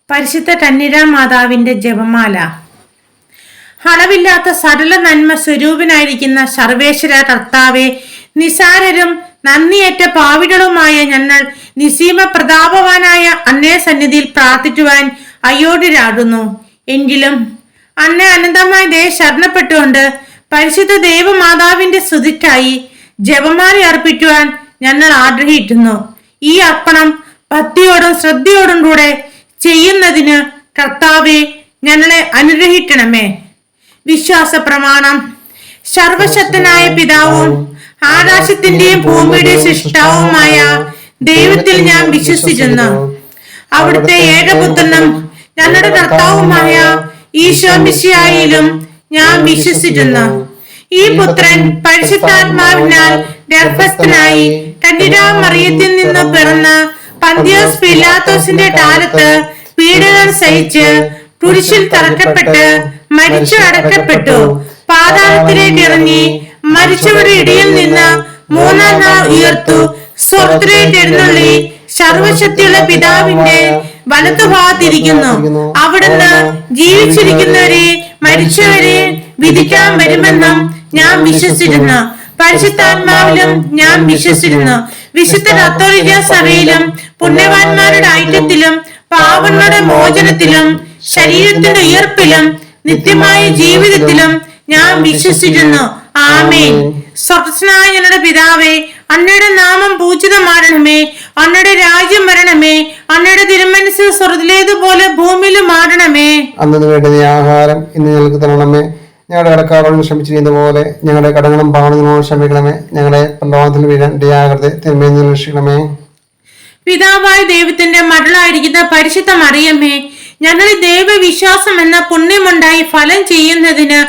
പരിശുദ്ധ കന്യകാ മാതാവിന്റെ ജപമാല. അളവില്ലാത്ത സകല നന്മ സ്വരൂപനായിരിക്കുന്ന സർവേശ്വര കർത്താവെ, നിസാരരും നന്ദിയേറ്റ പാവികളുമായ ഞങ്ങൾ നിസീമ പ്രതാപവാനായ അങ്ങേ സന്നിധിയിൽ പ്രാർത്ഥിക്കുവാൻ അയോഗ്യരാകുന്നു. എങ്കിലും അങ്ങേ അനന്തമായ ദയ ശരണപ്പെട്ടുകൊണ്ട് പരിശുദ്ധ ദേവമാതാവിന്റെ സ്തുതിക്കായി ജപമാല അർപ്പിക്കുവാൻ ഞങ്ങൾ ആഗ്രഹിക്കുന്നു. ഈ അർപ്പണം ഭക്തിയോടും ശ്രദ്ധയോടും കൂടെ ചെയ്യുന്നതിന് കർത്താവെ ഞങ്ങളെ അനുഗ്രഹിക്കണമേ. വിശ്വാസ പ്രമാണം. സർവശക്തനായ പിതാവും ആകാശത്തിന്റെയും ഭൂമിയുടെയും സൃഷ്ടാവുമായ ദൈവത്തിൽ ഞാൻ വിശ്വസിക്കുന്നു. അവിടുത്തെ ഏകപുത്രനും ഞങ്ങളുടെ കർത്താവുമായ ഈശോ മിശിഹായിലും ഞാൻ വിശ്വസിക്കുന്നു. ഈ പുത്രൻ പരിശുദ്ധാത്മാവിനാൽ ഗർഭസ്ഥനായി കന്യകാ മറിയത്തിൽ നിന്ന് പിറന്ന് പന്തിയോസ് പിലാത്തോസിന്റെ കാലത്ത് പീഡകൾ സഹിച്ച് കുരിശിൽ തറക്കപ്പെട്ട് മരിച്ചു അടക്കപ്പെട്ടു, പാതാളത്തിലേക്ക് ഇറങ്ങി മരിച്ചവരുടെ ഇടയിൽ നിന്ന് മൂന്നാം നാൾ ഉയർത്തു, സ്വർഗ്ഗത്തിലേക്ക് എഴുന്നള്ളി സർവശക്തിയുള്ള പിതാവിന്റെ വലത്തുഭാഗത്തിരിക്കുന്നു. അവിടുന്ന് ജീവിച്ചിരിക്കുന്നവരെ മരിച്ചവരെ വിധിക്കാൻ വരുമെന്നും ഞാൻ വിശ്വസിക്കുന്നു. പരിശുദ്ധാത്മാവിലും ഞാൻ വിശ്വസിക്കുന്നു. വിശുദ്ധ കത്തോലിക്ക സഭയിലും പുണ്യവാന്മാരുടെ ഐക്യത്തിലും പാപങ്ങളുടെ മോചനത്തിലും ശരീരത്തിന്റെ ഉയർപ്പിലും നിത്യമായ ജീവിതത്തിലും ഞാൻ വിശ്വസിക്കുന്നു. ആമേൻ. സ്വർഗ്ഗസ്ഥനായ ഞങ്ങളുടെ പിതാവേ, അങ്ങയുടെ നാമം പൂജിതമാകണമേ. അങ്ങയുടെ രാജ്യം വരണമേ. അങ്ങയുടെ തിരുമനസ്സ് സ്വർഗ്ഗത്തിലേതുപോലെ ഭൂമിയിലും ആകണമേ. അന്നു വേണ്ടുന്ന ആഹാരം ഇന്ന് ഞങ്ങൾക്ക് തരണമേ. ഞങ്ങളുടെ കടക്കാരോട് ക്ഷമിച്ചിരുന്ന പോലെ ഞങ്ങളുടെ കടങ്ങളും പാവങ്ങളോട് ക്ഷമിക്കണമേ. ഞങ്ങളെ പ്രലോഭനത്തിൽ വീഴാൻ ഇടയാകരുതേ, തിന്മയിൽ നിന്ന് രക്ഷിക്കണമേ. പിതാവായ ദൈവത്തിന്റെ മകളായിരിക്കുന്ന പരിശുദ്ധ മറിയമ്മേ, ഞങ്ങളിൽ ദൈവവിശ്വാസം എന്ന പുണ്യമുണ്ടായി ഫലം ചെയ്യുന്നതിന്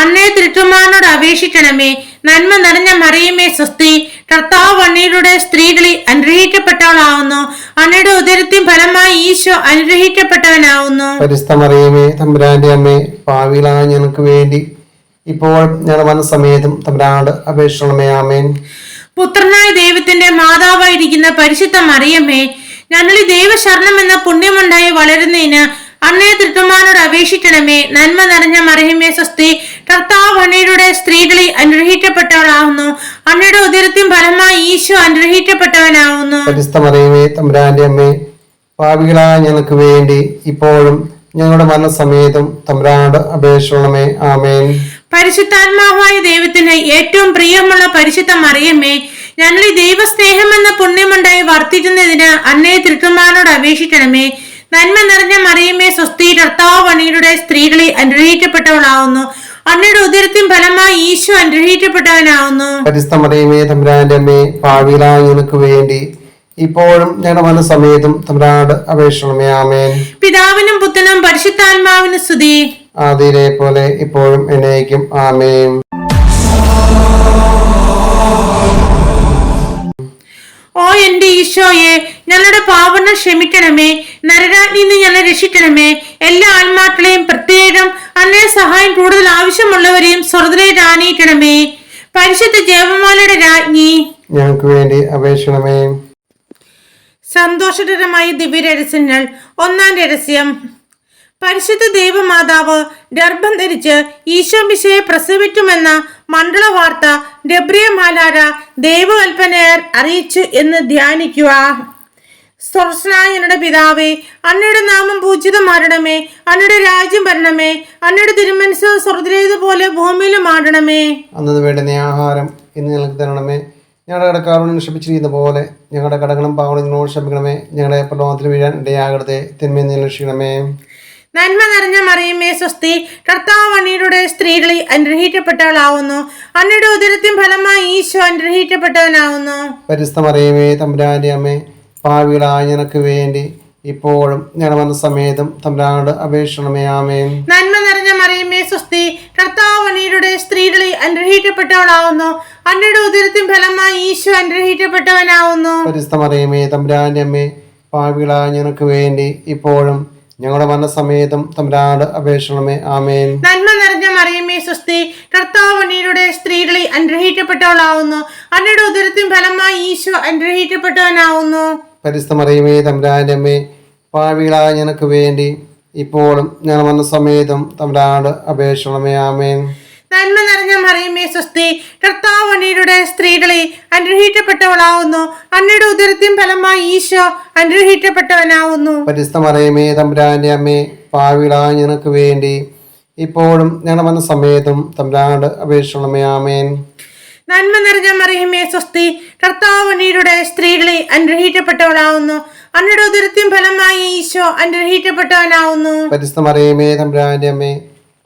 അങ്ങേ തിരുത്തുമാനോട് അപേക്ഷിക്കണമേ. നന്മ നിറഞ്ഞ മറിയമ്മേ സ്വസ്തി, കർത്താവ് അങ്ങയുടെ സ്ത്രീകളിൽ അനുഗ്രഹിക്കപ്പെട്ടവളാവുന്നു. അങ്ങയുടെ ഉദരത്തിൻ ഫലമായി ഈശോ അനുഗ്രഹിക്കപ്പെട്ടവനാവുന്നു. പരിശുദ്ധ മറിയമേ, തമ്പുരാന്റെ അമ്മേ, പാപികളായ ഞങ്ങൾക്ക് വേണ്ടി ഇപ്പോൾ ഞങ്ങളുടെ മനസ്സമേതം തമ്പുരാനോട് അപേക്ഷിക്കണമേ. ആമേൻ. പുത്രനായ ദൈവത്തിന്റെ മാതാവായിരിക്കുന്ന പരിശുദ്ധ മറിയമ്മേ, ഞങ്ങളിൽ ദൈവശരണം എന്ന പുണ്യമുണ്ടായി വളരുന്നതിന് അങ്ങേ തിരുത്തുമാനോട് അപേക്ഷിക്കണമേ. നന്മ നിറഞ്ഞ മറിയമ്മേ സ്വസ്തി, കർത്താവ് അങ്ങയുടെ സ്ത്രീകളിൽ അനുഗ്രഹിക്കപ്പെട്ടവളാവുന്നു. അങ്ങയുടെ ഉദരത്തിൻ ഫലമായി ഈശോ അനുഗ്രഹിക്കപ്പെട്ടവനാവുന്നു. പരിശുദ്ധ മറിയമേ, തമ്പുരാന്റെ അമ്മേ, പാപികളായ ഞങ്ങൾക്ക് വേണ്ടി ഇപ്പോഴും ഞങ്ങളുടെ മരണസമയത്തും തമ്പുരാനോട് അപേക്ഷിക്കണമേ. ആമേൻ. പരിശുദ്ധാത്മാവായ ദൈവത്തിന് ഏറ്റവും പ്രിയമുള്ള പരിശുദ്ധ മറിയമ്മേ, ഞങ്ങളിൽ ദൈവസ്നേഹം എന്ന പുണ്യമുണ്ടായി വർദ്ധിക്കുന്നതിന് അങ്ങേ തിരുത്തുമാനോട് അപേക്ഷിക്കണമേ. നന്മ നിറഞ്ഞ മറിയമ്മേ സ്വസ്തി, കർത്താവ് അങ്ങയുടെ സ്ത്രീകളിൽ അനുഗ്രഹിക്കപ്പെട്ടവളാവുന്നു. അങ്ങയുടെ ഉദരത്തിൻ ഫലമായി ഈശോ അനുഗ്രഹിക്കപ്പെട്ടവനാവുന്നു. പരിശുദ്ധ മറിയമേ, തമ്പുരാന്റെ അമ്മേ, പാപികളായ ഞങ്ങൾക്ക് വേണ്ടി ഇപ്പോഴും ഞങ്ങളുടെ മനസ്സമേതം തമ്പുരാനോട് അപേക്ഷിക്കണമേ. ആമേൻ. പിതാവിനും പുത്രനും പരിശുദ്ധാത്മാവിനും സ്തുതി, ആദിയിലെ പോലെ ഇപ്പോഴും എന്നേക്കും. ആമേൻ. ഓ എന്റെ ഈശോയെ, ഞങ്ങളുടെ പാപങ്ങൾ ക്ഷമിക്കണമേ. നരകാഗ്നിയിൽ നിന്ന് ഞങ്ങളെ രക്ഷിക്കണമേ. എല്ലാ ആത്മാക്കളെയും, പ്രത്യേകം അങ്ങേ സഹായം കൂടുതൽ ആവശ്യമുള്ളവരെയും സ്വർഗ്ഗത്തിലേക്ക് ആനയിക്കണമേ. പരിശുദ്ധ ജപമാലയുടെ രാജ്ഞി, ഞങ്ങൾക്ക് വേണ്ടി അപേക്ഷിക്കണമേ. സന്തോഷകരമായ ദിവ്യരഹസ്യങ്ങൾ. ഒന്നാം രഹസ്യം. പരിശുദ്ധ ദൈവമാതാവ് ഗർഭം ധരിച്ച് ഈശോ മിശിഹായെ പ്രസവിക്കുമെന്ന മണ്ഡല വാർത്ത ഗബ്രിയേൽ മാലാഖ ദൈവകൽപ്പനയാൽ അറിയിച്ചു എന്ന് ധ്യാനിക്കുക. സ്വർഗ്ഗസ്ഥനായ ഞങ്ങളുടെ പിതാവേ, അങ്ങയുടെ നാമം പൂജിതമാകണമേ. അങ്ങയുടെ രാജ്യം വരണമേ. അങ്ങയുടെ തിരുമനസ്സ് സ്വർഗ്ഗത്തിലേതുപോലെ ഭൂമിയിലും ആകണമേ. അന്നു വേണ്ടുന്ന ആഹാരം ഇന്ന് ഞങ്ങൾക്ക് തരണമേ. ഞങ്ങളുടെ കടക്കാരോട് ക്ഷമിച്ചിരിക്കുന്ന പോലെ ഞങ്ങളുടെ കടകളും പാവങ്ങളോട് ക്ഷമിക്കണമേ. ഞങ്ങളെ പ്രലോഭനത്തിൽ വീഴാൻ ഇടയാകരുതേ, തിന്മയിൽ നിന്ന് രക്ഷിക്കണമേ. നന്മ നിറഞ്ഞ മറിയമ്മേ സ്വസ്തി, കർത്താവ് അങ്ങയുടെ സ്ത്രീകളിൽ അനുഗ്രഹിക്കപ്പെട്ടവളാവുന്നു. അങ്ങയുടെ ഉദരത്തിൻ ഫലമായി ഈശോ അനുഗ്രഹിക്കപ്പെട്ടവനാവുന്നു. പരിശുദ്ധ മറിയമേ, തമ്പുരാന്റെ അമ്മേ, പാപികളായ ഞങ്ങൾക്ക് വേണ്ടി ഇപ്പോഴും ഞങ്ങളുടെ മനസ്സമേതം തമ്പുരാനോട് അപേക്ഷിക്കണമേ. ആമേൻ. നന്മ നിറഞ്ഞ മറിയമ്മേ സ്വസ്തി, കർത്താവ് അങ്ങയുടെ സ്ത്രീകളിൽ അനുഗ്രഹിക്കപ്പെട്ടവളാവുന്നു. അങ്ങയുടെ ഉദരത്തിൻ ഫലമായി ഈശോ അനുഗ്രഹിക്കപ്പെട്ടവനാവുന്നു. പരിശുദ്ധ മറിയമേ, തമ്പുരാന്റെ അമ്മേ, പാപികളായ ഞങ്ങൾക്ക് വേണ്ടി ഇപ്പോഴും ഞങ്ങളുടെ മനസ്സമേതം തമ്പുരാനോട് അപേക്ഷിക്കണമേ. ആമേൻ. നന്മ നിറഞ്ഞ മറിയമ്മേ സ്വസ്തി, കർത്താവ് അങ്ങയുടെ സ്ത്രീകളിൽ അനുഗ്രഹിക്കപ്പെട്ടവളാവുന്നു. അങ്ങയുടെ ഉദരത്തിൻ ഫലമായി ഈശോ അനുഗ്രഹിക്കപ്പെട്ടവനാവുന്നു. പരിശുദ്ധ മറിയമേ, തമ്പുരാന്റെ അമ്മേ, പാപികളായ ഞങ്ങൾക്ക് വേണ്ടി ഇപ്പോഴും ഞങ്ങൾ വന്ന സമയത്തും തമ്പുരാനോട് അപേക്ഷിക്കണമേ. ആമേൻ. നന്മ നിറഞ്ഞ മറിയമേ സ്വസ്തി, കർത്താവ് അങ്ങയുടെ സ്ത്രീകളെ അനുഗ്രഹിക്കപ്പെട്ടവളാവുന്നു. അങ്ങയുടെ ഉദരത്തിൻ ഫലമായി ഈശോ അനുഗ്രഹിക്കപ്പെട്ടവനാവുന്നു. പരിശുദ്ധ മറിയമേ തമ്പുരാന്റെ അമ്മേ, പാപികളായ ഞങ്ങൾക്ക് വേണ്ടി ഇപ്പോഴും ഞങ്ങൾ വന്ന സമയത്തും തമ്പുരാനോട് അപേക്ഷിക്കണമേ. ആമേൻ. നന്മ നിറഞ്ഞ മറിയമേ സ്വസ്തി, കർത്താവ് അങ്ങയുടെ സ്ത്രീകളെ അനുഗ്രഹിക്കപ്പെട്ടവളാവുന്നു. അങ്ങയുടെ ഉദരത്തിൻ ഫലമായി ഈശോ അനുഗ്രഹിക്കപ്പെട്ടവനാവുന്നു. പരിശുദ്ധ മറിയമേ തമ്പുരാന്റെ അമ്മേ,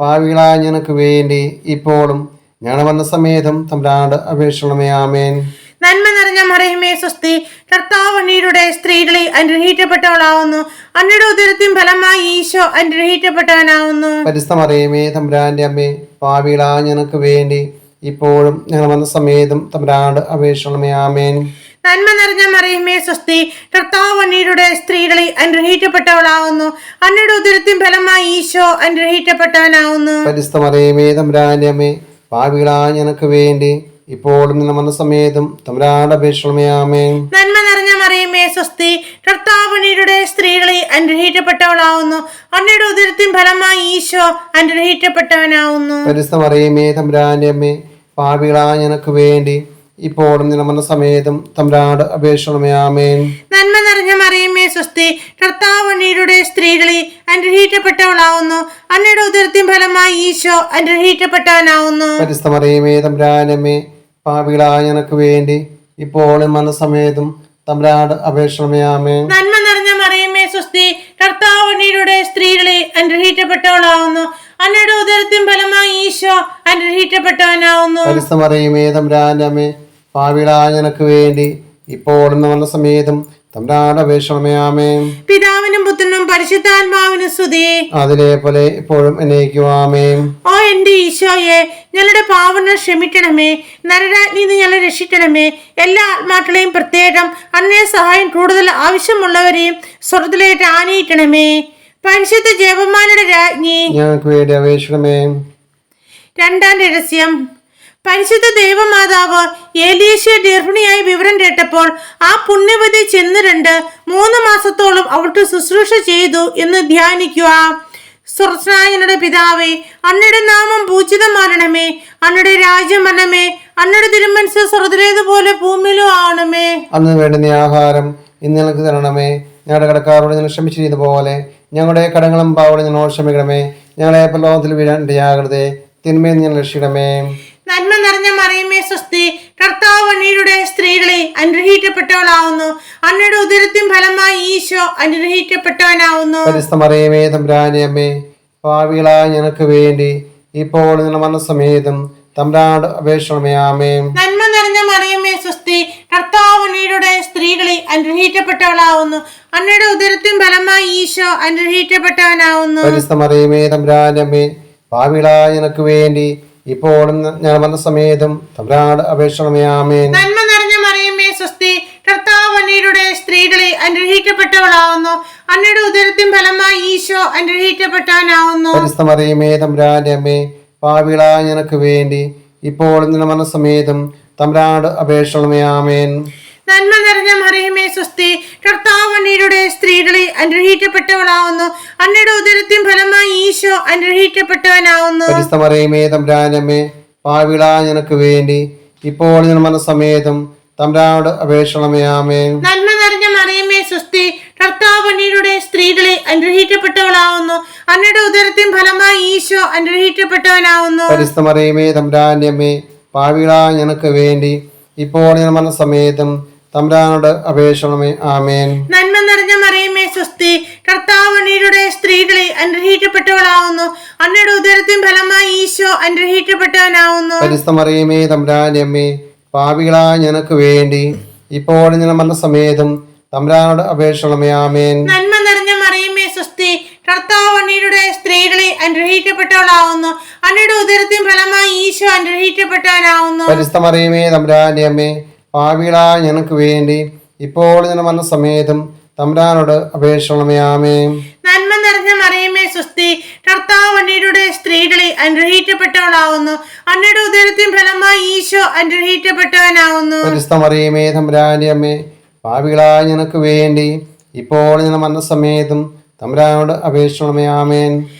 പാപികളായ ഞങ്ങൾക്ക് വേണ്ടി ഇപ്പോഴും ഞങ്ങൾ വന്ന സമയത്തും തമ്പുരാനോട് അപേക്ഷിക്കണമേ. ആമേൻ. നന്മ നിറഞ്ഞ മറിയമേ സ്വസ്തി, കർത്താവ് അങ്ങയുടെ സ്ത്രീകളെ അനുഗ്രഹിക്കപ്പെട്ടവളാവുന്നു. അങ്ങയുടെ ഉദരത്തിൻ ഫലമായി ഈശോ അനുഗ്രഹിക്കപ്പെട്ടവനാവുന്നു. പരിശുദ്ധ മറിയമേ തമ്പുരാന്റെ അമ്മേ, പാപികളായ ഞങ്ങൾക്ക് വേണ്ടി ഇപ്പോഴും ഞങ്ങൾ വന്ന സമയത്തും തമ്പുരാനോട് അപേക്ഷിക്കണമേ. ആമേൻ. നന്മ നിറഞ്ഞ മറിയമേ സ്വസ്തി, കർത്താവ് അങ്ങയുടെ സ്ത്രീകളെ അനുഗ്രഹിക്കപ്പെട്ടവളാവുന്നു. അങ്ങയുടെ ഉദരത്തിൻ ഫലമായി ഈശോ അനുഗ്രഹിക്കപ്പെട്ടവനാവുന്നു. പരിശുദ്ധ മറിയമേ തമ്പുരാന്റെ അമ്മേ, പാപികളായ ഞങ്ങൾക്ക് വേണ്ടി ഇപ്പോഴും ഞങ്ങൾ വന്ന സമയത്തും തമ്പുരാനോട് അപേക്ഷിക്കണമേ. ആമേൻ. നന്മ നിറഞ്ഞ മറിയമേ സ്വസ്തി, കർത്താവ് അങ്ങയുടെ സ്ത്രീകളെ അനുഗ്രഹിക്കപ്പെട്ടവളാവുന്നു. അങ്ങയുടെ ഉദരത്തിൻ ഫലമായി ഈശോ അനുഗ്രഹിക്കപ്പെട്ടവനാവുന്നു. പരിശുദ്ധ മറിയമേ തമ്പുരാന്റെ അമ്മേ, പാപികളായ ഞങ്ങൾക്ക് വേണ്ടി ഇപ്പോഴും ഞങ്ങൾ വന്ന സമയത്തും തമ്പുരാനോട് അപേക്ഷിക്കണമേ. ആമേൻ. നന്മ നിറഞ്ഞ മറിയമേ സ്വസ്തി, കർത്താവ് അങ്ങയുടെ സ്ത്രീകളെ അനുഗ്രഹിക്കപ്പെട്ടവളാവുന്നു. അങ്ങയുടെ ഉദരത്തിൻ ഫലമായി ഈശോ അനുഗ്രഹിക്കപ്പെട്ടവനാവുന്നു. പരിശുദ്ധ മറിയമേ തമ്പുരാന്റെ അമ്മേ, പാപികളായ ഞങ്ങൾക്ക് വേണ്ടി ഇപ്പോഴും വന്ന സമയത്തും തമ്പുരാനോട് അപേക്ഷിക്കണമേ. ആമേൻ. നന്മ നിറഞ്ഞ മറിയമേ സ്വസ്തി, കർത്താവ് അങ്ങയുടെ സ്ത്രീകളെ അനുഗ്രഹിക്കപ്പെട്ടവളാവുന്നു. അങ്ങയുടെ ഉദരത്തിൻ ഫലമായി ഈശോ അനുഗ്രഹിക്കപ്പെട്ടവനാവുന്നു. പരിശുദ്ധ മറിയമേ തമ്പുരാന്റെ അമ്മേ, പാപികളായ ഞങ്ങൾക്ക് വേണ്ടി ഇപ്പോഴും വന്ന സമയത്തും തമ്പുരാനോട് അപേക്ഷിക്കണമേ. ആമേൻ. പിതാവിനും പുത്രനും പരിശുദ്ധാത്മാവിനും സ്തുതി. അതിലെ പോലെ ഇപ്പോഴും എന്നേക്കും. ആമേൻ. ഓ എന്റെ ഈശോയെ, ഞങ്ങളുടെ പാവങ്ങൾ ക്ഷമിക്കണമേ. നരരാജ്ഞിയിൽ നിന്ന് ഞങ്ങളെ രക്ഷിക്കണമേ. എല്ലാ ആത്മാക്കളെയും, പ്രത്യേകം അങ്ങേ സഹായം കൂടുതൽ ആവശ്യമുള്ളവരെയും സ്വർഗ്ഗത്തിലേക്ക് ആനയിക്കണമേ. പരിശുദ്ധ ജപമാലയുടെ രാജ്ഞി, ഞങ്ങൾക്ക് വേണ്ടി അപേക്ഷിക്കണമേ. രണ്ടാം രഹസ്യം. പരിശുദ്ധ ദൈവമാതാവ് ഏലീശയെ ഗർഭിണിയായി വിവരം കേട്ടപ്പോൾ ആ പുണ്യവതി ചെന്ന് 3 മാസത്തോളം അവൾക്ക് ശുശ്രൂഷ ചെയ്തു എന്ന് ധ്യാനിക്കുക. സ്വർഗ്ഗസ്ഥനായ പിതാവേ, അങ്ങയുടെ നാമം പൂജിതമാകണമേ. അങ്ങയുടെ രാജ്യം വരണമേ. അങ്ങയുടെ തിരുമനസ്സ് സ്വർഗ്ഗത്തിലേതുപോലെ ഭൂമിയിലും ആവണമേ. അന്ന് വേണ്ടുന്ന ആഹാരം ഇന്ന് ഞങ്ങൾക്ക് തരണമേ. ഞങ്ങളുടെ കടക്കാരോട് ഞങ്ങൾ ക്ഷമിച്ചിരുന്ന പോലെ ഞങ്ങളുടെ കടങ്ങളും പാവങ്ങളും ഞങ്ങളോട് ക്ഷമിക്കണമേ. ഞങ്ങളെ പ്രലോഭനത്തിൽ വീഴാൻ ഇടയാകരുതേ. തിന്മയിൽ നിന്ന് ഞങ്ങൾ രക്ഷിക്കണമേ. നന്മ നിറഞ്ഞ മറിയമേ സ്വസ്തി, കർത്താവ് അങ്ങയുടെ സ്ത്രീകളെ അനുഗ്രഹിക്കപ്പെട്ടവളാവുന്നു. അങ്ങയുടെ ഉദരത്തിൻ ഫലമായി ഈശോ അനുഗ്രഹിക്കപ്പെട്ടവനാവുന്നു. പരിശുദ്ധ മറിയമേ തമ്പുരാന്റെ അമ്മേ, പാപികളായ ഞങ്ങൾക്ക് വേണ്ടി ഇപ്പോൾ ഞങ്ങൾ വന്ന സമയത്തും തമ്പുരാനോട് അപേക്ഷിക്കണമേ. ആമേൻ. നന്മ നിറഞ്ഞ മറിയമേ സ്വസ്തി, കർത്താവ് അങ്ങയുടെ സ്ത്രീകളെ അനുഗ്രഹിക്കപ്പെട്ടവളാവുന്നു. അങ്ങയുടെ ഉദരത്തിൻ ഫലമായി ഈശോ അനുഗ്രഹിക്കപ്പെട്ടവനാവുന്നു. പരിശുദ്ധ മറിയമേ തമ്പുരാന്റെ അമ്മേ, പാപികളായ ഞങ്ങൾക്ക് വേണ്ടി ഇപ്പോഴും ഞങ്ങൾ വന്ന സമയത്തും തമ്പുരാനോട് അപേക്ഷിക്കണമേ. ആമേൻ. നന്മ നിറഞ്ഞ മറിയമേ സ്വസ്തി, കർത്താവ് അങ്ങയുടെ സ്ത്രീകളെ അനുഗ്രഹിക്കപ്പെട്ടവളാവുന്നു. അങ്ങയുടെ ഉദരത്തിൻ ഫലമായി ഈശോ അനുഗ്രഹിക്കപ്പെട്ടവനാവുന്നു. പരിശുദ്ധ മറിയമേ തമ്പുരാന്റെ അമ്മേ, പാപികളായ ഞങ്ങൾക്ക് വേണ്ടി ഇപ്പോഴും ഞങ്ങൾ വന്ന സമയത്തും തമ്പുരാനോട് അപേക്ഷിക്കണമേ. ആമേൻ. നന്മ നിറഞ്ഞ മറിയമേ സ്വസ്തി, കർത്താവ് അങ്ങയുടെ സ്ത്രീകളെ അനുഗ്രഹിക്കപ്പെട്ടവളാവുന്നു. അങ്ങയുടെ ഉദരത്തിൻ ഫലമായി ഈശോ അനുഗ്രഹിക്കപ്പെട്ടവനാവുന്നു. പരിശുദ്ധ മറിയമേ തമ്പുരാന്റെ അമ്മേ, പാപികളായ ഞങ്ങൾക്ക് വേണ്ടി ഇപ്പോൾ ഞങ്ങൾ വന്ന സമയത്തും തമ്പുരാനോട് അപേക്ഷിക്കണമേ. ആമേൻ. നന്മ നിറഞ്ഞ മറിയമേ സ്വസ്തി, കർത്താവ് അങ്ങയുടെ സ്ത്രീകളെ അനുഗ്രഹിക്കപ്പെട്ടവളാവുന്നു. അങ്ങയുടെ ഉദരത്തിൻ ഫലമായി ഈശോ അനുഗ്രഹിക്കപ്പെട്ടവനാവുന്നു. പരിശുദ്ധ മറിയമേ തമ്പുരാന്റെ അമ്മേ, പാപികളായ ഞങ്ങൾക്ക് വേണ്ടി ഇപ്പോൾ ഞങ്ങൾ വന്ന സമയത്തും തമ്പുരാനോട് അപേക്ഷിക്കണമേ. ആമേൻ. നന്മ നിറഞ്ഞ മറിയമേ സ്വസ്തി, കർത്താവ് അങ്ങയുടെ സ്ത്രീകളെ അനുഗ്രഹിക്കപ്പെട്ടവളാവുന്നു. അങ്ങയുടെ ഉദരത്തിൻ ഫലമായി ഈശോ അനുഗ്രഹിക്കപ്പെട്ടവനാവുന്നു. പരിശുദ്ധ മറിയമേ തമ്പുരാന്റെ അമ്മേ, പാപികളായ ഞങ്ങൾക്ക് വേണ്ടി ഇപ്പോൾ ഞങ്ങൾ വന്ന സമയത്തും തമ്പുരാനോട് അപേക്ഷിക്കണമേ. ആമേൻ. നന്മ നിറഞ്ഞ മറിയമേ സ്വസ്തി, കർത്താവ് അങ്ങയുടെ സ്ത്രീകളെ അനുഗ്രഹിക്കപ്പെട്ടവളാവുന്നു. അങ്ങയുടെ ഉദരത്തിൻ ഫലമായി ഈശോ അനുഗ്രഹിക്കപ്പെട്ടവനാവുന്നു. പരിശുദ്ധ മറിയമേ തമ്പുരാന്റെ അമ്മേ, പാപികളായ ഞങ്ങൾക്ക് വേണ്ടി ഇപ്പോൾ ഞങ്ങൾ വന്ന സമയത്തും തമ്പുരാനോട് അപേക്ഷിക്കണമേ. ആമേൻ. നന്മ നിറഞ്ഞ മറിയമേ സ്വസ്തി, കർത്താവ് അങ്ങയുടെ സ്ത്രീകളെ അനുഗ്രഹിക്കപ്പെട്ടവളാവുന്നു. അങ്ങയുടെ ഉദരത്തിൻ ഫലമായി ഈശോ അനുഗ്രഹിക്കപ്പെട്ടവനാവുന്നു. പരിശുദ്ധ മറിയമേ തമ്പുരാന്റെ അമ്മേ, പാപികളായ ഞങ്ങൾക്ക് വേണ്ടി ഇപ്പോൾ ഞങ്ങളുടെ മരണസമയത്തും തമ്പുരാനോട് അപേക്ഷിക്കണമേ. ആമേൻ.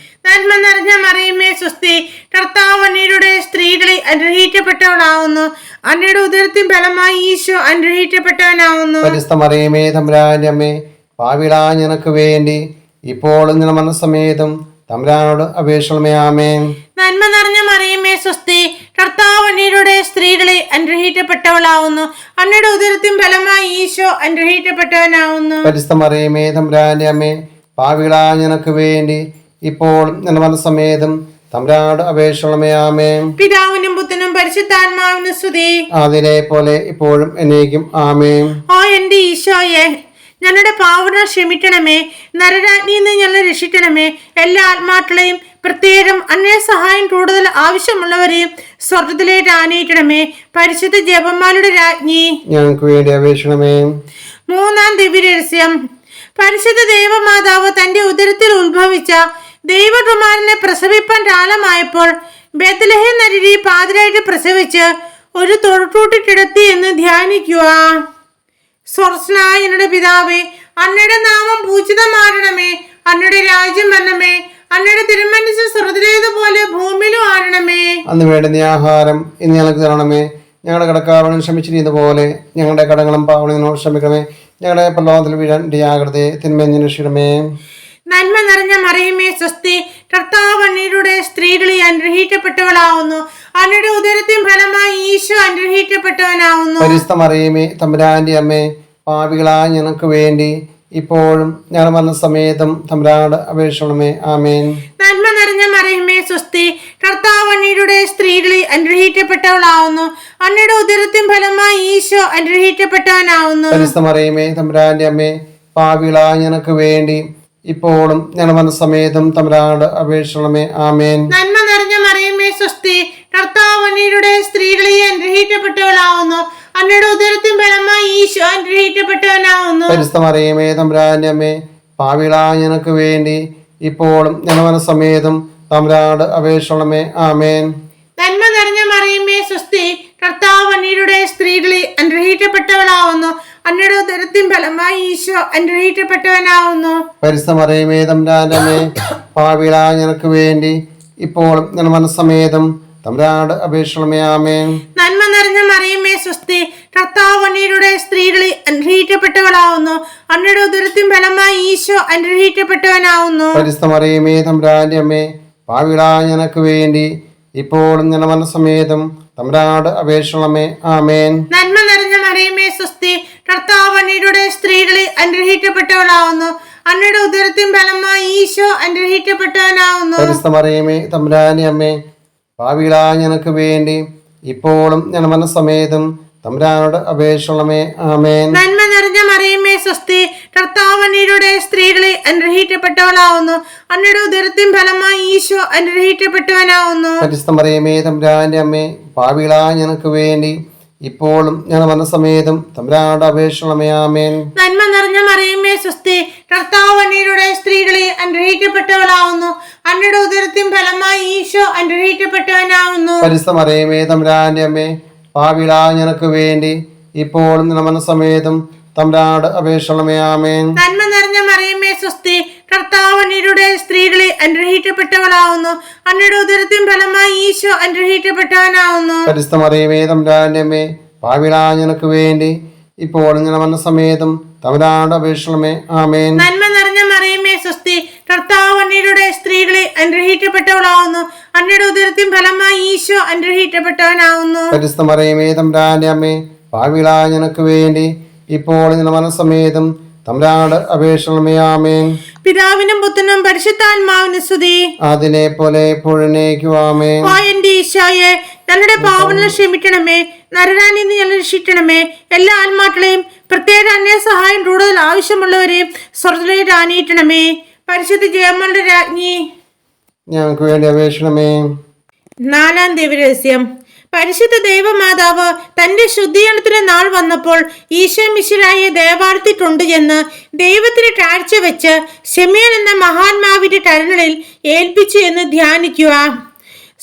നന്മ നിറഞ്ഞ മറിയമേ സ്വസ്തി, കർത്താവ് അങ്ങയുടെ സ്ത്രീകളിൽ അനുഗ്രഹിക്കപ്പെട്ടവളാവുന്നു. അങ്ങയുടെ ഉദരത്തിൻ ഫലമായി ഈശോ അനുഗ്രഹിക്കപ്പെട്ടവനാവുന്നു. പരിശുദ്ധ മറിയമേ തമ്പുരാന്റെ അമ്മേ, പാപികളായ ഞങ്ങൾക്ക് വേണ്ടി ഇപ്പോഴും ഞങ്ങളുടെ മരണസമയത്തും തമ്പുരാനോട് അപേക്ഷിക്കണമേ. ആമേൻ. നന്മ നിറഞ്ഞ മറിയമേ സ്വസ്തി, കർത്താവ് അങ്ങയുടെ സ്ത്രീകളിൽ അനുഗ്രഹിക്കപ്പെട്ടവളാവുന്നു. അങ്ങയുടെ ഉദരത്തിൻ ഫലമായി ഈശോ അനുഗ്രഹിക്കപ്പെട്ടവനാവുന്നു. പരിശുദ്ധ മറിയമേ തമ്പുരാന്റെ അമ്മേ, പാപികളായ ഞങ്ങൾക്ക് വേണ്ടി ഇപ്പോൾ ഞങ്ങളുടെ മരണസമയത്തും തമ്പുരാനോട് അപേക്ഷിക്കണമേ. ആമേൻ. പിതാവിനും പുത്രനും പരിശുദ്ധാത്മാവിനും സ്തുതി, അതിലെ പോലെ ഇപ്പോഴും എന്നേക്കും. ആമേൻ. ഓ എന്റെ ഈശോയെ, ഞങ്ങളുടെ പാവങ്ങൾ ക്ഷമിക്കണമേ. നരരാജ്ഞിയിൽ നിന്ന് ഞങ്ങളെ രക്ഷിക്കണമേ. എല്ലാ ആത്മാക്കളെയും, പ്രത്യേകം അന്യ സഹായം കൂടുതൽ ആവശ്യമുള്ളവരെയും സ്വർഗത്തിലേക്ക് ആനയിക്കണമേ. പരിശുദ്ധ ജപമാലയുടെ രാജ്ഞി, ഞങ്ങൾക്ക് വേണ്ടി അപേക്ഷിക്കണമേ. മൂന്നാം ദിവ്യരഹസ്യം. പരിശുദ്ധ ദൈവമാതാവ് തന്റെ ഉദരത്തിൽ ഉത്ഭവിച്ച ദൈവകുമാരനെ പ്രസവിപ്പാൻ കാലമായപ്പോൾ ബേത്ലഹേം നഗരിയിൽ പാതിരായിട്ട് പ്രസവിച്ച് ഒരു തൊഴുത്തൂട്ടി കിടത്തി എന്ന് ധ്യാനിക്കുക. സ്വർഗ്ഗസ്ഥനായ ഞങ്ങളുടെ പിതാവേ, അങ്ങയുടെ നാമം പൂജിതമാകണമേ. അങ്ങയുടെ രാജ്യം വരണമേ. അങ്ങയുടെ തിരുമനസ്സ് സ്വർഗ്ഗത്തിലേതുപോലെ ഭൂമിയിലും ആകണമേ. അന്ന് വേണ്ടുന്ന ആഹാരം ഇന്ന് ഞങ്ങൾക്ക് തരണമേ. ഞങ്ങളുടെ കടക്കാരോടും ക്ഷമിച്ചിരിക്കുന്ന പോലെ ഞങ്ങളുടെ കടങ്ങളും പാവങ്ങളും ക്ഷമിക്കണമേ. ഞങ്ങളുടെ പ്രലോഭനത്തിൽ വീഴാൻ ഇടയാകരുതേ. തിന്മയിൽ രക്ഷിക്കണമേ. നന്മ നിറഞ്ഞ മറിയമേ സ്വസ്തി, കർത്താവ് അങ്ങയുടെ സ്ത്രീകളിൽ അനുഗ്രഹിക്കപ്പെട്ടവളാവുന്നു. അങ്ങയുടെ ഉദരത്തിൻ ഫലമായി ഈശോ അനുഗ്രഹിക്കപ്പെട്ടവനാവുന്നു. പരിശുദ്ധ മറിയമേ തമ്പുരാന്റെ അമ്മേ, പാപികളായ ഞങ്ങൾക്ക് വേണ്ടി ഇപ്പോഴും ഞങ്ങളുടെ മരണസമയത്തും തമ്പുരാനോട് അപേക്ഷിക്കണമേ. ആമേൻ. നന്മ നിറഞ്ഞ മറിയമേ സ്വസ്തി, കർത്താവ് അങ്ങയുടെ സ്ത്രീകളിൽ അനുഗ്രഹിക്കപ്പെട്ടവളാവുന്നു. അങ്ങയുടെ ഉദരത്തിൻ ഫലമായി ഈശോ അനുഗ്രഹിക്കപ്പെട്ടവനാവുന്നു. പരിശുദ്ധ മറിയമേ തമ്പുരാന്റെ അമ്മേ, പാപികളായ ഞങ്ങൾക്ക് വേണ്ടി ഇപ്പോഴും ഞങ്ങളുടെ മരണസമയത്തും തമ്പുരാനോട് അപേക്ഷിക്കണമേ. ആമേൻ. നന്മ നിറഞ്ഞ മറിയമേ സ്വസ്തി, കർത്താവ് അങ്ങയുടെ സ്ത്രീകളിൽ അനുഗ്രഹിക്കപ്പെട്ടവളാവുന്നു. അങ്ങയുടെ ഉദരത്തിൻ ഫലമായി ഈശോ അനുഗ്രഹിക്കപ്പെട്ടവനാവുന്നു. പരിശുദ്ധ മറിയമേ തമ്പുരാന്റെ അമ്മേ, പാപികളായ ഞങ്ങൾക്ക് വേണ്ടി ഇപ്പോഴും ഞങ്ങളുടെ മരണസമയത്തും തമ്പുരാനോട് അപേക്ഷിക്കണമേ. ആമേൻ. നന്മ നിറഞ്ഞ മറിയമേ സ്വസ്തി, കർത്താവ് അങ്ങയുടെ സ്ത്രീകളിൽ അനുഗ്രഹിക്കപ്പെട്ടവളാവുന്നു. അങ്ങയുടെ ഉദരത്തിൻ ഫലമായി ഈശോ അനുഗ്രഹിക്കപ്പെട്ടവനാവുന്നു. പരിശുദ്ധ മറിയമേ തമ്പുരാന്റെ അമ്മേ, പാപികളായ ഞങ്ങൾക്ക് വേണ്ടി ഇപ്പോഴും ഞങ്ങളുടെ മരണസമയത്തും തമ്പുരാനോട് അപേക്ഷിക്കണമേ. ആമേൻ. നന്മ നിറഞ്ഞ മറിയമേ സ്വസ്തി, കർത്താവ് അങ്ങയുടെ സ്ത്രീകളിൽ അനുഗ്രഹിക്കപ്പെട്ടവളാവുന്നു. അങ്ങയുടെ ഉദരത്തിൻ ഫലമായി ഈശോ അനുഗ്രഹിക്കപ്പെട്ടവനാവുന്നു. പരിശുദ്ധ മറിയമേ തമ്പുരാന്റെ അമ്മേ, പാപികളായ ഞങ്ങൾക്ക് വേണ്ടി ഇപ്പോഴും ഞങ്ങളുടെ മരണസമയത്തും തമ്പുരാനോട് അപേക്ഷിക്കണമേ. ആമേൻ. നന്മ നിറഞ്ഞ മറിയമേ സ്വസ്തി, കർത്താവ് അങ്ങയുടെ സ്ത്രീകളിൽ അനുഗ്രഹിക്കപ്പെട്ടവളാവുന്നു. അങ്ങയുടെ ഉദരത്തിൻ ഫലമായി ഈശോ അനുഗ്രഹിക്കപ്പെട്ടവനാവുന്നു. പരിശുദ്ധ മറിയമേ തമ്പുരാന്റെ അമ്മേ, പാപികളായ ഞങ്ങൾക്ക് വേണ്ടി ഇപ്പോഴും ഞങ്ങളുടെ മരണസമയത്തും തമ്പുരാനോട് അപേക്ഷിക്കണമേ. ആമേൻ. നന്മ നിറഞ്ഞ മറിയമേ സ്വസ്തി, കർത്താവ് അങ്ങയുടെ സ്ത്രീകളിൽ അനുഗ്രഹിക്കപ്പെട്ടവളാവുന്നു. അങ്ങയുടെ ഉദരത്തിൻ ഫലമായി ഈശോ അനുഗ്രഹിക്കപ്പെട്ടവനാവുന്നു. പരിശുദ്ധ മറിയമേ തമ്പുരാന്റെ അമ്മേ, പാപികളായ ഞങ്ങൾക്ക് വേണ്ടി ഇപ്പോഴും ഞങ്ങളുടെ മരണസമയത്തും തമ്പുരാനോട് അപേക്ഷിക്കണമേ. ആമേൻ. നന്മ നിറഞ്ഞ മറിയമേ സ്വസ്തി, കർത്താവ് അങ്ങയുടെ സ്ത്രീകളിൽ അനുഗ്രഹിക്കപ്പെട്ടവളാവുന്നു. അങ്ങയുടെ ഉദരത്തിൻ ഫലമായി ഈശോ അനുഗ്രഹിക്കപ്പെട്ടവനാവുന്നു. പരിശുദ്ധ മറിയമേ തമ്പുരാന്റെ അമ്മേ, പാപികളായ ഞങ്ങൾക്ക് വേണ്ടി ഇപ്പോഴും ഞങ്ങളുടെ മരണസമയത്തും തമ്പുരാനോട് അപേക്ഷിക്കണമേ. ആമേൻ. നന്മ നിറഞ്ഞ മറിയമേ സ്വസ്തി, കർത്താവ് അങ്ങയുടെ സ്ത്രീകളിൽ അനുഗ്രഹിക്കപ്പെട്ടവളാവുന്നു. അങ്ങയുടെ ഉദരത്തിൻ ഫലമായി ഈശോ അനുഗ്രഹിക്കപ്പെട്ടവനാവുന്നു. പരിശുദ്ധ മറിയമേ തമ്പുരാന്റെ അമ്മേ, പാപികളായ ഞങ്ങൾക്ക് വേണ്ടി ഇപ്പോഴും ഞങ്ങളുടെ മരണസമയത്തും തമ്പുരാനോട് അപേക്ഷിക്കണമേ. ആമേൻ. നന്മ നിറഞ്ഞ മറിയമേ സ്വസ്തി, കർത്താവ് അങ്ങയുടെ സ്ത്രീകളിൽ അനുഗ്രഹിക്കപ്പെട്ടവളാവുന്നു. അങ്ങയുടെ ഉദരത്തിൻ ഫലമായി ഈശോ അനുഗ്രഹിക്കപ്പെട്ടവനാവുന്നു. പരിശുദ്ധ മറിയമേ തമ്പുരാന്റെ അമ്മേ, പാപികളായ ഞങ്ങൾക്ക് വേണ്ടി ഇപ്പോഴും ഞങ്ങളുടെ മരണസമയത്തും തമ്പുരാനോട് അപേക്ഷിക്കണമേ. ആമേൻ. പിതാവിനും പുത്രനും പരിശുദ്ധാത്മാവിനും സ്തുതി, അതിനെ പോലെ എപ്പോഴേക്കും. ആമേൻ. ഓ എന്റെ ഈശോയെ, ഞങ്ങളുടെ പാവങ്ങൾ ക്ഷമിക്കണമേ. നരകാനിൽ നിന്ന് ഞങ്ങൾ രക്ഷിക്കണമേ. എല്ലാ ആത്മാക്കളെയും, പ്രത്യേക അന്യ സഹായം കൂടുതൽ ആവശ്യമുള്ളവരെയും സ്വർഗ്ഗത്തിലേക്ക് ആനയിക്കണമേ. പരിശുദ്ധ ജപമാലയുടെ രാജ്ഞി, ഞങ്ങൾക്ക് വേണ്ടി അപേക്ഷിക്കണമേ. നാലാം ദിവ്യരഹസ്യം. പരിശുദ്ധ ദൈവമാതാവ് തന്റെ ശുദ്ധീകരണത്തിന് നാൾ വന്നപ്പോൾ ഈശോ മിശിഹായെ ദേവാലയത്തിൽ എന്ന് ദൈവത്തിന് കാഴ്ചവെച്ച് ശിമയോൻ എന്ന മഹാത്മാവിന്റെ കരങ്ങളിൽ ഏൽപ്പിച്ചു എന്ന് ധ്യാനിക്കുക.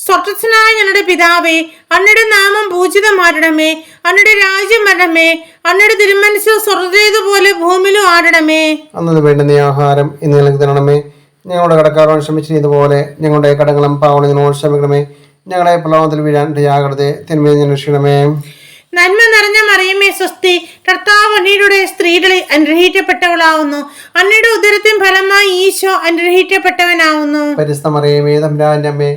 സ്വർഗസ്ഥനായ ഞങ്ങളുടെ പിതാവേ, അങ്ങയുടെ നാമം പൂജിതമാരണമേ, അങ്ങയുടെ രാജ്യം വരണമേ, അങ്ങയുടെ തിരുമനസ് സ്വർഗ്ഗത്തിലേതുപോലെ ഭൂമിയിലും ആടണമേ. അന്നത് വേണ്ടുന്ന ആഹാരം ഇന്ന് ഞങ്ങൾക്ക് തരണമേ. ഞങ്ങളുടെ കടക്കാരോട് ക്ഷമിച്ചിരുന്നതുപോലെ ഞങ്ങളുടെ കടങ്ങളും പാവങ്ങളും ഞങ്ങളോട് ക്ഷമിക്കണമേ. ഞങ്ങളെ പ്രലോഭനത്തിൽ വീഴാൻ ഇടയാകരുതേ, തിന്മയിൽ ഞങ്ങൾ രക്ഷിക്കണമേ. നന്മ നിറഞ്ഞ മറിയമേ സ്വസ്തി, കർത്താവ് അങ്ങയുടെ സ്ത്രീകളിൽ അനുഗ്രഹിക്കപ്പെട്ടവളാവുന്നു, അങ്ങയുടെ ഉദരത്തിൻ ഫലമായി ഈശോ അനുഗ്രഹിക്കപ്പെട്ടവനാവുന്നു. പരിശുദ്ധ മറിയമേ തമ്പുരാന്റെ അമ്മേ,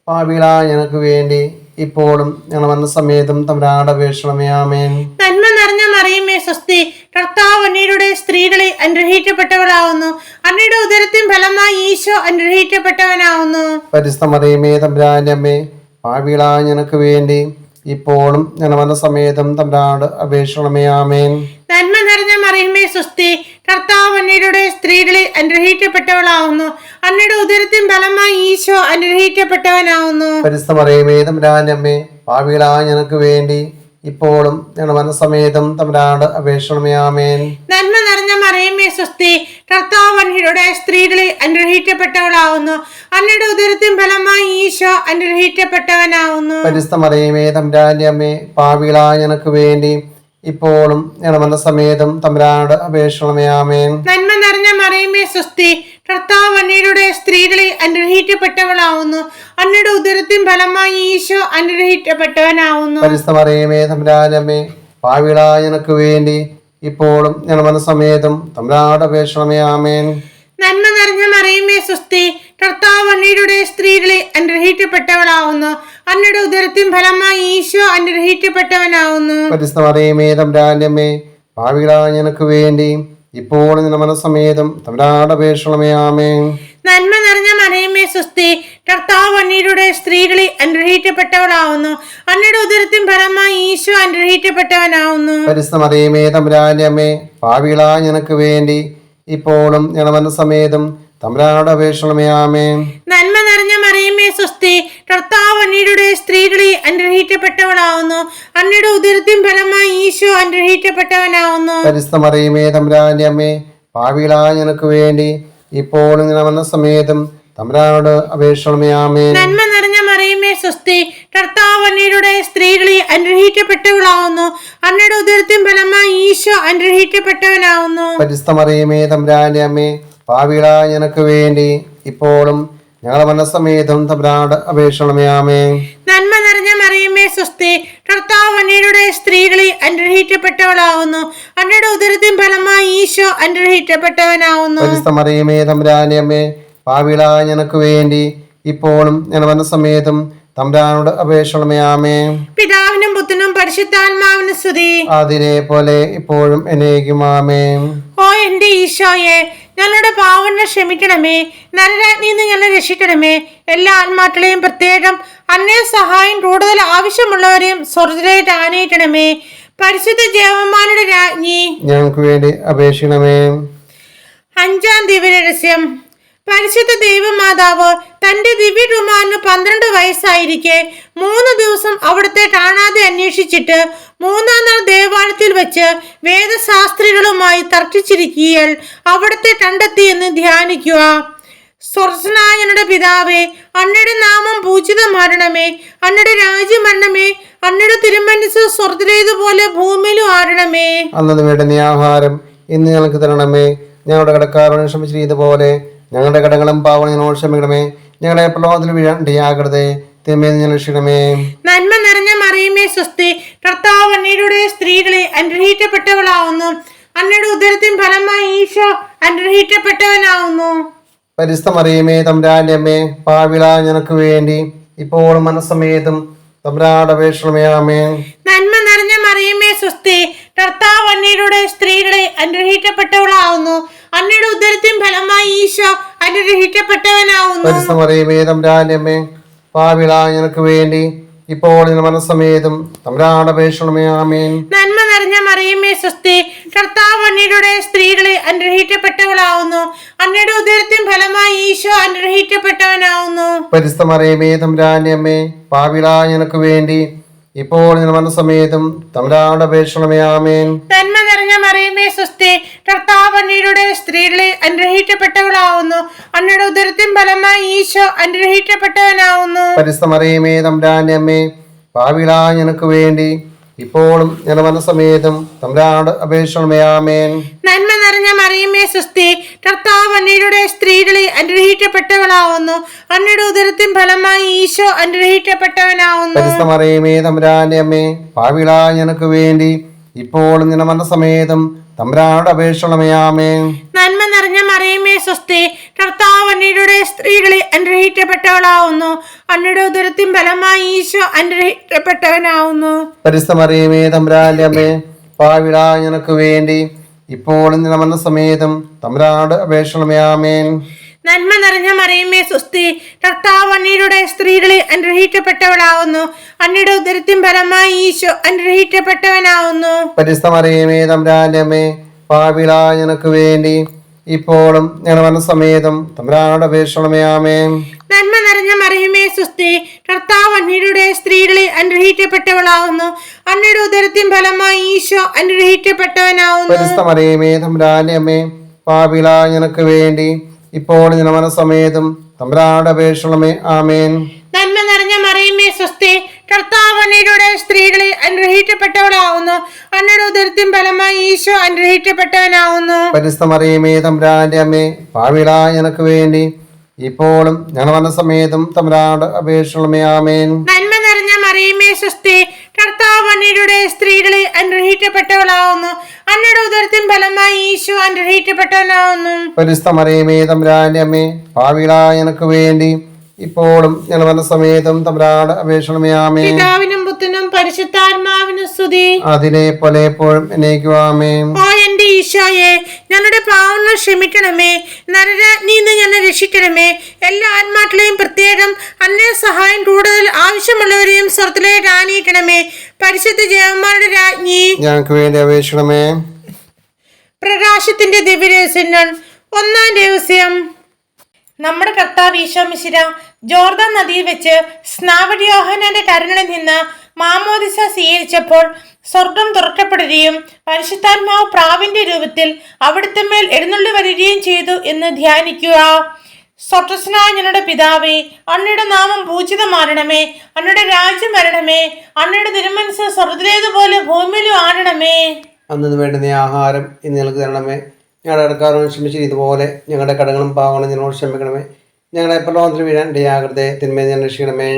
പാപികളായ ഞങ്ങൾക്ക് വേണ്ടി ഇപ്പോഴും ഞങ്ങൾ വന്ന സമയത്തും തമ്പുരാനോട് അപേക്ഷിക്കണമേ. ആമേൻ. നന്മ നിറഞ്ഞ മറിയമേ സ്വസ്തി, കർത്താവ് അങ്ങയുടെ സ്ത്രീകളിൽ അനുഗ്രഹിക്കപ്പെട്ടവളാവുന്നു, അങ്ങയുടെ ഉദരത്തിൻ ഫലമായി ഈശോ അനുഗ്രഹിക്കപ്പെട്ടവനാവുന്നു. പരിശുദ്ധ മറിയമേ തമ്പുരാന്റെ അമ്മേ, പാപികളായ ഞങ്ങൾക്ക് വേണ്ടി ഇപ്പോഴും ഞങ്ങൾ വന്ന സമയത്തും തമ്പുരാനോട് അപേക്ഷിക്കണമേ. ആമേൻ. നന്മ നിറഞ്ഞ മറിയമേ സ്വസ്തി, കർത്താവ് അങ്ങയുടെ സ്ത്രീകളിൽ അനുഗ്രഹിക്കപ്പെട്ടവളാവുന്നു, അങ്ങയുടെ ഉദരത്തിൻ ഫലമായി ഈശോ അനുഗ്രഹിക്കപ്പെട്ടവനാവുന്നു. പരിശുദ്ധ മറിയമേ തമ്പുരാന്റെ അമ്മേ, പാപികളായ ഞങ്ങൾക്ക് വേണ്ടി ഇപ്പോഴും ഞങ്ങൾ വന്ന സമയത്തും തമ്പുരാനോട് അപേക്ഷിക്കണമേ. ആമേൻ. നന്മ നിറഞ്ഞ മറിയമേ സ്വസ്തി, കർത്താവ് അങ്ങയുടെ സ്ത്രീകളിൽ അനുഗ്രഹിക്കപ്പെട്ടവളാവുന്നു, അങ്ങയുടെ ഉദരത്തിൻ ഫലമായി ഈശോ അനുഗ്രഹിക്കപ്പെട്ടവനാവുന്നു. പരിശുദ്ധ മറിയമേ തമ്പുരാന്റെ അമ്മേ, പാപികളായ ഞങ്ങൾക്ക് വേണ്ടി ഇപ്പോഴും ഞങ്ങൾ വന്ന സമയത്തും തമ്പുരാനോട് അപേക്ഷിക്കണമേ. ആമേൻ. നന്മ നിറഞ്ഞ മറിയമേ സ്വസ്തി, കർത്താവ് അങ്ങയുടെ സ്ത്രീകളിൽ അനുഗ്രഹിക്കപ്പെട്ടവളാവുന്നു, അങ്ങയുടെ ഉദരത്തിൻ ഫലമായി ഈശോ അനുഗ്രഹിക്കപ്പെട്ടവനാവുന്നു. പരിശുദ്ധ മറിയമേ തമ്പുരാന്റെ അമ്മേ, പാപികളായ ഞങ്ങൾക്ക് വേണ്ടി ഇപ്പോഴും ഞങ്ങൾ വന്ന സമയത്തും തമ്പുരാനോട് അപേക്ഷിക്കണമേ. ആമേൻ. നന്മ നിറഞ്ഞ മറിയമേ സ്വസ്തി, കർത്താവ് അങ്ങയുടെ സ്ത്രീകളിൽ അനുഗ്രഹിക്കപ്പെട്ടവളാവുന്നു, അങ്ങയുടെ ഉദരത്തിൻ ഫലമായി ഈശോ അനുഗ്രഹിക്കപ്പെട്ടവനാവുന്നു. പരിശുദ്ധ മറിയമേ തമ്പുരാന്റെ അമ്മേ, പാപികളായ ഞങ്ങൾക്ക് വേണ്ടി ഇപ്പോഴും ഞങ്ങൾ വന്ന സമയത്തും തമ്പുരാനോട് അപേക്ഷിക്കണമേ. ആമേൻ. നന്മ നിറഞ്ഞ മറിയമേ സ്വസ്തി, കർത്താവ് അങ്ങയുടെ സ്ത്രീകളിൽ അനുഗ്രഹിക്കപ്പെട്ടവളാവുന്നു, അങ്ങയുടെ ഉദരത്തിൻ ഫലമായി ഈശോ അനുഗ്രഹിക്കപ്പെട്ടവനാവുന്നു. പരിശുദ്ധ മറിയമേ തമ്പുരാന്റെ അമ്മേ, പാപികളായ ഞങ്ങൾക്ക് വേണ്ടി ഇപ്പോഴും ഞങ്ങൾ വന്ന സമയത്തും തമ്പുരാനോട് അപേക്ഷിക്കണമേ. ആമേൻ. നന്മ നിറഞ്ഞ മറിയമേ സ്വസ്തി, കർത്താവ് അങ്ങയുടെ സ്ത്രീകളിൽ അനുഗ്രഹിക്കപ്പെട്ടവളാവുന്നു, അങ്ങയുടെ ഉദരത്തിൻ ഫലമായി ഈശോ അനുഗ്രഹിക്കപ്പെട്ടവനാവുന്നു. പരിശുദ്ധ മറിയമേ തമ്പുരാന്റെ അമ്മേ, പാപികളായ ഞങ്ങൾക്ക് വേണ്ടി ഇപ്പോഴും ഞങ്ങൾ വന്ന സമയത്തും തമ്പുരാനോട് അപേക്ഷിക്കണമേ. ആമേൻ. നന്മ നിറഞ്ഞ മറിയമേ സ്വസ്തി, കർത്താവ് അങ്ങയുടെ സ്ത്രീകളിൽ അനുഗ്രഹിക്കപ്പെട്ടവളാവുന്നു, അങ്ങയുടെ ഉദരത്തിൻ ഫലമായി ഈശോ അനുഗ്രഹിക്കപ്പെട്ടവനാവുന്നു. പരിശുദ്ധ മറിയമേ തമ്പുരാന്റെ അമ്മേ, പാപികളായ ഞങ്ങൾക്ക് വേണ്ടി ഇപ്പോഴും ഞങ്ങൾ വന്ന സമയത്തും തമ്പുരാനോട് അപേക്ഷിക്കണമേ. ആമേൻ. നന്മ നിറഞ്ഞ മറിയമേ സ്വസ്തി, കർത്താവ് അങ്ങയുടെ സ്ത്രീകളിൽ അനുഗ്രഹിക്കപ്പെട്ടവളാവുന്നു, അങ്ങയുടെ ഉദരത്തിൻ ഫലമായി ഈശോ അനുഗ്രഹിക്കപ്പെട്ടവനാവുന്നു. പരിശുദ്ധ മറിയമേ തമ്പുരാന്റെ അമ്മേ, പാപികളായ ഞങ്ങൾക്ക് വേണ്ടി ഇപ്പോഴും ഞങ്ങൾ വന്ന സമയത്തും തമ്പുരാനോട് അപേക്ഷിക്കണമേ. ആമേൻ. പിതാവിനും പുത്രനും പരിശുദ്ധാത്മാവിനും സ്തുതി, അതിനെ പോലെ ഇപ്പോഴും എന്നേക്കും. ആമേൻ. ഓ എന്റെ ഈശോയെ, ഞങ്ങളുടെ പാവങ്ങൾ ക്ഷമിക്കണമേ, നരരാജ്ഞിയിൽ നിന്ന് ഞങ്ങളെ രക്ഷിക്കണമേ. എല്ലാ ആത്മാക്കളെയും പ്രത്യേകം അന്നേ സഹായം കൂടുതൽ ആവശ്യമുള്ളവരെയും സ്വർഗ്ഗത്തിലേക്ക് ആനയിക്കണമേ. പരിശുദ്ധ ദേവന്മാരുടെ രാജ്ഞി, ഞങ്ങൾക്ക് വേണ്ടി അപേക്ഷിക്കണമേ. അഞ്ചാം ദിവ്യരഹസ്യം. പരിശുദ്ധ ദൈവമാതാവ് തന്റെ ദിവ്യകുമാരന് 12 വയസ്സായിരിക്കെ 3 ദിവസം അവിടുത്തെ കാണാതെ അന്വേഷിച്ചിട്ട് 3-ാം നാൾ ദേവാലയത്തിൽ വെച്ച് വേദശാസ്ത്രികളുമായി തർക്കിച്ചിരിക്കുകയാൽ അവിടുത്തെ കണ്ടെത്തിയെന്ന് ധ്യാനിക്കുക. സ്വർഗ്ഗസ്ഥനായ ഞങ്ങളുടെ പിതാവേ, അങ്ങയുടെ നാമം പൂജിതമാരണമേ, അങ്ങയുടെ രാജ്യം വരണമേ, അങ്ങയുടെ തിരുമനസ് സ്വർഗ്ഗത്തിലേതുപോലെ ഭൂമിയിലും ആരണമേ. അന്നത് വേണ്ടുന്ന ആഹാരം ഇന്ന് ഞങ്ങൾക്ക് തരണമേ. ഞങ്ങളുടെ കടക്കാരോട് ക്ഷമിച്ചിരിക്കുന്നതുപോലെ ഞങ്ങളുടെ കടങ്ങളും പാവങ്ങളും ഞങ്ങളോട് ക്ഷമിക്കണമേ. ഞങ്ങളെ പ്രലോഭനത്തിൽ വീഴാൻ ഇടയാകരുതേ, തിന്മയിൽ നിന്ന് ഞങ്ങളെ രക്ഷിക്കണമേ. നന്മ നിറഞ്ഞ മറിയമേ സ്വസ്തി, കർത്താവ് അങ്ങയുടെ സ്ത്രീകളിൽ അനുഗ്രഹിക്കപ്പെട്ടവളാവുന്നു, അങ്ങയുടെ ഉദരത്തിൻ ഫലമായി ഈശോ അനുഗ്രഹിക്കപ്പെട്ടവനാവുന്നു. പരിശുദ്ധ മറിയമേ തമ്പുരാന്റെ അമ്മേ, പാപികളായ ഞങ്ങൾക്ക് വേണ്ടി ഇപ്പോഴും മനസ്സമേതും തമ്പുരാനോട് അപേക്ഷിക്കണമേ. ആമേൻ. നന്മ നിറഞ്ഞ മറിയമേ സ്വസ്തി, കർത്താവ് അങ്ങയുടെ സ്ത്രീകളിൽ അനുഗ്രഹിക്കപ്പെട്ടവളാവുന്നു, അങ്ങയുടെ ഉദരത്തിൻ ഫലമായി ഈശോ അനുഗ്രഹിക്കപ്പെട്ടവനാവുന്നു. പരിശുദ്ധ മറിയമേ തമ്പുരാന്റെ അമ്മേ, പാപികളായ ഞങ്ങൾക്ക് വേണ്ടി ഇപ്പോൾ മനസ്സമേതും തമ്പുരാനോട് അപേക്ഷിക്കണമേ. ആമേൻ. നന്മ നിറഞ്ഞ മറിയമേ സ്വസ്തി, കർത്താവ് അങ്ങയുടെ സ്ത്രീകളിൽ അനുഗ്രഹിക്കപ്പെട്ടവളാവുന്നു, അങ്ങയുടെ ഉദരത്തിൻ ഫലമായി ഈശോ അനുഗ്രഹിക്കപ്പെട്ടവനാവുന്നു. പരിശുദ്ധ മറിയമേ തമ്പുരാന്റെ അമ്മേ, പാപികളായ ഞങ്ങൾക്ക് വേണ്ടി ഇപ്പോൾ ഞങ്ങളുടെ മരണസമയത്തും തമ്പുരാനോട് അപേക്ഷിക്കണമേ. ആമേൻ. നന്മ നിറഞ്ഞ മറിയമേ സ്വസ്തി, കർത്താവ് അങ്ങയുടെ സ്ത്രീകളിൽ അനുഗ്രഹിക്കപ്പെട്ടവളാവുന്നു. അങ്ങയുടെ ഉദരത്തിൻ ഫലമായി ഈശോ അനുഗ്രഹിക്കപ്പെട്ടവനാവുന്നു. പരിശുദ്ധ മറിയമേ തമ്പുരാന്റെ അമ്മേ, പാപികളായ ഞങ്ങൾക്ക് വേണ്ടി ഇപ്പോഴും ഞങ്ങളുടെ മരണസമയത്തും തമ്പുരാനോട് അപേക്ഷിക്കണമേ. ആമേൻ. നന്മ നിറഞ്ഞ മറിയമേ സ്വസ്തി, കർത്താവ് അങ്ങയുടെ സ്ത്രീകളിൽ അനുഗ്രഹിക്കപ്പെട്ടവളാവുന്നു. അങ്ങയുടെ ഉദരത്തിൻ ഫലമായി ഈശോ അനുഗ്രഹിക്കപ്പെട്ടവനാവുന്നു. പരിശുദ്ധ മറിയമേ തമ്പുരാന്റെ അമ്മേ, പാപികളായ ഞങ്ങൾക്ക് വേണ്ടി ഇപ്പോഴും ഞങ്ങളുടെ മരണസമയത്തും തമ്പുരാനോട് അപേക്ഷിക്കണമേ. ആമേൻ. നന്മ നിറഞ്ഞ മറിയമേ സ്വസ്തി, കർത്താവ് അങ്ങയുടെ സ്ത്രീകളിൽ അനുഗ്രഹിക്കപ്പെട്ടവളാവുന്നു. അങ്ങയുടെ ഉദരത്തിൻ ഫലമായി ഈശോ അനുഗ്രഹിക്കപ്പെട്ടവനാവുന്നു. പരിശുദ്ധ മറിയമേ തമ്പുരാന്റെ അമ്മേ, പാപികളായ ഞങ്ങൾക്ക് വേണ്ടി ഇപ്പോഴും ഞങ്ങളുടെ മരണസമയത്തും തമ്പുരാനോട് അപേക്ഷിക്കണമേ. ആമേൻ. നന്മ നിറഞ്ഞ മറിയമേ സ്വസ്തി, കർത്താവ് അങ്ങയുടെ സ്ത്രീകളിൽ അനുഗ്രഹിക്കപ്പെട്ടവളാവുന്നു. അങ്ങയുടെ ഉദരത്തിൻ ഫലമായി ഈശോ അനുഗ്രഹിക്കപ്പെട്ടവനാവുന്നു. പരിശുദ്ധ മറിയമേ തമ്പുരാന്റെ അമ്മേ, പാപികളായ ഞങ്ങൾക്ക് വേണ്ടി ഇപ്പോഴും ഞങ്ങളുടെ മരണസമയത്തും തമ്പുരാനോട് അപേക്ഷിക്കണമേ. ആമേൻ. നന്മ നിറഞ്ഞ മറിയമേ സ്വസ്തി, കർത്താവ് അങ്ങയുടെ സ്ത്രീകളിൽ അനുഗ്രഹിക്കപ്പെട്ടവളാവുന്നു. അങ്ങയുടെ ഉദരത്തിൻ ഫലമായി ഈശോ അനുഗ്രഹിക്കപ്പെട്ടവനാവുന്നു. പരിശുദ്ധ മറിയമേ തമ്പുരാന്റെ അമ്മേ, പാപികളായ ഞങ്ങൾക്ക് വേണ്ടി ഇപ്പോൾ ഞങ്ങളുടെ മരണസമയത്തും തമ്പുരാനോട് അപേക്ഷിക്കണമേ. ആമേൻ. നന്മ നിറഞ്ഞ മറിയമേ സ്വസ്തി, കർത്താവ് അങ്ങയുടെ സ്ത്രീകളിൽ അനുഗ്രഹിക്കപ്പെട്ടവളാവുന്നു. അങ്ങയുടെ ഉദരത്തിൻ ഫലമായി ഈശോ അനുഗ്രഹിക്കപ്പെട്ടവനാവുന്നു. പരിശുദ്ധ മറിയമേ തമ്പുരാന്റെ അമ്മേ, പാപികളായ ഞങ്ങൾക്ക് വേണ്ടി ഇപ്പോഴും ഞങ്ങളുടെ മരണസമയത്തും തമ്പുരാനോട് അപേക്ഷിക്കണമേ. ആമേൻ. നന്മ നിറഞ്ഞ മറിയമേ സ്വസ്തി, കർത്താവ് അങ്ങയുടെ സ്ത്രീകളിൽ അനുഗ്രഹിക്കപ്പെട്ടവളാവുന്നു. അങ്ങയുടെ ഉദരത്തിൻ ഫലമായി ഈശോ അനുഗ്രഹിക്കപ്പെട്ടവനാവുന്നു. പരിശുദ്ധ മറിയമേ തമ്പുരാന്റെ അമ്മേ, പാപികളായ ഞങ്ങൾക്ക് വേണ്ടി ഇപ്പോഴും ഞങ്ങളുടെ മരണസമയത്തും തമ്പുരാനോട് അപേക്ഷിക്കണമേ. ആമേൻ. പിതാവിനും പുത്രനും പരിശുദ്ധാത്മാവിനും സ്തുതി. അതിലെ പോലെ എപ്പോഴും എന്നേക്കും. ആമേൻ. ഓ എന്റെ ഈശോയെ, ഞങ്ങളുടെ പാവങ്ങൾ ക്ഷമിക്കണമേ. നരരാജ്ഞിയിൽ നിന്ന് ഞങ്ങളെ രക്ഷിക്കണമേ. എല്ലാ ആത്മാക്കളെയും പ്രത്യേകം അന്യ സഹായം കൂടുതൽ ആവശ്യമുള്ളവരെയും സ്വർത്തിലേക്ക് ആനയിക്കണമേ. പരിശുദ്ധ ജയന്മാരുടെ രാജ്ഞി, ഞങ്ങൾക്ക് വേണ്ടി അപേക്ഷിക്കണമേ. പ്രകാശത്തിന്റെ ദിവ്യരഹസ്യങ്ങൾ. ഒന്നാം രഹസ്യം, നമ്മുടെ കർത്താവ് ഈശോ മിശിഹ ജോർദാൻ നദിയിൽ വെച്ച് സ്നാപക യോഹന്നാന്റെ കരങ്ങളിൽ നിന്ന് മാമോദിസ സ്വീകരിച്ചപ്പോൾ സ്വർഗം തുറക്കപ്പെടുകയും പരിശുദ്ധാത്മാവ് പ്രാവിന്റെ രൂപത്തിൽ അവിടുത്തെ മേൽ എഴുന്നള്ളി വരികയും ചെയ്തു എന്ന് ധ്യാനിക്കുക. സ്വർഗസ്നായ ഞങ്ങളുടെ പിതാവേ, അങ്ങയുടെ നാമം പൂജിതമാരണമേ. അങ്ങയുടെ രാജ്യം വരണമേ. അങ്ങയുടെ തിരുമനസ്സ് സ്വർഗ്ഗത്തിലേതുപോലെ ഭൂമിയിലും ആണണമേ. അന്നു വേണ്ടുന്ന ആഹാരം ഇന്ന് ഞങ്ങൾക്ക് തരണമേ. ഞങ്ങളുടെ കടക്കാരോട് ക്ഷമിച്ചിരിക്കുന്നതുപോലെ ഞങ്ങളുടെ കടങ്ങളും പാവങ്ങളും ഞങ്ങളോട് ക്ഷമിക്കണമേ. ഞങ്ങളെ പ്രലോഭനത്തിൽ വീഴാൻ ഇടയാകരുതേ. തിന്മയെ ഞാൻ രക്ഷിക്കണമേ.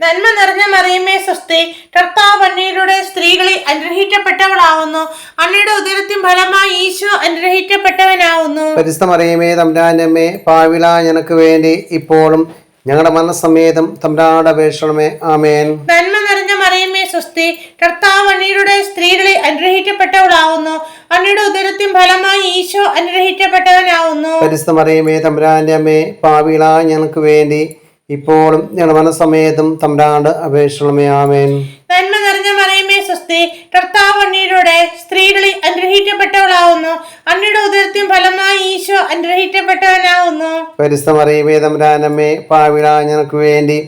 നന്മ നിറഞ്ഞ മറിയമേ സ്വസ്തി, കർത്താവ് അങ്ങയുടെ സ്ത്രീകളിൽ അനുഗ്രഹിക്കപ്പെട്ടവളാവുന്നു. അങ്ങയുടെ ഉദരത്തിൻ ഫലമായി ഈശോ അനുഗ്രഹിക്കപ്പെട്ടവനാവുന്നു. പരിശുദ്ധ മറിയമേ തമ്പുരാന്റെ അമ്മേ, പാപികളായ ഞങ്ങൾക്ക് വേണ്ടി ഇപ്പോഴും ഞങ്ങളുടെ മരണസമേതം തമ്പുരാനോട് അപേക്ഷിക്കണമേ. ആമേൻ. നന്മ നിറഞ്ഞ മറിയമേ സ്വസ്തി, കർത്താവ് അങ്ങയുടെ സ്ത്രീകളിൽ അനുഗ്രഹിക്കപ്പെട്ടവളാവുന്നു. അങ്ങയുടെ ഉദരത്തിൻ ഫലമായി ഈശോ അനുഗ്രഹിക്കപ്പെട്ടവനാവുന്നു. പരിശുദ്ധ മറിയമേ തമ്പുരാന്റെ അമ്മേ, പാപികളായ ഞങ്ങൾക്ക് വേണ്ടി ഇപ്പോഴും ഞങ്ങളുടെ മനസ്സമേതം തമ്പുരാനോട് അപേക്ഷിക്കണമേ. ആമേൻ. നന്മ നിറഞ്ഞ മറിയമേ സ്വസ്തി, കർത്താവ് അങ്ങയുടെ സ്ത്രീകളിൽ അനുഗ്രഹിക്കപ്പെട്ടവളാവുന്നു. അങ്ങയുടെ ഉദരത്തിൻ ഫലമായി ഈശോ അനുഗ്രഹിക്കപ്പെട്ടവനാവുന്നു. പരിശുദ്ധ മറിയമേ തമ്പുരാന്റെ അമ്മേ, പാപികളായ ഞങ്ങൾക്ക് വേണ്ടി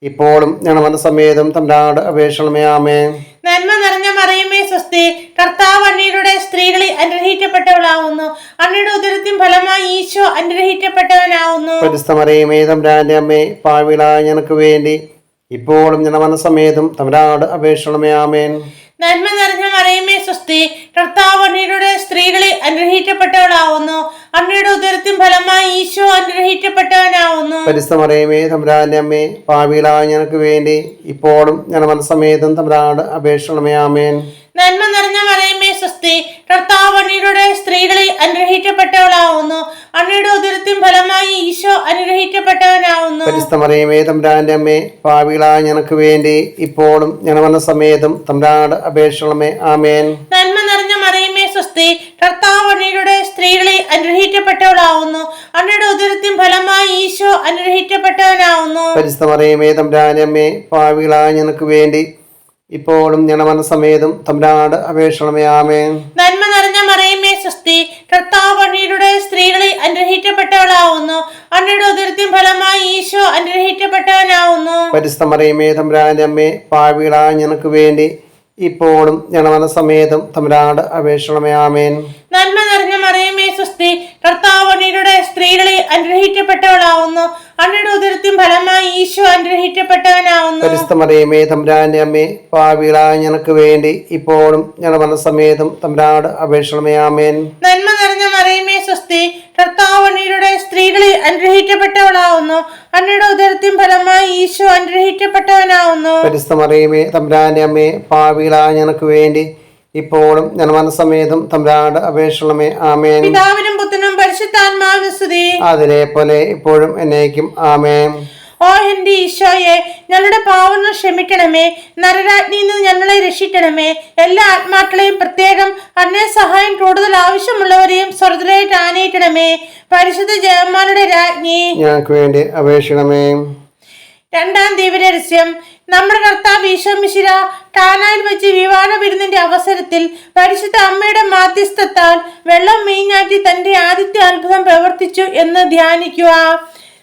ഇപ്പോഴും ഞങ്ങളുടെ മനസ്സമേതം തമ്പുരാനോട് അപേക്ഷിക്കണമേ. ആമേൻ. നന്മ നിറഞ്ഞ മറിയമേ സ്വസ്തി, കർത്താവ് അങ്ങയുടെ സ്ത്രീകളിൽ അനുഗ്രഹിക്കപ്പെട്ടവളാവുന്നു. അങ്ങയുടെ ഉദരത്തിൻ ഫലമായി ഈശോ അനുഗ്രഹിക്കപ്പെട്ടവനാവുന്നു. പരിശുദ്ധ മറിയമേ തമ്പുരാന്റെ അമ്മേ, പാപികളായ ഞങ്ങൾക്ക് വേണ്ടി ഇപ്പോഴും ഞങ്ങളുടെ മനസ്സമേതം തമ്പുരാനോട് അപേക്ഷിക്കണമേ. ആമേൻ. നന്മ നിറഞ്ഞ മറിയമേ സ്വസ്തി, കർത്താവ് അങ്ങയുടെ സ്ത്രീകളിൽ അനുഗ്രഹിക്കപ്പെട്ടവളാവുന്നു. അങ്ങയുടെ ഉദരത്തിൻ ഫലമായി ഈശോ അനുഗ്രഹിക്കപ്പെട്ടവനാവുന്നു. പരിശുദ്ധ മറിയമേ തമ്പുരാന്റെ അമ്മേ, പാപികളായ ഞങ്ങൾക്ക് വേണ്ടി ഇപ്പോഴും ഞങ്ങളുടെ മനസ്സമേതം തമ്പുരാനോട് അപേക്ഷിക്കണമേ. ആമേൻ. നന്മ നിറഞ്ഞ മറിയമേ സ്വസ്തി, കർത്താവ് അങ്ങയുടെ സ്ത്രീകളിൽ അനുഗ്രഹിക്കപ്പെട്ടവളാവുന്നു. അങ്ങയുടെ ഉദരത്തിൻ ഫലമായി ഈശോ അനുഗ്രഹിക്കപ്പെട്ടവനാവുന്നു. പരിശുദ്ധ മറിയമേ തമ്പുരാന്റെ അമ്മേ, പാപികളായ ഞങ്ങൾക്ക് വേണ്ടി ഇപ്പോഴും ഞങ്ങളുടെ മനസ്സമേതം തമ്പുരാനോട് അപേക്ഷിക്കണമേ. ആമേൻ. നന്മ നിറഞ്ഞ മറിയമേ സ്വസ്തി, കർത്താവ് അങ്ങയുടെ സ്ത്രീകളിൽ അനുഗ്രഹിക്കപ്പെട്ടവളാവുന്നു. അങ്ങയുടെ ഉദരത്തിൻ ഫലമായി ഈശോ അനുഗ്രഹിക്കപ്പെട്ടവനാവുന്നു. പരിശുദ്ധ മറിയമേ തമ്പുരാന്റെ അമ്മേ, പാപികളായ ഞങ്ങൾക്ക് വേണ്ടി ഇപ്പോഴും ഞങ്ങളുടെ മനസ്സമേതും തമ്പുരാനോട് അപേക്ഷിക്കണമേ. ആമേൻ. നന്മ നിറഞ്ഞ മറിയമേ സ്വസ്തി, കർത്താവ് അങ്ങയുടെ സ്ത്രീകളിൽ അനുഗ്രഹിക്കപ്പെട്ടവളാവുന്നു. അങ്ങയുടെ ഉദരത്തിൻ ഫലമായി ഈശോ അനുഗ്രഹിക്കപ്പെട്ടവനാവുന്നു. പരിശുദ്ധ മറിയമേ തമ്പുരാന്റെ അമ്മേ, പാപികളായ ഞങ്ങൾക്ക് വേണ്ടി ഇപ്പോഴും ഞങ്ങളുടെ മനസ്സമേതും തമ്പുരാനോട് അപേക്ഷിക്കണമേ. ആമേൻ. നന്മ നിറഞ്ഞ മറിയമേ സ്വസ്തി, കർത്താവ് അങ്ങയുടെ സ്ത്രീകളിൽ അനുഗ്രഹിക്കപ്പെട്ടവളാവുന്നു. അങ്ങയുടെ ഉദരത്തിൻ ഫലമായി ഈശോ അനുഗ്രഹിക്കപ്പെട്ടവനാവുന്നു. പരിശുദ്ധ മറിയമേ തമ്പുരാന്റെ അമ്മേ, പാപികളായ ഞങ്ങൾക്ക് വേണ്ടി ഇപ്പോഴും ഞങ്ങളുടെ മനസ്സമേതും തമ്പുരാനോട് അപേക്ഷിക്കണമേ. ആമേൻ. നന്മ നിറഞ്ഞ മറിയമേ സ്വസ്തി, കർത്താവ് അങ്ങയുടെ സ്ത്രീകളിൽ അനുഗ്രഹിക്കപ്പെട്ടവളാവുന്നു. അങ്ങയുടെ ഉദരത്തിൻ ഫലമായി ഈശോ അനുഗ്രഹിക്കപ്പെട്ടവനാവുന്നു. പരിശുദ്ധ മറിയമേ തമ്പുരാന്റെ അമ്മേ, പാപികളായ ഞങ്ങൾക്ക് വേണ്ടി ഇപ്പോഴും ഞങ്ങളുടെ മനസ്സമേതും തമ്പുരാനോട് അപേക്ഷിക്കണമേ. ആമേൻ. പിതാവിനും പുത്രനും പരിശുദ്ധാത്മാവിനും സ്തുതി. അതിലെ പോലെ ഇപ്പോഴും എന്നേക്കും. ആമേൻ. ഓ എന്റെ ഈശോയെ, ഞങ്ങളുടെ പാവങ്ങൾ ക്ഷമിക്കണമേ. നരരാജ്ഞിയിൽ നിന്ന് ഞങ്ങളെ രക്ഷിക്കണമേ. എല്ലാ ആത്മാക്കളെയും, പ്രത്യേകം അന്നേ സഹായം കൂടുതൽ ആവശ്യമുള്ളവരെയും സ്വർഗ്ഗത്തിലേക്ക് ആനയിക്കണമേ. പരിശുദ്ധ ജയന്മാരുടെ രാജ്ഞി, ഞങ്ങൾക്ക് വേണ്ടി അപേക്ഷിക്കണമേ. രണ്ടാം ദിവ്യരഹസ്യം. നമ്മുടെ കർത്താവ് ഈശോ മിശിഹ കാനായിൽ വെച്ച് വിവാഹ വിരുന്നിന്റെ അവസരത്തിൽ പരിശുദ്ധ അമ്മയുടെ മാധ്യസ്ഥത്താൽ വെള്ളം വീഞ്ഞാക്കി തന്റെ ആദ്യത്തെ അത്ഭുതം പ്രവർത്തിച്ചു എന്ന് ധ്യാനിക്കുക.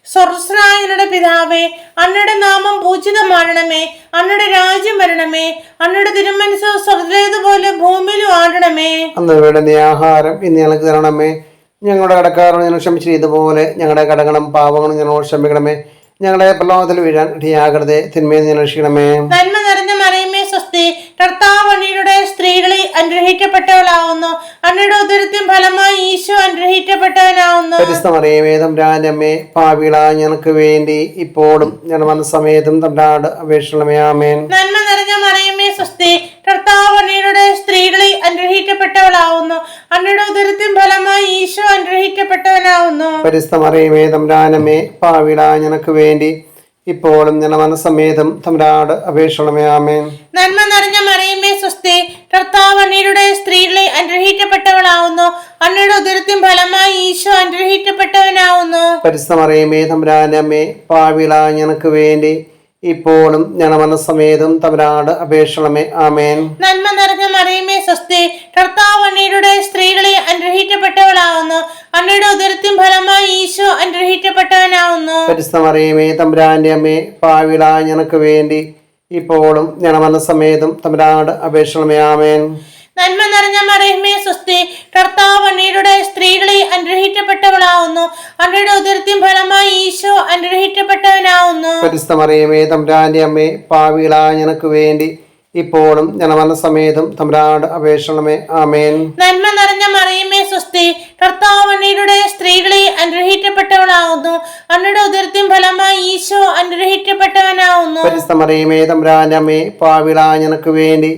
സ്വർഗ്ഗസ്ഥനായ പിതാവേ, അങ്ങയുടെ നാമം പൂജിതമാകണമേ. അങ്ങയുടെ രാജ്യം വരണമേ. അങ്ങയുടെ തിരുമനസ്സ് സ്വർഗ്ഗത്തിലേതുപോലെ ഭൂമിയിലും ആകണമേ. അന്ന് വേണ്ടുന്ന ആഹാരം ഇന്ന് ഞങ്ങൾക്ക് തരണമേ. ഞങ്ങളുടെ കടക്കാരോട് ഞങ്ങൾ ക്ഷമിച്ചതുപോലെ ഞങ്ങളുടെ കടങ്ങളും പാവങ്ങളും ഞങ്ങളോട് ക്ഷമിക്കണമേ. ഞങ്ങളെ പ്രലോഭനത്തിൽ വീഴാൻ ഇടയാകരുതേ, തിന്മയിൽ നിന്ന് രക്ഷിക്കണമേ. നന്മ നിറഞ്ഞ മറിയമേ സ്വസ്തി, കർത്താവ് അങ്ങയുടെ സ്ത്രീകളിൽ അനുഗ്രഹിക്കപ്പെട്ടവളാവുന്നു. അങ്ങയുടെ ഉദരത്തിൻ ഫലമായി ഈശോ അനുഗ്രഹിക്കപ്പെട്ടവനാവുന്നു. പരിശുദ്ധ മറിയമേ തമ്പുരാന്റെ അമ്മേ, പാപികളായ ഞങ്ങൾക്ക് വേണ്ടി ഇപ്പോഴും ഞങ്ങളുടെ മനസ്സമേതും തമ്പുരാനോട് അപേക്ഷിക്കണമേ. ആമേൻ. നന്മ നിറഞ്ഞ മറിയമേ സ്വസ്തി, കർത്താവ് അങ്ങയുടെ സ്ത്രീകളിൽ അനുഗ്രഹിക്കപ്പെട്ടവളാവുന്നു. അങ്ങയുടെ ഉദരത്തിൻ ഫലമായി ഈശോ അനുഗ്രഹിക്കപ്പെട്ടവനാവുന്നു. പരിശുദ്ധ മറിയമേ തമ്പുരാന്റെ അമ്മേ, പാപികളായ ഞങ്ങൾക്ക് വേണ്ടി ഇപ്പോഴും ഞങ്ങളുടെ മനസ്സമേതും തമ്പുരാനോട് അപേക്ഷിക്കണമേ. ആമേൻ. നന്മ നിറഞ്ഞ മറിയമേ സ്വസ്തി, കർത്താവ് അങ്ങയുടെ സ്ത്രീകളിൽ അനുഗ്രഹിക്കപ്പെട്ടവളാവുന്നു. അങ്ങയുടെ ഉദരത്തിൻ ഫലമായി ഈശോ അനുഗ്രഹിക്കപ്പെട്ടവനാവുന്നു. പരിശുദ്ധ മറിയമേ തമ്പുരാന്റെ അമ്മേ, പാപികളായ ഞങ്ങൾക്ക് വേണ്ടി ഇപ്പോഴും ഞങ്ങളുടെ മനസ്സമേതും തമ്പുരാനോട് അപേക്ഷിക്കണമേ. ആമേൻ. നന്മ നിറഞ്ഞ മറിയമേ സ്വസ്തി, കർത്താവ് അങ്ങയുടെ സ്ത്രീകളിൽ അനുഗ്രഹിക്കപ്പെട്ടവളാവുന്നു. അങ്ങയുടെ ഉദരത്തിൻ ഫലമായി ഈശോ അനുഗ്രഹിക്കപ്പെട്ടവനാവുന്നു. പരിശുദ്ധ മറിയമേ തമ്പുരാന്റെ അമ്മേ, പാപികളായ ഞങ്ങൾക്ക് വേണ്ടി ഇപ്പോഴും ഞങ്ങളുടെ മനസ്സമേതും തമ്പുരാനോട് അപേക്ഷിക്കണമേ. ആമേൻ. നന്മ നിറഞ്ഞ മറിയമേ സ്വസ്തി, കർത്താവ് അങ്ങയുടെ സ്ത്രീകളിൽ അനുഗ്രഹിക്കപ്പെട്ടവളാവുന്നു. അങ്ങയുടെ ഉദരത്തിൻ ഫലമായി ഈശോ അനുഗ്രഹിക്കപ്പെട്ടവനാവുന്നു. പരിശുദ്ധ മറിയമേ തമ്പുരാന്റെ അമ്മേ, പാപികളായ ഞങ്ങൾക്ക് വേണ്ടി ഇപ്പോഴും ഞങ്ങളുടെ മനസ്സമേതും തമ്പുരാനോട് അപേക്ഷിക്കണമേ. ആമേൻ. നന്മ നിറഞ്ഞ മറിയമേ സ്വസ്തി, കർത്താവ് അങ്ങയുടെ സ്ത്രീകളിൽ അനുഗ്രഹിക്കപ്പെട്ടവളാവുന്നു. അങ്ങയുടെ ഉദരത്തിൻ ഫലമായി ഈശോ അനുഗ്രഹിക്കപ്പെട്ടവനാവുന്നു. പരിശുദ്ധ മറിയമേ തമ്പുരാന്റെ അമ്മേ, പാപികളായ ഞങ്ങൾക്ക് വേണ്ടി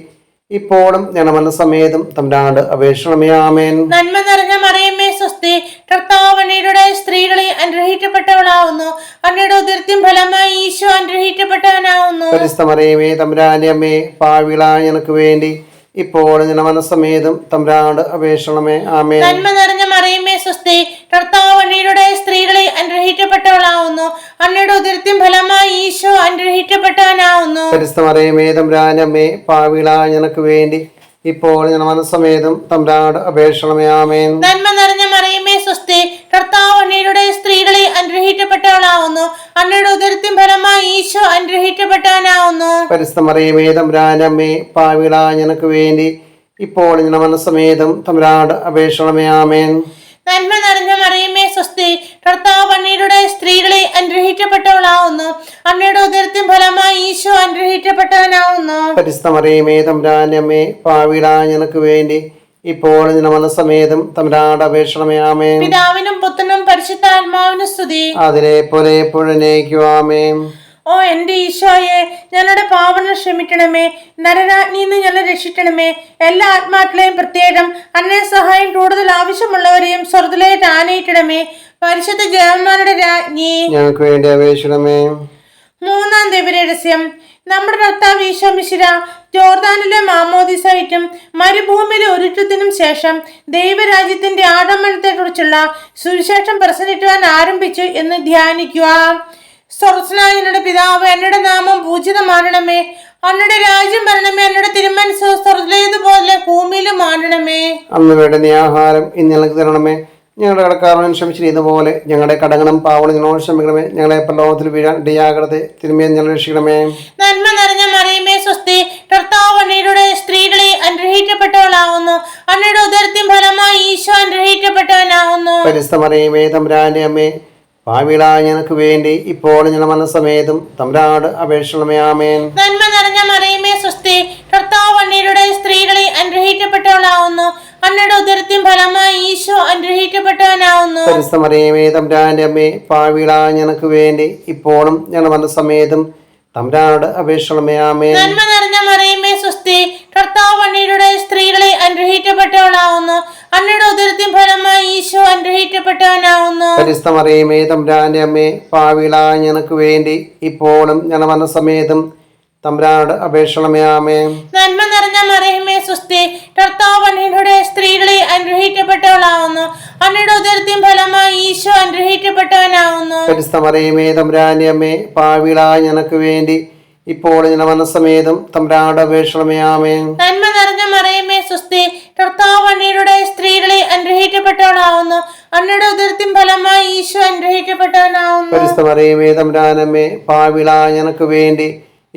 ഇപ്പോഴും ഞങ്ങളുടെ മനസ്സമേതും തമ്പുരാനോട് അപേക്ഷിക്കണമേ. ആമേൻ. നന്മ നിറഞ്ഞ മറിയമേ സ്വസ്തി, കർത്താവ് അങ്ങയുടെ സ്ത്രീകളിൽ അനുഗ്രഹിക്കപ്പെട്ടവളാവുന്നു. അങ്ങയുടെ ഉദരത്തിൻ ഫലമായി ഈശോ അനുഗ്രഹിക്കപ്പെട്ടവനാവുന്നു. പരിശുദ്ധ മറിയമേ തമ്പുരാന്റെ അമ്മേ, പാപികളായ ഞങ്ങൾക്ക് വേണ്ടി ഇപ്പോഴും ഞങ്ങളുടെ മനസ്സമേതും തമ്പുരാനോട് അപേക്ഷിക്കണമേ. ആമേൻ. നന്മ നിറഞ്ഞ മറിയമേ സ്വസ്തി, കർത്താവ് അങ്ങയുടെ സ്ത്രീകളിൽ അനുഗ്രഹിക്കപ്പെട്ടവളാവുന്നു. അങ്ങയുടെ ഉദരത്തിൻ ഫലമായി ഈശോ അനുഗ്രഹിക്കപ്പെട്ടവനാവുന്നു. പരിശുദ്ധ മറിയമേ തമ്പുരാന്റെ അമ്മേ, പാപികളായ ഞങ്ങൾക്ക് വേണ്ടി ഇപ്പോൾ ഞങ്ങളുടെ മനസ്സമേതും തമ്പുരാനോട് അപേക്ഷിക്കണമേ. ആമേൻ. നന്മ നിറഞ്ഞ മറിയമേ സ്വസ്തി, കർത്താവ് അങ്ങയുടെ സ്ത്രീകളിൽ അനുഗ്രഹിക്കപ്പെട്ടവളാവുന്നു. അങ്ങയുടെ ഉദരത്തിൻ ഫലമായി ഈശോ അനുഗ്രഹിക്കപ്പെട്ടവനാവുന്നു. പരിശുദ്ധ മറിയമേ തമ്പുരാന്റെ അമ്മേ, പാപികളായ ഞങ്ങൾക്ക് വേണ്ടി ഇപ്പോൾ ഞങ്ങളുടെ മനസ്സമേതും തമ്പുരാനോട് അപേക്ഷിക്കണമേ. ആമേൻ. നന്മ നിറഞ്ഞ മറിയമേ സ്വസ്തി, കർത്താവ് അങ്ങയുടെ സ്ത്രീകളിൽ അനുഗ്രഹിക്കപ്പെട്ടവളാവുന്നു. അങ്ങയുടെ ഉദരത്തിൻ ഫലമായി ഈശോ അനുഗ്രഹിക്കപ്പെട്ടവനാവുന്നു. പരിശുദ്ധ മറിയമേ തമ്പുരാന്റെ അമ്മേ, പാപികളായ ഞങ്ങൾക്ക് വേണ്ടി ഇപ്പോൾ ഞങ്ങളുടെ മനസ്സമേതും തമ്പുരാനോട് അപേക്ഷിക്കണമേ. ആമേൻ. പിതാവിനും പുത്രനും പരിശുദ്ധാത്മാവിനും സ്തുതി. അതിലെ പോലെ എപ്പോഴും എന്നേക്കും. ആമേൻ. ഓ എന്റെ ഈശോയെ, ഞങ്ങളുടെ പാവങ്ങൾ ക്ഷമിക്കണമേ. നരരാജ്ഞിയിൽ നിന്ന് ഞങ്ങളെ രക്ഷിക്കണമേ. എല്ലാ ആത്മാക്കളെയും, പ്രത്യേകം അന്നേ സഹായം കൂടുതൽ ആവശ്യമുള്ളവരെയും സ്വർഗ്ഗത്തിലേക്ക് ആനയിക്കണമേ. പരിശുദ്ധ ജയന്മാരുടെ രാജ്ഞി, ഞങ്ങൾക്ക് വേണ്ടി അപേക്ഷിക്കണമേ. മൂന്നാം ദിവ്യരഹസ്യം. നമ്മുടെ കർത്താവ് ഈശോ മിശിഹ ജോർദാനിലെ മാമോദിസയ്ക്കും മരുഭൂമിയിലെ ഒരുക്കത്തിനും ശേഷം ദൈവരാജ്യത്തിന്റെ ആഗമനത്തെ കുറിച്ചുള്ള സുവിശേഷം പ്രസംഗിക്കുവാൻ ആരംഭിച്ചു എന്ന് ധ്യാനിക്കുക. സ്വർഗ്ഗസ്ഥനായ ഞങ്ങളുടെ പിതാവേ, അങ്ങയുടെ നാമം പൂജിതമാകണമേ. അങ്ങയുടെ രാജ്യം വരണമേ. അങ്ങയുടെ തിരുമനസ്സ് സ്വർഗ്ഗത്തിലേതുപോലെ ഭൂമിയിലും ആകണമേ. അന്ന് വേണ്ടുന്ന ആഹാരം ഇന്ന് ഞങ്ങൾക്ക് തരണമേ. ഞങ്ങളുടെ കടക്കാരോട് ക്ഷമിച്ചിരുന്ന പോലെ ഞങ്ങളുടെ കടങ്ങളും പാവങ്ങളും ഞങ്ങളോട് ക്ഷമിക്കണമേ. ഞങ്ങളെ പ്രലോഭത്തിൽ വീഴാൻ ഇടയാകരുതേ. തിരുമേൽ ഞങ്ങൾ രക്ഷിക്കണമേ. നന്മ നിറഞ്ഞ മറിയമേ, സ്വസ്തി. കർത്താവ് അങ്ങയുടെ സ്ത്രീകളെ അനുഗ്രഹിക്കപ്പെട്ടവളാവുന്നു. അങ്ങയുടെ ഉദരത്തിൻ ഫലമായി ഈശോ അനുഗ്രഹിക്കപ്പെട്ടവനാവുന്നു. പരിശുദ്ധ മറിയമേ, തമ്പുരാന്റെ അമ്മേ, പാപികളായ ഞങ്ങൾക്ക് വേണ്ടി ഇപ്പോൾ ഞങ്ങളുടെ മനസ്സമേതും തമ്പുരാനോട് അപേക്ഷിക്കണമേ. ആമേൻ. നന്മ നിറഞ്ഞ മറിയമേ, സ്വസ്തി. കർത്താവ് അങ്ങയുടെ സ്ത്രീകളെ അനുഗ്രഹിക്കപ്പെട്ടവളാവുന്നു. അങ്ങയുടെ ഉദരത്തിൻ ഫലമായി ഈശോ അനുഗ്രഹിക്കപ്പെട്ടവനാവുന്നു. പരിശുദ്ധ മറിയമേ, തമ്പുരാന്റെ അമ്മേ, പാപികളായ ഞങ്ങൾക്ക് വേണ്ടി ഇപ്പോഴും ഞങ്ങളുടെ മനസ്സമേതും തമ്പുരാനോട് അപേക്ഷിക്കണമേ. ആമേൻ. നന്മ നിറഞ്ഞ മറിയമേ, സ്വസ്തി. കർത്താവ് അങ്ങയുടെ സ്ത്രീകളെ അനുഗ്രഹിക്കപ്പെട്ടവളാവുന്നു. അങ്ങയുടെ ഉദരത്തിൻ ഫലമായി ഈശോ അനുഗ്രഹിക്കപ്പെട്ടവനാവുന്നു. പരിശുദ്ധ മറിയമേ, തമ്പുരാന്റെ അമ്മേ, പാപികളായ ഞങ്ങൾക്ക് വേണ്ടി ഇപ്പോഴും ഞങ്ങളുടെ മനസ്സമേതും തമ്പുരാനോട് അപേക്ഷിക്കണമേ. ആമേൻ. നന്മ നിറഞ്ഞ മറിയമേ, സ്വസ്തി. കർത്താവ് അങ്ങയുടെ സ്ത്രീകളെ അനുഗ്രഹിക്കപ്പെട്ടവളാവുന്നു. അങ്ങയുടെ ഉദരത്തിൻ ഫലമായി ഈശോ അനുഗ്രഹിക്കപ്പെട്ടവനാവുന്നു. പരിശുദ്ധ മറിയമേ, തമ്പുരാന്റെ അമ്മേ, പാപികളായ ഞങ്ങൾക്ക് വേണ്ടി ഇപ്പോൾ ഞങ്ങളുടെ മനസ്സമേതും തമ്പുരാനോട് അപേക്ഷിക്കണമേ. ആമേൻ. നന്മ നിറഞ്ഞ മറിയമേ, സ്വസ്തി. കർത്താവ് അങ്ങയുടെ സ്ത്രീകളെ അനുഗ്രഹിക്കപ്പെട്ടവളാവുന്നു. അങ്ങയുടെ ഉദരത്തിൻ ഫലമായി ഈശോ അനുഗ്രഹിക്കപ്പെട്ടവനാവുന്നു. പരിശുദ്ധ മറിയമേ, തമ്പുരാന്റെ അമ്മേ, പാപികളായ ഞങ്ങൾക്ക് വേണ്ടി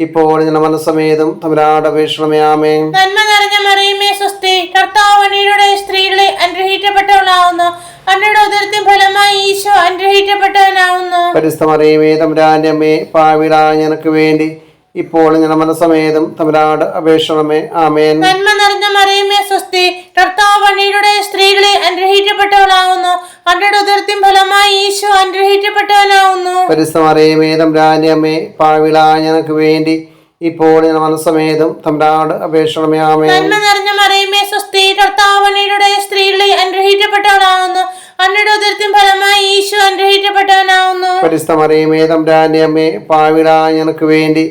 ഇപ്പോൾ ഞങ്ങളുടെ മനസ്സമേതും തമ്പുരാനോട് അപേക്ഷിക്കണമേ. ആമേൻ. നന്മ നിറഞ്ഞ മറിയമേ, സ്വസ്തി. കർത്താവ് അങ്ങയുടെ സ്ത്രീകളെ അനുഗ്രഹിക്കപ്പെട്ടവളാവുന്നു. അങ്ങയുടെ ഉദരത്തിൻ ഫലമായി ഈശോ അനുഗ്രഹിക്കപ്പെട്ടവനാവുന്നു. പരിശുദ്ധ മറിയമേ, തമ്പുരാന്റെ അമ്മേ, പാപികളായ ഞങ്ങൾക്ക് വേണ്ടി ഇപ്പോൾ ഞങ്ങളുടെ മനസ്സമേതും തമ്പുരാനോട് അപേക്ഷിക്കണമേ. ആമേൻ. നന്മ നിറഞ്ഞ മറിയമേ, സ്വസ്തി. കർത്താവ് അങ്ങയുടെ സ്ത്രീകളെ അനുഗ്രഹിക്കപ്പെട്ടവളാവുന്നു. അങ്ങയുടെ ഉദരത്തിൻ ഫലമായി ഈശോ അനുഗ്രഹിക്കപ്പെട്ടവനാവുന്നു. പരിശുദ്ധ മറിയമേ, തമ്പുരാന്റെ അമ്മേ, പാപികളായ ഞങ്ങൾക്ക് വേണ്ടി ഇപ്പോൾ ഞങ്ങളുടെ മനസ്സമേതും തമ്പുരാനോട് അപേക്ഷിക്കണമേ. ആമേൻ. നന്മ നിറഞ്ഞ മറിയമേ, സ്വസ്തി. കർത്താവ് അങ്ങയുടെ സ്ത്രീകളെ അനുഗ്രഹിക്കപ്പെട്ടവളാവുന്നു. അങ്ങയുടെ ഉദരത്തിൻ ഫലമായി ഈശോ അനുഗ്രഹിക്കപ്പെട്ടവനാവുന്നു. പരിശുദ്ധ മറിയമേ, തമ്പുരാന്റെ അമ്മേ, പാപികളായ ഞങ്ങൾക്ക് വേണ്ടി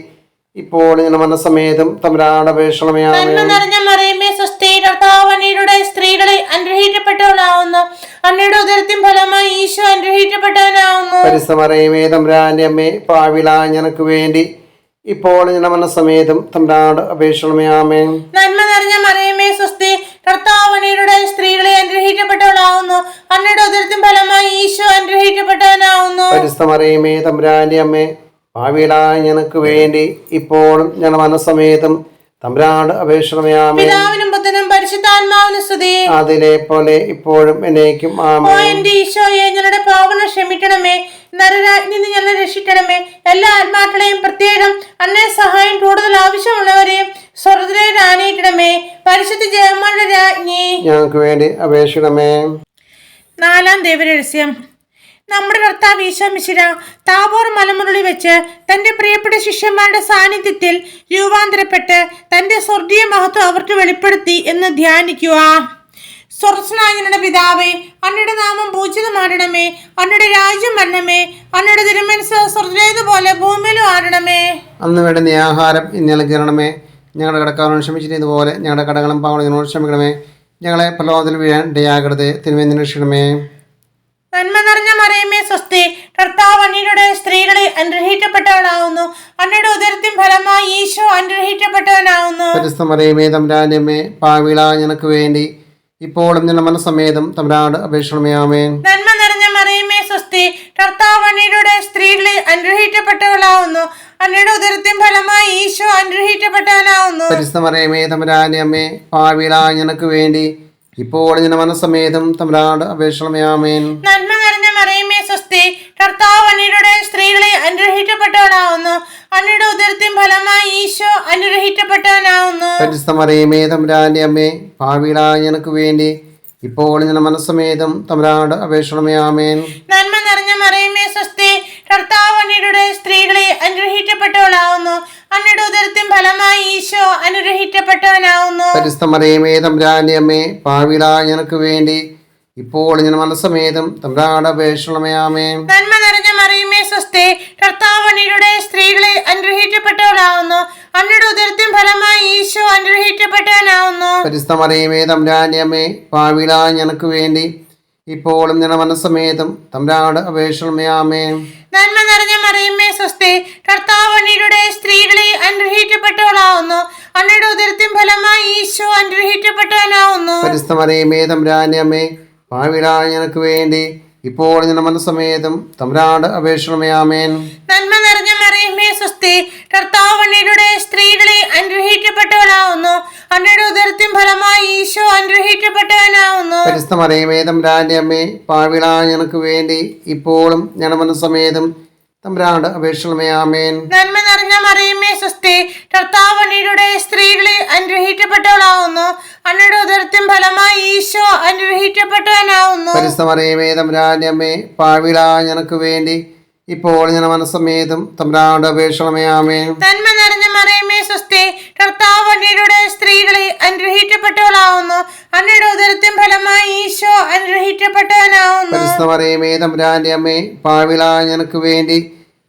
ഇപ്പോൾ ഞങ്ങളുടെ മനസ്സമേതും തമ്പുരാനോട് അപേക്ഷിക്കണമേ. ആമേൻ. നന്മ നിറഞ്ഞ മറിയമേ, സ്വസ്തി. കർത്താവ് അങ്ങയുടെ സ്ത്രീകളെ അനുഗ്രഹിക്കപ്പെട്ടവളാവുന്നു. അങ്ങയുടെ ഉദരത്തിൻ ഫലമായി ഈശോ അനുഗ്രഹിക്കപ്പെട്ടവനാവുന്നു. പരിശുദ്ധ മറിയമേ, തമ്പുരാന്റെ അമ്മേ, പാപികളായ ഞങ്ങൾക്ക് വേണ്ടി ഇപ്പോൾ ഞങ്ങളുടെ മനസ്സമേതും തമ്പുരാനോട് അപേക്ഷിക്കണമേ. ആമേൻ. നന്മ നിറഞ്ഞ മറിയമേ, സ്വസ്തി. കർത്താവ് അങ്ങയുടെ സ്ത്രീകളെ അനുഗ്രഹിക്കപ്പെട്ടവളാവുന്നു. അങ്ങയുടെ ഉദരത്തിൻ ഫലമായി ഈശോ അനുഗ്രഹിക്കപ്പെട്ടവനാവുന്നു. പരിശുദ്ധ മറിയമേ, തമ്പുരാന്റെ അമ്മേ, പാപികളായ ഞങ്ങൾക്ക് വേണ്ടി ഇപ്പോഴും ഞങ്ങളുടെ മനസ്സമേതും തമ്പുരാനോട് അപേക്ഷിക്കണമേ. ആമേൻ. പിതാവിനും പുത്രനും പരിശുദ്ധാത്മാവിനും സ്തുതി. അതിലെ പോലെ ഇപ്പോഴും എന്നേക്കും. ഓ ആമേൻ. എന്റെ ഈശോയെ, ഞങ്ങളുടെ പാപങ്ങൾ ക്ഷമിക്കണമേ. നരരാജ്ഞിൽ നിന്ന് ഞങ്ങളെ രക്ഷിക്കണമേ. എല്ലാ ആത്മാക്കളെയും, പ്രത്യേകം അന്നേ സഹായം കൂടുതൽ ആവശ്യമുള്ളവരെയും സ്വർഗ്ഗത്തിലേക്ക് ആനയിക്കണമേ. പരിശുദ്ധ ജയമാരുടെ രാജ്ഞി, ഞങ്ങൾക്ക് വേണ്ടി അപേക്ഷിക്കണമേ. നാലാം ദേവരഹസ്യം. നമ്മുടെ കർത്താവ് ഈശോ മിശിഹ താബോർ മലമുകളിൽ വെച്ച് തന്റെ പ്രിയപ്പെട്ട ശിഷ്യന്മാരുടെ സാന്നിധ്യത്തിൽ രൂപാന്തരപ്പെട്ട് തന്റെ സ്വർഗീയ മഹത്വം അവർക്ക് വെളിപ്പെടുത്തി എന്ന് ധ്യാനിക്കുക. സ്വർഗ്ഗസ്ഥനായ ഞങ്ങളുടെ പിതാവേ, അങ്ങയുടെ നാമം പൂജിതമാകണമേ. അങ്ങയുടെ രാജ്യം വരണമേ. അങ്ങയുടെ തിരുമനസ്സ് സ്വർഗ്ഗത്തിലേതുപോലെ ഭൂമിയിലും ആകണമേ. അന്ന് വേണ്ടുന്ന ആഹാരം ഇന്ന് ഞങ്ങൾക്ക് തരണമേ. ഞങ്ങളുടെ കടക്കാരോട് ക്ഷമിച്ചിരുന്നതുപോലെ ഞങ്ങളുടെ കടങ്ങളും പാവങ്ങളും ഞങ്ങളോട് ക്ഷമിക്കണമേ. ഞങ്ങളെ പ്രലോഭത്തിൽ വീഴാൻ ഇടയാകരുതേ. തിരുമേനി രക്ഷിക്കണമേ. നന്മ നിറഞ്ഞ മറിയമേ, സ്വസ്തി. കർത്താവ് അങ്ങയുടെ സ്ത്രീകളെ അനുഗ്രഹിക്കപ്പെട്ടവളാവുന്നു. അങ്ങയുടെ ഉദരത്തിൻ ഫലമായി ഈശോ അനുഗ്രഹിക്കപ്പെട്ടവനാവുന്നു. പരിശുദ്ധ മറിയമേ, തമ്പുരാന്റെ അമ്മേ, പാപികളായ ഞങ്ങൾക്ക് വേണ്ടി ഇപ്പോഴും ഞങ്ങളുടെ മനസ്സമേതും തമ്പുരാനോട് അപേക്ഷിക്കണമേ. ആമേൻ. നന്മ നിറഞ്ഞ മറിയമേ, സ്വസ്തി. കർത്താവ് അങ്ങയുടെ സ്ത്രീകളെ അനുഗ്രഹിക്കപ്പെട്ടവളാവുന്നു. അങ്ങയുടെ ഉദരത്തിൻ ഫലമായി ഈശോ അനുഗ്രഹിക്കപ്പെട്ടവനാവുന്നു. പരിശുദ്ധ മറിയമേ, തമ്പുരാന്റെ അമ്മേ, പാപികളായ ഞങ്ങൾക്ക് വേണ്ടി ഇപ്പോൾ ഞങ്ങളുടെ മനസ്സമേതും തമ്പുരാനോട് അപേക്ഷിക്കണമേ. ആമേൻ. നന്മ നിറഞ്ഞ മറിയമേ, സ്വസ്തി. കർത്താവ് അങ്ങയുടെ സ്ത്രീകളെ അനുഗ്രഹിക്കപ്പെട്ടവളാവുന്നു. അങ്ങയുടെ ഉദരത്തിൻ ഫലമായി ഈശോ അനുഗ്രഹിക്കപ്പെട്ടവനാവുന്നു. പരിശുദ്ധ മറിയമേ, തമ്പുരാന്റെ അമ്മേ, പാപികളായ ഞങ്ങൾക്ക് വേണ്ടി ഇപ്പോൾ ഞങ്ങളുടെ മനസ്സമേതും തമ്പുരാനോട് അപേക്ഷിക്കണമേ. ആമേൻ. നന്മ നിറഞ്ഞ മറിയമേ, സ്വസ്തി. കർത്താവ് അങ്ങയുടെ സ്ത്രീകളെ അനുഗ്രഹിക്കപ്പെട്ടവളാവുന്നു. അങ്ങയുടെ ഉദരത്തിൻ ഫലമായി ഈശോ അനുഗ്രഹിക്കപ്പെട്ടവനാവുന്നു. പരിശുദ്ധ മറിയമേ, തമ്പുരാന്റെ അമ്മേ, പാപികളായ ഞങ്ങൾക്ക് വേണ്ടി ഇപ്പോൾ ഞങ്ങളുടെ മനസ്സമേതും തമ്പുരാനോട് അപേക്ഷിക്കണമേ. ആമേൻ. നന്മ നിറഞ്ഞ മറിയമേ, സ്വസ്തി. കർത്താവ് അങ്ങയുടെ സ്ത്രീകളെ അനുഗ്രഹിക്കപ്പെട്ടവളാവുന്നു. അങ്ങയുടെ ഉദരത്തിൻ ഫലമായി ഈശോ അനുഗ്രഹിക്കപ്പെട്ടവനാവുന്നു. പരിശുദ്ധ മറിയമേ, തമ്പുരാന്റെ അമ്മേ, പാപികളായ ഞങ്ങൾക്ക് വേണ്ടി ഇപ്പോഴും ഞങ്ങളുടെ മനസ്സമേതും തമ്പുരാനോട് അപേക്ഷിക്കണമേ. ആമേൻ. നന്മ നിറഞ്ഞ മറിയമേ സ്വസ്തി, കർത്താവ് അങ്ങയുടെ സ്ത്രീകളിൽ അനുഗ്രഹിക്കപ്പെട്ടവളാവുന്നു. അങ്ങയുടെ ഉദരത്തിൻ ഫലമായി ഈശോ അനുഗ്രഹിക്കപ്പെട്ടവനാവുന്നു. പരിശുദ്ധ മറിയമേ തമ്പുരാന്റെ അമ്മേ, പാപികളായ ഞങ്ങൾക്ക് വേണ്ടി ഇപ്പോൾ ഞങ്ങളുടെ മനസ്സമേതം തമ്പുരാനോട് അപേക്ഷിക്കണമേ. ആമേൻ. നന്മ നിറഞ്ഞ മറിയമേ സ്വസ്തി, കർത്താവ് അങ്ങയുടെ സ്ത്രീകളിൽ അനുഗ്രഹിക്കപ്പെട്ടവളാവുന്നു. അങ്ങയുടെ ഉദരത്തിൻ ഫലമായി ഈശോ അനുഗ്രഹിക്കപ്പെട്ടവനാവുന്നു. പരിശുദ്ധ മറിയമേ തമ്പുരാന്റെ അമ്മേ, പാപികളായ ഞങ്ങൾക്ക് വേണ്ടി ഇപ്പോഴും ഞങ്ങളുടെ മനസ്സമേതം തമ്പുരാനോട് അപേക്ഷിക്കണമേ. ആമേൻ. നന്മ നിറഞ്ഞ മറിയമേ സ്വസ്തി, കർത്താവ് അങ്ങയുടെ സ്ത്രീകളിൽ അനുഗ്രഹിക്കപ്പെട്ടവളാവുന്നു. അങ്ങയുടെ ഉദരത്തിൻ ഫലമായി ഈശോ അനുഗ്രഹിക്കപ്പെട്ടവനാവുന്നു. പരിശുദ്ധ മറിയമേ തമ്പുരാന്റെ അമ്മേ, പാപികളായ ഞങ്ങൾക്ക് വേണ്ടി ഇപ്പോൾ ഞങ്ങളുടെ മനസ്സമേതം തമ്പുരാനോട് അപേക്ഷിക്കണമേ. ആമേൻ. നന്മ നിറഞ്ഞ മറിയമേ സ്വസ്തി, കർത്താവ് അങ്ങയുടെ സ്ത്രീകളിൽ അനുഗ്രഹിക്കപ്പെട്ടവളാവുന്നു. അങ്ങയുടെ ഉദരത്തിൻ ഫലമായി ഈശോ അനുഗ്രഹിക്കപ്പെട്ടവനാവുന്നു. പരിശുദ്ധ മറിയമേ തമ്പുരാന്റെ അമ്മേ, പാപികളായ ഞങ്ങൾക്ക് വേണ്ടി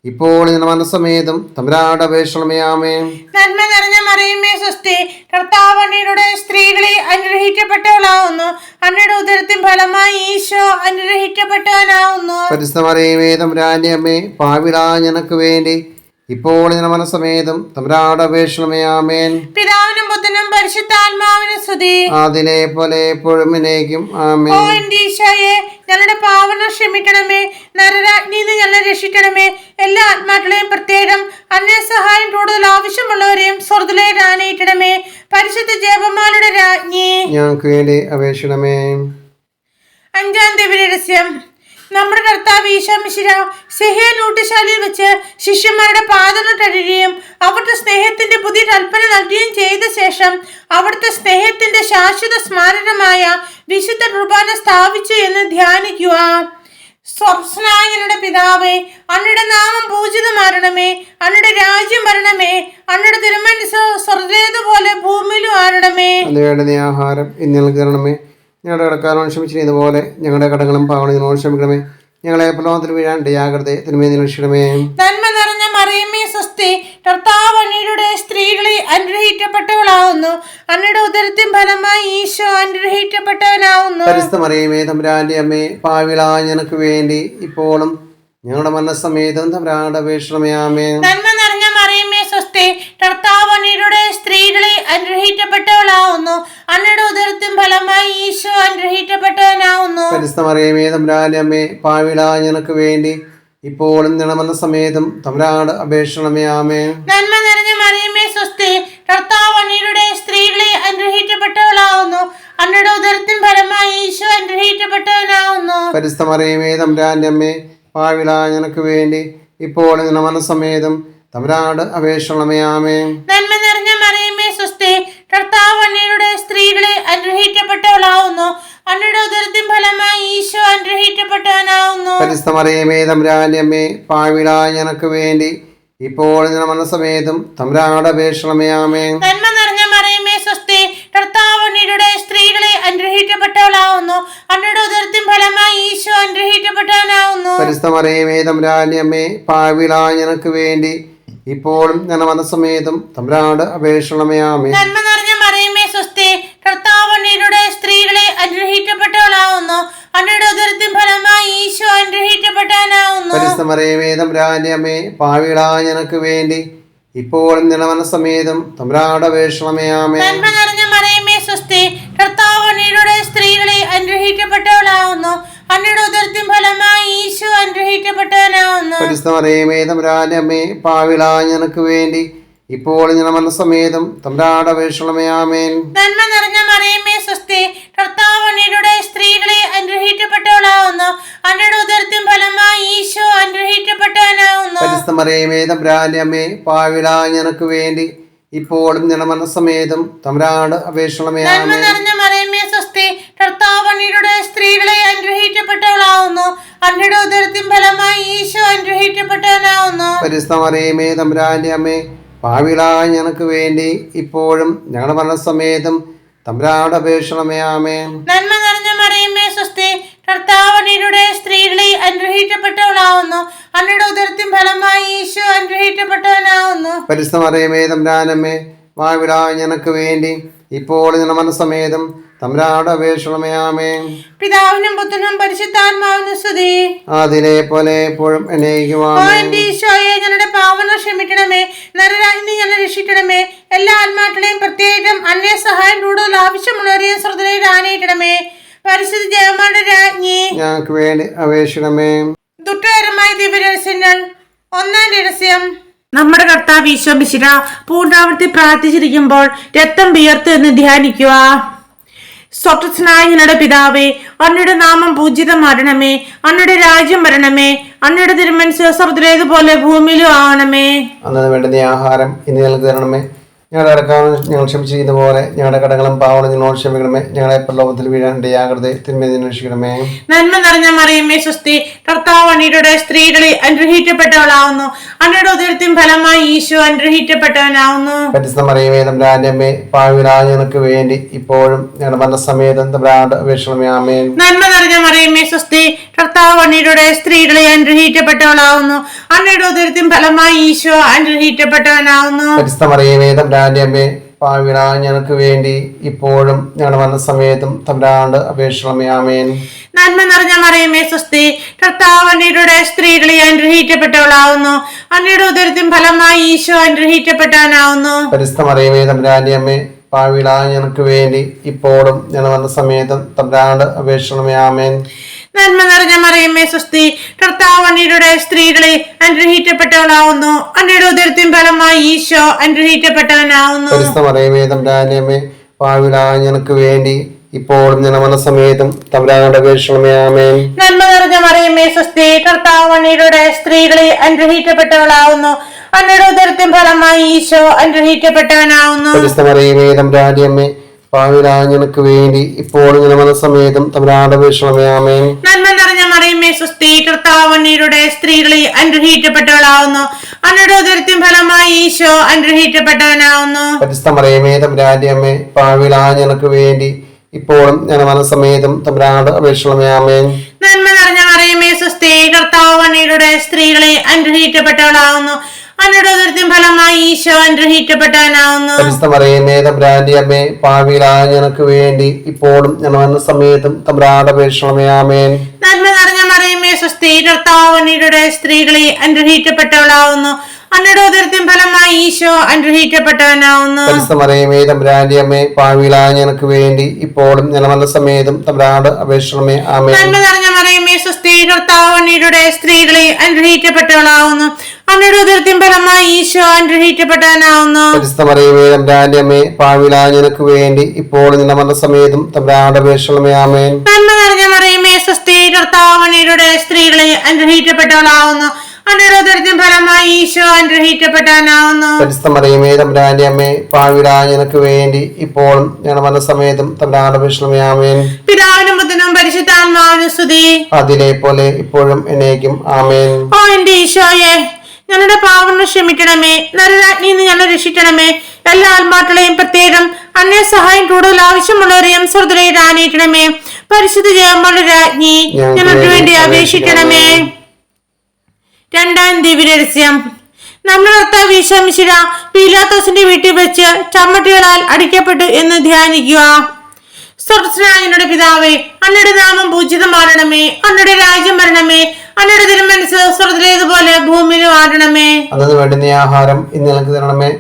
ഇപ്പോൾ ഞങ്ങളുടെ മനസ്സമേതം തമ്പുരാനോട് അപേക്ഷിക്കണമേ. ആമേൻ. നന്മ നിറഞ്ഞ മറിയമേ സ്വസ്തി, കർത്താവ് അങ്ങയുടെ സ്ത്രീകളിൽ അനുഗ്രഹിക്കപ്പെട്ടവളാവുന്നു. അങ്ങയുടെ ഉദരത്തിൻ ഫലമായി ഈശോ അനുഗ്രഹിക്കപ്പെട്ടവനാവുന്നു. പരിശുദ്ധ മറിയമേ തമ്പുരാന്റെ അമ്മേ, പാപികളായ ഞങ്ങൾക്ക് വേണ്ടി ഇപ്പോൾ ഞങ്ങളുടെ മനസ്സമേതം തമ്പുരാനോട് അപേക്ഷിക്കണമേ. ആമേൻ. പിതാവിനും പുത്രനും പരിശുദ്ധാത്മാവിനും സ്തുതി. അതിലെ പോലെ എപ്പോഴും എന്നേക്കും. ആമേൻ. ഓ എന്റെ ഈശോയെ, ഞങ്ങളുടെ പാവനം ക്ഷമിക്കണമേ. നരരാജ്ഞിന്ന് ഞങ്ങളെ രക്ഷിക്കണമേ. എല്ലാ ആത്മാക്കളെയും, പ്രത്യേകം അന്യ സഹായം കൂടുതൽ ആവശ്യമുള്ളവരെയും സ്വർഗ്ഗത്തിലേക്ക് ആനയിക്കണമേ. പരിശുദ്ധ ജപമാലയുടെ രാജ്ഞി, ഞങ്ങൾക്ക് വേണ്ടി അപേക്ഷിക്കണമേ. അഞ്ചാം ദിവ്യരഹസ്യം. നമ്മുടെ കർത്താവ് ഈശോ മിശിഹ സിഹിയോൻ ഊട്ടുശാലയിൽ വെച്ച് ശിഷ്യന്മാരുടെ പാദങ്ങൾ കഴുകുകയും അവിടുത്തെ സ്നേഹത്തിന്റെ പുതിയ കൽപ്പന നൽകുകയും ചെയ്ത ശേഷം അവിടുത്തെ സ്നേഹത്തിന്റെ ശാശ്വത സ്മാരകമായ വിശുദ്ധ കുർബാന സ്ഥാപിച്ചു എന്ന് ധ്യാനിക്കുക. സ്വർഗ്ഗസ്ഥനായ പിതാവേ, അങ്ങയുടെ നാമം പൂജിതമാരണമേ. അങ്ങയുടെ രാജ്യം വരണമേ. അങ്ങയുടെ തിരുമനസ്സ് സ്വർഗ്ഗത്തിലേതുപോലെ ഭൂമിയിലും ആരണമേ. അതിനുവേണ്ട ആഹാരം ഇന്ന് ഞങ്ങൾക്ക് തരണമേ. ഞങ്ങളുടെ കടക്കാരോട് ക്ഷമിച്ചിരുന്നതുപോലെ ഞങ്ങളുടെ കടങ്ങളും പാവങ്ങളും ക്ഷമിക്കണമേ. ഞങ്ങളെ പ്രലോഭനത്തിൽ വീഴാൻ ഇടയാകരുതേ. തിന്മയിൽ രക്ഷിക്കണമേ. നന്മ നിറഞ്ഞ മറിയമേ സ്വസ്തി, കർത്താവ് അങ്ങയുടെ സ്ത്രീകളിൽ അനുഗ്രഹിക്കപ്പെട്ടവളാവുന്നു. അങ്ങയുടെ ഉദരത്തിൻ ഫലമായി ഈശോ അനുഗ്രഹിക്കപ്പെട്ടവനാവുന്നു. പരിശുദ്ധ മറിയമേ തമ്പുരാന്റെ അമ്മേ, പാപികളായ ഞങ്ങൾക്ക് വേണ്ടി ഇപ്പോഴും ഞങ്ങളുടെ മനസ്സമേതം തമ്പുരാനോട് അപേക്ഷിക്കണമേ. ആമേൻ. നന്മ നിറഞ്ഞ മറിയമേ സ്വസ്തി, കർത്താവ് അങ്ങയുടെ സ്ത്രീകളിൽ അനുഗ്രഹിക്കപ്പെട്ടവളാവുന്നു. അങ്ങയുടെ ഉദരത്തിൻ ഫലമായി ഈശോ അനുഗ്രഹിക്കപ്പെട്ടവനാവുന്നു. പരിശുദ്ധ മറിയമേ തമ്പുരാന്റെ അമ്മേ, പാപികളായ ഞങ്ങൾക്ക് വേണ്ടി ഇപ്പോഴും ഞങ്ങളുടെ മനസ്സമേതം തമ്പുരാനോട് അപേക്ഷിക്കണമേ. ആമേൻ. നന്മ നിറഞ്ഞ മറിയമേ സ്വസ്തി, കർത്താവ് അങ്ങയുടെ സ്ത്രീകളിൽ അനുഗ്രഹിക്കപ്പെട്ടവളാവുന്നു. അങ്ങയുടെ ഉദരത്തിൻ ഫലമായി ഈശോ അനുഗ്രഹിക്കപ്പെട്ടവനാവുന്നു. പരിശുദ്ധ മറിയമേ തമ്പുരാന്റെ അമ്മേ, പാപികളായ ഞങ്ങൾക്ക് വേണ്ടി ഇപ്പോഴും ഞങ്ങളുടെ മനസ്സമേതം തമ്പുരാനോട് അപേക്ഷിക്കണമേ. ആമേൻ. നന്മ നിറഞ്ഞ മറിയമേ സ്വസ്തി, കർത്താവ് അങ്ങയുടെ സ്ത്രീകളിൽ അനുഗ്രഹിക്കപ്പെട്ടവളാവുന്നു. അങ്ങയുടെ ഉദരത്തിൻ ഫലമായി ഈശോ അനുഗ്രഹിക്കപ്പെട്ടവനാവുന്നു. പരിശുദ്ധ മറിയമേ തമ്പുരാന്റെ അമ്മേ, പാപികളായ ഞങ്ങൾക്ക് വേണ്ടി ഇപ്പോഴും ഞങ്ങളുടെ മനസ്സമേതം തമ്പുരാനോട് അപേക്ഷിക്കണമേ. ആമേൻ. നന്മ നിറഞ്ഞ മറിയമേ സ്വസ്തി, കർത്താവ് അങ്ങയുടെ സ്ത്രീകളിൽ അനുഗ്രഹിക്കപ്പെട്ടവളാവുന്നു. അങ്ങയുടെ ഉദരത്തിൻ ഫലമായി ഈശോ അനുഗ്രഹിക്കപ്പെട്ടവനാവുന്നു. പരിശുദ്ധ മറിയമേ തമ്പുരാന്റെ അമ്മേ, പാപികളായ ഞങ്ങൾക്ക് വേണ്ടി ഇപ്പോഴും ഞങ്ങളുടെ മനസ്സമേതം തമ്പുരാനോട് അപേക്ഷിക്കണമേ. ആമേൻ. നന്മ നിറഞ്ഞ മറിയമേ സ്വസ്തി, കർത്താവ് അങ്ങയുടെ സ്ത്രീകളിൽ അനുഗ്രഹിക്കപ്പെട്ടവളാവുന്നു. അങ്ങയുടെ ഉദരത്തിൻ ഫലമായി ഈശോ അനുഗ്രഹിക്കപ്പെട്ടവനാവുന്നു. പരിശുദ്ധ മറിയമേ തമ്പുരാന്റെ അമ്മേ, പാപികളായ ഞങ്ങൾക്ക് വേണ്ടി ഇപ്പോഴും ഞങ്ങളുടെ മനസ്സമേതം തമ്പുരാനോട് അപേക്ഷിക്കണമേ. ആമേൻ. നന്മ നിറഞ്ഞ മറിയമേ സ്വസ്തി, കർത്താവ് അങ്ങയുടെ സ്ത്രീകളിൽ അനുഗ്രഹിക്കപ്പെട്ടവളാവുന്നു. അങ്ങയുടെ ഉദരത്തിൻ ഫലമായി ഈശോ അനുഗ്രഹിക്കപ്പെട്ടവനാവുന്നു. പരിശുദ്ധ മറിയമേ തമ്പുരാന്റെ അമ്മേ, പാപികളായ ഞങ്ങൾക്ക് വേണ്ടി ഇപ്പോഴും ഞങ്ങളുടെ മനസ്സമേതം തമ്പുരാനോട് അപേക്ഷിക്കണമേ. ആമേൻ. നന്മ നിറഞ്ഞ മറിയമേ സ്വസ്തി, കർത്താവ് അങ്ങയുടെ സ്ത്രീകളിൽ അനുഗ്രഹിക്കപ്പെട്ടവളാവുന്നു. അങ്ങയുടെ ഉദരത്തിൻ ഫലമായി ഈശോ അനുഗ്രഹിക്കപ്പെട്ടവനാവുന്നു. പരിശുദ്ധ മറിയമേ തമ്പുരാന്റെ അമ്മേ, പാപികളായ ഞങ്ങൾക്ക് വേണ്ടി ഇപ്പോഴും ഞങ്ങളുടെ മനസ്സമേതം തമ്പുരാനോട് അപേക്ഷിക്കണമേ. നന്മ ആമേൻ. നിറഞ്ഞ മറിയമേ സ്വസ്തി, കർത്താവ് അങ്ങയുടെ സ്ത്രീകളിൽ അനുഗ്രഹിക്കപ്പെട്ടവളാവുന്നു. അങ്ങയുടെ ഉദരത്തിൻ ഫലമായി ഈശോ അനുഗ്രഹിക്കപ്പെട്ടവനാവുന്നു. പരിശുദ്ധ മറിയമേ തമ്പുരാന്റെ അമ്മേ, പാപികളായ ഞങ്ങൾക്ക് വേണ്ടി ഇപ്പോഴും ഞങ്ങളുടെ മനസ്സമേതം തമ്പുരാനോട് അപേക്ഷിക്കണമേ. ആമേൻ. നന്മ നിറഞ്ഞ മറിയമേ സ്വസ്തി, കർത്താവ് അങ്ങയുടെ സ്ത്രീകളിൽ അനുഗ്രഹിക്കപ്പെട്ടവളാവുന്നു. അങ്ങയുടെ ഉദരത്തിൻ ഫലമായി ഈശോ അനുഗ്രഹിക്കപ്പെട്ടവനാവുന്നു. പരിശുദ്ധ മറിയമേ തമ്പുരാന്റെ അമ്മേ, പാപികളായ ഞങ്ങൾക്ക് വേണ്ടി ഇപ്പോൾ ഞങ്ങളുടെ മനസ്സമേതം തമ്പുരാനോട് അപേക്ഷിക്കണമേ. ആമേൻ. പിതാവിനും പുത്രനും പരിശുദ്ധാത്മാവിനും സ്തുതി. അതിലെ പോലെ എപ്പോഴും എന്റെ ഈശോയെ, ഞങ്ങളുടെ പാവങ്ങൾ ക്ഷമിക്കണമേ. നരരാജ്ഞി ഞങ്ങളെ രക്ഷിക്കണമേ. എല്ലാ ആത്മാക്കളെയും പ്രത്യേകം അന്യ സഹായം കൂടുതൽ ആവശ്യമുള്ളവരെയും ശ്രദ്ധയിൽ ആനയിക്കണമേ. പരിശുദ്ധ ജയമാരുടെ രാജ്ഞി, ഞങ്ങൾക്ക് വേണ്ടി അപേക്ഷിക്കണമേ. ദുഃഖകരമായ ദിവ്യരഹസ്യങ്ങൾ. ഒന്നാം രഹസ്യം, നമ്മുടെ കർത്താവ് ഈശോ മിശിഹ പൂർണ്ണാവൃത്തി പ്രാർത്ഥിച്ചിരിക്കുമ്പോൾ രക്തം വിയർത്ത് എന്ന് ധ്യാനിക്കുക. സ്വർഗ്ഗസ്ഥനായ ഞങ്ങളുടെ പിതാവേ, അങ്ങയുടെ നാമം പൂജിതമാകണമേ. അങ്ങയുടെ രാജ്യം വരണമേ. അങ്ങയുടെ തിരുമനസ്സ് സ്വർഗ്ഗത്തിലേതുപോലെ ഭൂമിയിലും ആകണമേ. അന്നു വേണ്ടുന്ന ആഹാരം ഇന്ന് ഞങ്ങൾക്ക് തരണമേ. ഞങ്ങളുടെ കടക്കാരൻ ഞങ്ങൾ ക്ഷമിച്ചിരിക്കുന്ന പോലെ ഞങ്ങളുടെ കടങ്ങളും പാവങ്ങളും ഞങ്ങളോട് ക്ഷമിക്കണമേ. ഞങ്ങളെ പ്രലോഭത്തിൽ വീഴാണ്ടിയാകരുതേ, തിന്മയിൽ രക്ഷിക്കണമേ. നന്മ നിറഞ്ഞ മറിയമേ, സ്വസ്തി. കർത്താവ് അങ്ങയുടെ സ്ത്രീകളിൽ അനുഗ്രഹിക്കപ്പെട്ടവളാവുന്നു. അങ്ങയുടെ ഉദരത്തിൻ ഫലമായി ഈശോ അനുഗ്രഹിക്കപ്പെട്ടവനാവുന്നു. പരിശുദ്ധ മറിയമേ, തമ്പുരാന്റെ അമ്മേ, പാപികളായ ഞങ്ങൾക്ക് വേണ്ടി ഇപ്പോഴും ഞങ്ങളുടെ മരണസമയത്തും തമ്പുരാനോട് അപേക്ഷിക്കണമേ. ആമേൻ. നന്മ നിറഞ്ഞ മറിയമേ, സ്വസ്തി. കർത്താവ് അങ്ങയുടെ സ്ത്രീകളിൽ അനുഗ്രഹിക്കപ്പെട്ടവളാവുന്നു. അങ്ങയുടെ ഉദരത്തിൻ ഫലമായി ഈശോ അനുഗ്രഹിക്കപ്പെട്ടവനാവുന്നു. പരിശുദ്ധ മറിയമേ, തമ്പുരാന്റെ അമ്മേ, പാപികളായ ഞങ്ങൾക്ക് വേണ്ടി ഇപ്പോഴും ഞങ്ങളുടെ മരണസമയത്തും തമ്പുരാനോട് അപേക്ഷിക്കണമേ. ആമേൻ. നന്മ നിറഞ്ഞ മറിയമേ, സ്വസ്തി. കർത്താവ് അങ്ങയുടെ സ്ത്രീകളിൽ അനുഗ്രഹിക്കപ്പെട്ടവളാവുന്നു. അങ്ങയുടെ ഉദരത്തിൻ ഫലമായി ഈശോ അനുഗ്രഹിക്കപ്പെട്ടവനാവുന്നു. പരിശുദ്ധ മറിയമേ, തമ്പുരാന്റെ അമ്മേ, പാപികളായ ഞങ്ങൾക്ക് വേണ്ടി ഇപ്പോഴും ഞങ്ങളുടെ മരണസമയത്തും തമ്പുരാനോട് അപേക്ഷിക്കണമേ. ആമേൻ. നന്മ നിറഞ്ഞ മറിയമേ, സ്വസ്തി. കർത്താവ് അങ്ങയുടെ സ്ത്രീകളിൽ അനുഗ്രഹിക്കപ്പെട്ടവളാവുന്നു. അങ്ങയുടെ ഉദരത്തിൻ ഫലമായി ഈശോ അനുഗ്രഹിക്കപ്പെട്ടവനാവുന്നു. പരിശുദ്ധ മറിയമേ, തമ്പുരാന്റെ അമ്മേ, പാപികളായ ഞങ്ങൾക്ക് വേണ്ടി ഇപ്പോഴും ഞങ്ങളുടെ മരണസമയത്തും തമ്പുരാനോട് അപേക്ഷിക്കണമേ. ആമേൻ. നന്മ നിറഞ്ഞ മറിയമേ, സ്വസ്തി. കർത്താവ് അങ്ങയുടെ സ്ത്രീകളിൽ അനുഗ്രഹിക്കപ്പെട്ടവളാവുന്നു. അങ്ങയുടെ ഉദരത്തിൻ ഫലമായി ഈശോ അനുഗ്രഹിക്കപ്പെട്ടവനാവുന്നു. പരിശുദ്ധ മറിയമേ, തമ്പുരാന്റെ അമ്മേ, പാപികളായ ഞങ്ങൾക്ക് വേണ്ടി ഇപ്പോഴും ഞങ്ങളുടെ മരണസമയത്തും തമ്പുരാനോട് അപേക്ഷിക്കണമേ. ആമേൻ. നന്മ നിറഞ്ഞ മറിയമേ, സ്വസ്തി. കർത്താവ് അങ്ങയുടെ സ്ത്രീകളിൽ അനുഗ്രഹിക്കപ്പെട്ടവളാവുന്നു. അങ്ങയുടെ ഉദരത്തിൻ ഫലമായി ഈശോ അനുഗ്രഹിക്കപ്പെട്ടവനാവുന്നു. പരിശുദ്ധ മറിയമേ, തമ്പുരാന്റെ അമ്മേ, പാപികളായ ഞങ്ങൾക്ക് വേണ്ടി ഇപ്പോഴും ഞങ്ങളുടെ മരണസമയത്തും തമ്പുരാനോട് അപേക്ഷിക്കണമേ. ആമേൻ. നന്മ നിറഞ്ഞ മറിയമേ, സ്വസ്തി. കർത്താവ് അങ്ങയുടെ സ്ത്രീകളിൽ അനുഗ്രഹിക്കപ്പെട്ടവളാവുന്നു. അങ്ങയുടെ ഉദരത്തിൻ ഫലമായി ഈശോ അനുഗ്രഹിക്കപ്പെട്ടവനാവുന്നു. പരിശുദ്ധ മറിയമേ, തമ്പുരാന്റെ അമ്മേ, പാപികളായ ഞങ്ങൾക്ക് വേണ്ടി ഇപ്പോഴും ഞങ്ങളുടെ മരണസമയത്തും തമ്പുരാനോട് അപേക്ഷിക്കണമേ. ആമേൻ. നന്മ നിറഞ്ഞ മറിയമേ, സ്വസ്തി. കർത്താവ് അങ്ങയുടെ സ്ത്രീകളിൽ അനുഗ്രഹിക്കപ്പെട്ടവളാവുന്നു. അങ്ങയുടെ ഉദരത്തിൻ ഫലമായി ഈശോ അനുഗ്രഹിക്കപ്പെട്ടവനാവുന്നു. പരിശുദ്ധ മറിയമേ, തമ്പുരാന്റെ അമ്മേ, പാപികളായ ഞങ്ങൾക്ക് വേണ്ടി ഇപ്പോഴും ഞങ്ങളുടെ മരണസമയത്തും തമ്പുരാനോട് അപേക്ഷിക്കണമേ. ആമേൻ. നന്മ നിറഞ്ഞ മറിയമേ, സ്വസ്തി. കർത്താവ് അങ്ങയുടെ സ്ത്രീകളിൽ അനുഗ്രഹിക്കപ്പെട്ടവളാവുന്നു. അങ്ങയുടെ ഉദരത്തിൻ ഫലമായി ഈശോ അനുഗ്രഹിക്കപ്പെട്ടവനാവുന്നു. പരിശുദ്ധ മറിയമേ, തമ്പുരാന്റെ അമ്മേ, പാപികളായ ഞങ്ങൾക്ക് വേണ്ടി ഇപ്പോഴും ഞങ്ങളുടെ മരണസമയത്തും തമ്പുരാനോട് അപേക്ഷിക്കണമേ. ആമേൻ. നന്മ നിറഞ്ഞ മറിയമേ, സ്വസ്തി. കർത്താവ് അങ്ങയുടെ സ്ത്രീകളിൽ അനുഗ്രഹിക്കപ്പെട്ടവളാവുന്നു. അങ്ങയുടെ ഉദരത്തിൻ ഫലമായി ഈശോ അനുഗ്രഹിക്കപ്പെട്ടവനാവുന്നു. പരിശുദ്ധ മറിയമേ, തമ്പുരാന്റെ അമ്മേ, പാപികളായ ഞങ്ങൾക്ക് വേണ്ടി ഇപ്പോഴും ഞങ്ങളുടെ മരണസമയത്തും തമ്പുരാനോട് അപേക്ഷിക്കണമേ. ആമേൻ. പിതാവിനും പുത്രനും പരിശുദ്ധാത്മാവിനും സ്തുതി. അതിലെ പോലെ ഇപ്പോഴും എന്നേക്കും. ആമേൻ. ഓ എന്റെ ഈശോയെ, ഞങ്ങളുടെ പാവങ്ങൾ ക്ഷമിക്കണമേ. നരരാജ്ഞിയിൽ നിന്ന് ഞങ്ങളെ രക്ഷിക്കണമേ. എല്ലാ ആത്മാക്കളെയും പ്രത്യേകം അന്യ സഹായം കൂടുതൽ ആവശ്യമുള്ളവരെയും സ്വർഗ്ഗത്തിൽ ആനയിക്കണമേ. പരിശുദ്ധ ജയമ്മയുടെ രാജ്ഞി, ഞങ്ങൾക്ക് വേണ്ടി അപേക്ഷിക്കണമേ. രണ്ടാം ദിവ്യരഹസ്യം. നമ്മുടെ കർത്താവ് ഈശോ മിശിഹ പീലാത്തോസിന്റെ വീട്ടിൽ വെച്ച് ചമ്മട്ടികളാൽ അടിക്കപ്പെട്ടു എന്ന് ധ്യാനിക്കുക. സ്വർഗ്ഗസ്ഥനായ ഞങ്ങളുടെ പിതാവേ, അങ്ങയുടെ നാമം പൂജിതമാകണമേ. അങ്ങയുടെ രാജ്യം വരണമേ. അങ്ങയുടെ തിരുമനസ്സ് സ്വർഗ്ഗത്തിലേതുപോലെ ഭൂമിയിലും ആകണമേ. അന്നു വേണ്ടുന്ന ആഹാരം ഇന്ന് ഞങ്ങൾക്ക് തരണമേ.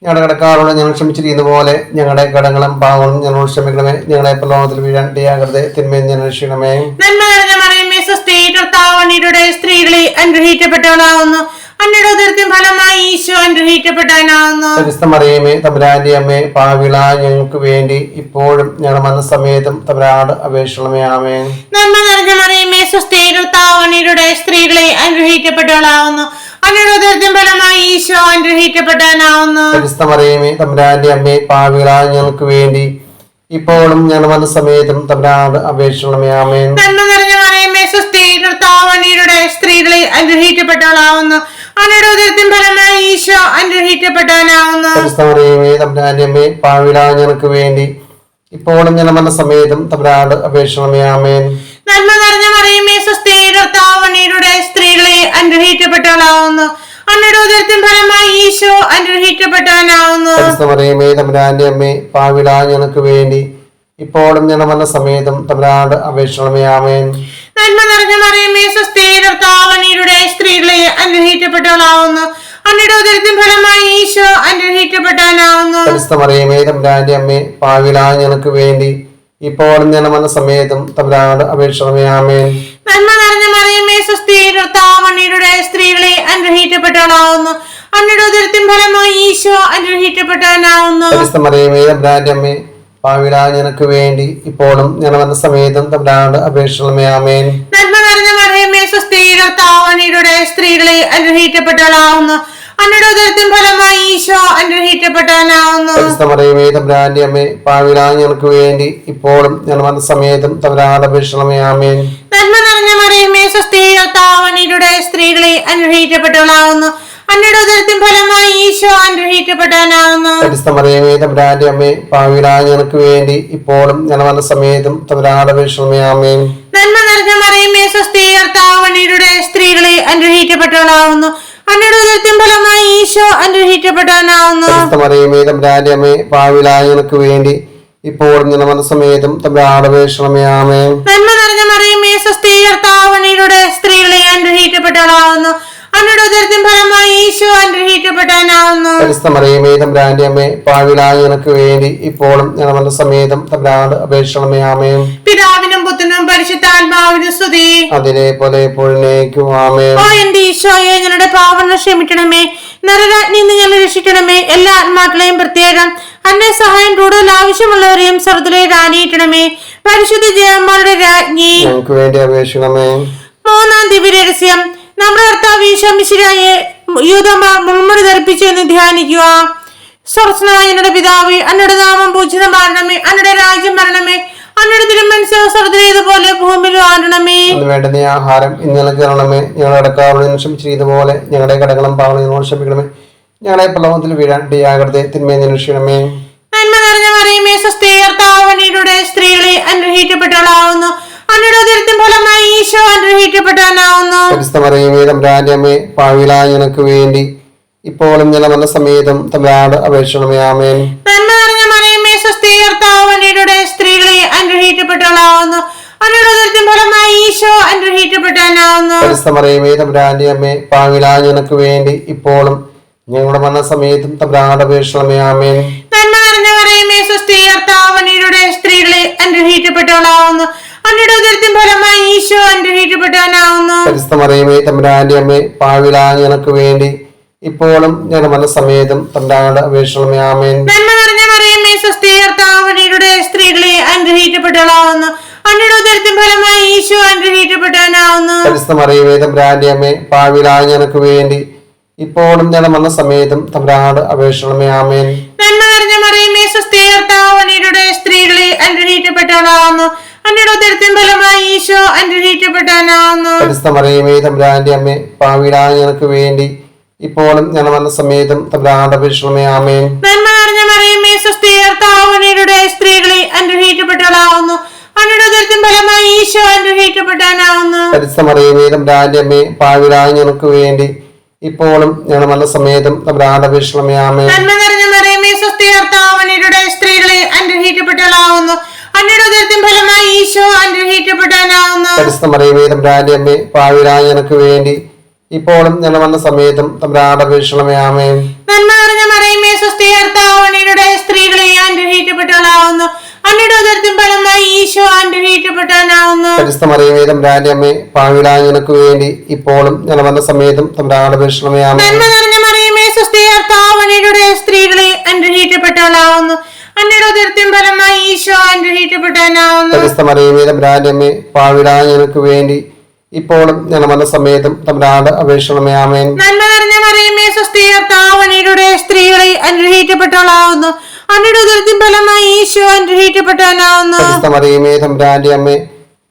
ഞങ്ങളുടെ കടക്കാരോട് ഞങ്ങൾ ക്ഷമിച്ചിരിക്കുന്ന പോലെ ഞങ്ങളുടെ കടങ്ങളും പാവങ്ങളും ഞങ്ങളോട് ക്ഷമിക്കണമേ. ഞങ്ങളെ പ്രലോഭത്തിൽ വീഴാണ്ടിയാകരുതേ, തിന്മയിൽ നിന്ന് രക്ഷിക്കണമേ. നന്മ നിറഞ്ഞ മറിയമേ, സ്വസ്തി. കർത്താവ് അങ്ങയുടെ സ്ത്രീകളിൽ അനുഗ്രഹിക്കപ്പെട്ടവളാവുന്നു. അങ്ങയുടെ ഉദരത്തിൻ ഫലമായി ഈശോ അനുഗ്രഹിക്കപ്പെട്ടവനാവുന്നു. പരിശുദ്ധ മറിയമേ, തമ്പുരാന്റെ അമ്മേ, പാപികളായ ഞങ്ങൾക്ക് വേണ്ടി ഇപ്പോഴും ഞങ്ങളുടെ മരണസമയത്തും തമ്പുരാനോട് അപേക്ഷിക്കണമേ. ആമേൻ. നന്മ നിറഞ്ഞ മറിയമേ, സ്വസ്തി. കർത്താവ് അങ്ങയുടെ സ്ത്രീകളിൽ അനുഗ്രഹിക്കപ്പെട്ടവളാവുന്നു. അങ്ങയുടെ ഉദരത്തിൻ ഫലമായി ഈശോ അനുഗ്രഹിക്കപ്പെട്ടവനാവുന്നു. പരിശുദ്ധ മറിയമേ, തമ്പുരാന്റെ അമ്മേ, പാപികളായ ഞങ്ങൾക്ക് വേണ്ടി ഇപ്പോഴും ഞങ്ങളുടെ മരണസമയത്തും തമ്പുരാനോട് അപേക്ഷിക്കണമേ. ആമേൻ. നന്മ നിറഞ്ഞ മറിയമേ, സ്വസ്തി. കർത്താവ് അങ്ങയുടെ സ്ത്രീകളിൽ അനുഗ്രഹിക്കപ്പെട്ടവളാവുന്നു. അങ്ങയുടെ ഉദരത്തിൻ ഫലമായി ഈശോ അനുഗ്രഹിക്കപ്പെട്ടവനാവുന്നു. പരിശുദ്ധ മറിയമേ, തമ്പുരാന്റെ അമ്മേ, പാപികളായ ഞങ്ങൾക്ക് വേണ്ടി ഇപ്പോഴും ഞങ്ങളുടെ മരണസമയത്തും തമ്പുരാനോട് അപേക്ഷിക്കണമേ. ആമേൻ. നന്മ നിറഞ്ഞ മറിയമേ, സ്വസ്തി. കർത്താവ് അങ്ങയുടെ സ്ത്രീകളിൽ അനുഗ്രഹിക്കപ്പെട്ടവളാവുന്നു. അന്നയുടെ ഉദരത്തിൻ ഫലമായി ഈശോ അനുഗ്രഹിക്കപ്പെട്ടവനാവുന്നു. പരിശുദ്ധമറിയമേ തമ്പുരാന്റെ അമ്മേ, പാപികളായ ഞങ്ങൾക്ക് വേണ്ടി ഇപ്പോഴും ഞങ്ങളുടെ മരണസമയത്തും തമ്പുരാനോട് അപേക്ഷിക്കണമേ. ആമേൻ. നന്മ നിറഞ്ഞ മറിയമേ, സ്വസ്തി, കർത്താവ് അങ്ങയുടെ സ്ത്രീകളെ അനുഗ്രഹിക്കപ്പെട്ടവളാവുന്നു. അങ്ങയുടെ ഉദരത്തിൻ ഫലമായി ഈശോ അനുഗ്രഹിക്കപ്പെട്ടവനാവുന്നു. പരിശുദ്ധമറിയമേ തമ്പുരാന്റെ അമ്മേ, പാപികളായ ഞങ്ങൾക്ക് വേണ്ടി ഇപ്പോഴും ഞങ്ങളുടെ മരണസമയത്തും തമ്പുരാനോട് അപേക്ഷിക്കണമേ. ആമേൻ. നന്മ നിറഞ്ഞ മറിയമേ, സ്വസ്തി, കർത്താവ് അങ്ങയുടെ സ്ത്രീകളെ അനുഗ്രഹിക്കപ്പെട്ടവളാവുന്നു. അങ്ങയുടെ ഉദരത്തിൻ ഫലമായി ഈശോ അനുഗ്രഹിക്കപ്പെട്ടവനാവുന്നു. പരിശുദ്ധമറിയമേ തമ്പുരാന്റെ അമ്മേ, പാപികളായ ഞങ്ങൾക്ക് വേണ്ടി ഇപ്പോഴും ഞങ്ങളുടെ മരണസമയത്തും തമ്പുരാനോട് അപേക്ഷിക്കണമേ. ആമേൻ. നന്മ നിറഞ്ഞ മറിയമേ, സ്വസ്തി, കർത്താവ് അങ്ങയുടെ സ്ത്രീകളെ അനുഗ്രഹിക്കപ്പെട്ടവളാവുന്നു. അങ്ങയുടെ ഉദരത്തിൻ ഫലമായി ഈശോ അനുഗ്രഹിക്കപ്പെട്ടവനാവുന്നു. പരിശുദ്ധമറിയമേ തമ്പുരാന്റെ അമ്മേ, പാപികളായ ഞങ്ങൾക്ക് വേണ്ടി ഇപ്പോഴും ഞങ്ങളുടെ മരണസമയത്തും തമ്പുരാനോട് അപേക്ഷിക്കണമേ. ആമേൻ. നന്മ നിറഞ്ഞ മറിയമേ, സ്വസ്തി, കർത്താവ് അങ്ങയുടെ സ്ത്രീകളെ അനുഗ്രഹിക്കപ്പെട്ടവളാവുന്നു. അങ്ങയുടെ ഉദരത്തിൻ ഫലമായി ഈശോ അനുഗ്രഹിക്കപ്പെട്ടവനാവുന്നു. പരിശുദ്ധമറിയമേ തമ്പുരാന്റെ അമ്മേ, പാപികളായ ഞങ്ങൾക്ക് വേണ്ടി ഇപ്പോഴും ഞങ്ങളുടെ മരണസമയത്തും തമ്പുരാനോട് അപേക്ഷിക്കണമേ. ആമേൻ. നന്മ നിറഞ്ഞ മറിയമേ, സ്വസ്തി, കർത്താവ് അങ്ങയുടെ സ്ത്രീകളെ അനുഗ്രഹിക്കപ്പെട്ടവളാവുന്നു. അങ്ങയുടെ ഉദരത്തിൻ ഫലമായി ഈശോ അനുഗ്രഹിക്കപ്പെട്ടവനാവുന്നു. പരിശുദ്ധമറിയമേ തമ്പുരാന്റെ അമ്മേ, പാപികളായ ഞങ്ങൾക്ക് വേണ്ടി ഇപ്പോഴും ഞങ്ങളുടെ മരണസമയത്തും തമ്പുരാനോട് അപേക്ഷിക്കണമേ. ആമേൻ. നന്മ നിറഞ്ഞ മറിയമേ, സ്വസ്തി, കർത്താവ് അങ്ങയുടെ സ്ത്രീകളെ അനുഗ്രഹിക്കപ്പെട്ടവളാവുന്നു. അങ്ങയുടെ ഉദരത്തിൻ ഫലമായി ഈശോ അനുഗ്രഹിക്കപ്പെട്ടവനാവുന്നു. പരിശുദ്ധമറിയമേ തമ്പുരാന്റെ അമ്മേ, പാപികളായ ഞങ്ങൾക്ക് വേണ്ടി ഇപ്പോഴും ഞങ്ങളുടെ മരണസമയത്തും തമ്പുരാനോട് അപേക്ഷിക്കണമേ. ആമേൻ. പിതാവിനും പുത്രനും പരിശുദ്ധാത്മാവിനും സ്തുതി. അതിലെ പോലെ എപ്പോഴേക്കും. ആമേൻ. ഓ എന്റെ ഈശോയെ, ഞങ്ങളുടെ പാപങ്ങൾ ക്ഷമിക്കണമേ. നരകാഗ്നിയിൽ നിന്ന് ഞങ്ങളെ രക്ഷിക്കണമേ. എല്ലാ ആത്മാക്കളെയും പ്രത്യേകം അന്നെ സഹായം കൂടുതൽ ആവശ്യമുള്ളവരെയും സ്വർഗ്ഗത്തിലേക്ക് ആനയിക്കണമേ. പരിശുദ്ധ ജയന്മാരുടെ രാജ്ഞി, ഞങ്ങൾക്ക് വേണ്ടി അപേക്ഷിക്കണമേ. മൂന്നാം ദിവ്യരഹസ്യം, നമ്മുടെ കർത്താവ് ഈശോ മിശിഹായെ യൂദന്മാർ മുൾമുടി ധരിപ്പിച്ചു എന്ന് ധ്യാനിക്കുക. സ്വർഗ്ഗസ്ഥനായ ഞങ്ങളുടെ പിതാവേ, അങ്ങയുടെ നാമം പൂജിതമാകണമേ. അങ്ങയുടെ രാജ്യം വരണമേ. അങ്ങയുടെ തിരുമനസ്സ് സ്വർഗ്ഗത്തിലേതുപോലെ ഭൂമിയിലും ആകണമേ. അന്ന് വേണ്ടുന്ന ആഹാരം ഇന്ന് ഞങ്ങൾക്ക് തരണമേ. ഞങ്ങളുടെ കടക്കാരോട് ക്ഷമിച്ചതുപോലെ ഞങ്ങളുടെ കടകളും പാവങ്ങളും ക്ഷമിക്കണമേ. ഞങ്ങളെ പ്രലോഭനത്തിൽ വീഴാൻ ഇടയാകരുതേ. തിന്മയെ നിരീക്ഷിക്കണമേ. നന്മ നിറഞ്ഞ മറിയമേ, സ്വസ്തി, കർത്താവ് അങ്ങയുടെ സ്ത്രീകളെ അനുഗ്രഹിക്കപ്പെട്ടവളാവുന്നു. അങ്ങയുടെ ഉദരത്തിൻ ഫലമായി ഈശോ അനുഗ്രഹിക്കപ്പെട്ടവനാവുന്നു. പരിശുദ്ധമറിയമേ തമ്പുരാന്റെ അമ്മേ, പാപികളായ ഞങ്ങൾക്ക് വേണ്ടി ഇപ്പോഴും ഞങ്ങളുടെ മരണസമയത്തും തമ്പുരാനോട് അപേക്ഷിക്കണമേ. ആമേൻ. നന്മ നിറഞ്ഞ മറിയമേ, സ്വസ്തി, കർത്താവ് അങ്ങയുടെ സ്ത്രീകളെ അനുഗ്രഹിക്കപ്പെട്ടവളാവുന്നു. അങ്ങയുടെ ഉദരത്തിൻ ഫലമായി ഈശോ അനുഗ്രഹിക്കപ്പെട്ടവനാവുന്നു. പരിശുദ്ധമറിയമേ തമ്പുരാന്റെ അമ്മേ, പാപികളായ ഞങ്ങൾക്ക് വേണ്ടി ഇപ്പോഴും ഞങ്ങളുടെ മരണസമയത്തും തമ്പുരാനോട് അപേക്ഷിക്കണമേ. ആമേൻ. നന്മ നിറഞ്ഞ മറിയമേ, സ്വസ്തി, കർത്താവ് അങ്ങയുടെ സ്ത്രീകളെ അനുഗ്രഹിക്കപ്പെട്ടവളാവുന്നു. അങ്ങയുടെ ഉദരത്തിൻ ഫലമായി ഈശോ അനുഗ്രഹിക്കപ്പെട്ടവനാവുന്നു. പരിശുദ്ധമറിയമേ തമ്പുരാന്റെ അമ്മേ, പാപികളായ ഞങ്ങൾക്ക് വേണ്ടി ഇപ്പോഴും ഞങ്ങളുടെ മരണസമയത്തും തമ്പുരാനോട് അപേക്ഷിക്കണമേ. ആമേൻ. നന്മ നിറഞ്ഞ മറിയമേ, സ്വസ്തി, കർത്താവ് അങ്ങയുടെ സ്ത്രീകളെ അനുഗ്രഹിക്കപ്പെട്ടവളാവുന്നു. അങ്ങയുടെ ഉദരത്തിൻ ഫലമായി ഈശോ അനുഗ്രഹിക്കപ്പെട്ടവനാവുന്നു. പരിശുദ്ധമറിയമേ തമ്പുരാന്റെ അമ്മേ, പാപികളായ ഞങ്ങൾക്ക് വേണ്ടി ഇപ്പോഴും ഞങ്ങളുടെ മരണസമയത്തും തമ്പുരാനോട് അപേക്ഷിക്കണമേ. ആമേൻ. നന്മ നിറഞ്ഞ മറിയമേ, സ്വസ്തി, കർത്താവ് അങ്ങയുടെ സ്ത്രീകളെ അനുഗ്രഹിക്കപ്പെട്ടവളാവുന്നു. അങ്ങയുടെ ഉദരത്തിൻ ഫലമായി ഈശോ അനുഗ്രഹിക്കപ്പെട്ടവനാവുന്നു. പരിശുദ്ധമറിയമേ തമ്പുരാന്റെ അമ്മേ, പാപികളായ ഞങ്ങൾക്ക് വേണ്ടി ഇപ്പോഴും ഞങ്ങളുടെ മരണസമയത്തും തമ്പുരാനോട് അപേക്ഷിക്കണമേ. ആമേൻ. നന്മ നിറഞ്ഞ മറിയമേ, സ്വസ്തി, കർത്താവ് അങ്ങയുടെ സ്ത്രീകളെ അനുഗ്രഹിക്കപ്പെട്ടവളാവുന്നു. അങ്ങയുടെ ഉദരത്തിൻ ഫലമായി ഈശോ അനുഗ്രഹിക്കപ്പെട്ടവനാവുന്നു. പരിശുദ്ധമറിയമേ തമ്പുരാന്റെ അമ്മേ, പാപികളായ ഞങ്ങൾക്ക് വേണ്ടി ഇപ്പോഴും ഞങ്ങളുടെ മരണസമയത്തും തമ്പുരാനോട് അപേക്ഷിക്കണമേ. ആമേൻ. നന്മ നിറഞ്ഞ മറിയമേ, സ്വസ്തി, കർത്താവ് അങ്ങയുടെ സ്ത്രീകളെ അനുഗ്രഹിക്കപ്പെട്ടവളാവുന്നു. അങ്ങയുടെ ഉദരത്തിൻ ഫലമായി ഈശോ അനുഗ്രഹിക്കപ്പെട്ടവനാവുന്നു. പരിശുദ്ധമറിയമേ തമ്പുരാന്റെ അമ്മേ, പാപികളായ ഞങ്ങൾക്ക് വേണ്ടി ഇപ്പോഴും ഞങ്ങളുടെ മരണസമയത്തും തമ്പുരാനോട് അപേക്ഷിക്കണമേ. ആമേൻ. നന്മ നിറഞ്ഞ മറിയമേ, സ്വസ്തി, കർത്താവ് അങ്ങയുടെ സ്ത്രീകളെ അനുഗ്രഹിക്കപ്പെട്ടവളാവുന്നു. അങ്ങയുടെ ഉദരത്തിൻ ഫലമായി ഈശോ അനുഗ്രഹിക്കപ്പെട്ടവനാവുന്നു. പരിശുദ്ധമറിയമേ തമ്പുരാന്റെ അമ്മേ, പാപികളായ ഞങ്ങൾക്ക് വേണ്ടി ഇപ്പോഴും ഞങ്ങളുടെ മരണസമയത്തും തമ്പുരാനോട് അപേക്ഷിക്കണമേ. ആമേൻ. നന്മ നിറഞ്ഞ മറിയമേ, സ്വസ്തി, കർത്താവ് അങ്ങയുടെ സ്ത്രീകളെ അനുഗ്രഹിക്കപ്പെട്ടവളാവുന്നു. അങ്ങയുടെ ഉദരത്തിൻ ഫലമായി ഈശോ അനുഗ്രഹിക്കപ്പെട്ടവനാവുന്നു. പരിശുദ്ധമറിയമേ തമ്പുരാന്റെ അമ്മേ, പാപികളായ ഞങ്ങൾക്ക് വേണ്ടി ഇപ്പോഴും ഞങ്ങളുടെ മരണസമയത്തും തമ്പുരാനോട് അപേക്ഷിക്കണമേ. ആമേൻ. നന്മ നിറഞ്ഞ മറിയമേ, സ്വസ്തി, കർത്താവ് അങ്ങയുടെ സ്ത്രീകളെ അനുഗ്രഹിക്കപ്പെട്ടവളാവുന്നു. അങ്ങയുടെ ഉദരത്തിൻ ഫലമായി ഈശോ അനുഗ്രഹിക്കപ്പെട്ടവനാവുന്നു. പരിശുദ്ധമറിയമേ തമ്പുരാന്റെ അമ്മേ,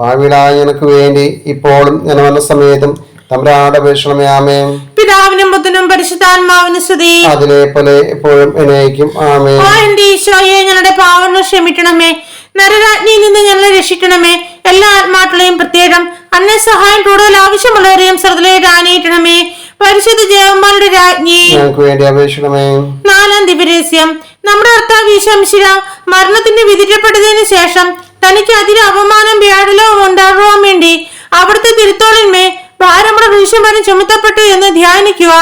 പാപികളായ ഞങ്ങൾക്ക് വേണ്ടി ഇപ്പോഴും ഞങ്ങളുടെ മരണസമയത്തും തമ്പുരാനോട് അപേക്ഷിക്കണമേ. ആമേൻ. പിതാവിനും പുത്രനും പരിശുദ്ധാത്മാവിനും സ്തുതി. അതിലെ പോലെ എപ്പോഴും എന്നേക്കും. ആമേൻ. ഓ എന്റെ ഈശോയെ, ഞങ്ങളുടെ പാവങ്ങൾ ക്ഷമിക്കണമേ. നരകാഗ്നിയിൽ നിന്ന് ഞങ്ങളെ രക്ഷിക്കണമേ. എല്ലാ ആത്മാക്കളെയും പ്രത്യേകം അന്നെ സഹായം കൂടുതൽ ആവശ്യമുള്ളവരെയും സ്വർഗ്ഗത്തിലേക്ക് ആനയിക്കണമേ. പരിശുദ്ധ ജയമാരുടെ രാജ്ഞി, ഞങ്ങൾക്ക് വേണ്ടി അപേക്ഷിക്കണമേ. നാലാം ദിവരഹസ്യം. നമ്മുടെ കർത്താവ് ഈശോമിശിഹ മരണത്തിന് വിധിക്കപ്പെട്ടതിന് ശേഷം തനിക്ക് അതിന് അപമാനം വ്യാഴലവും ഉണ്ടാകുവാൻ വേണ്ടി അവിടുത്തെ തിരുത്തോളിന്മേൽ ഭാരമുള്ള ദൂഷ്യമാനം ചുമത്തപ്പെട്ടു എന്ന് ധ്യാനിക്കുക.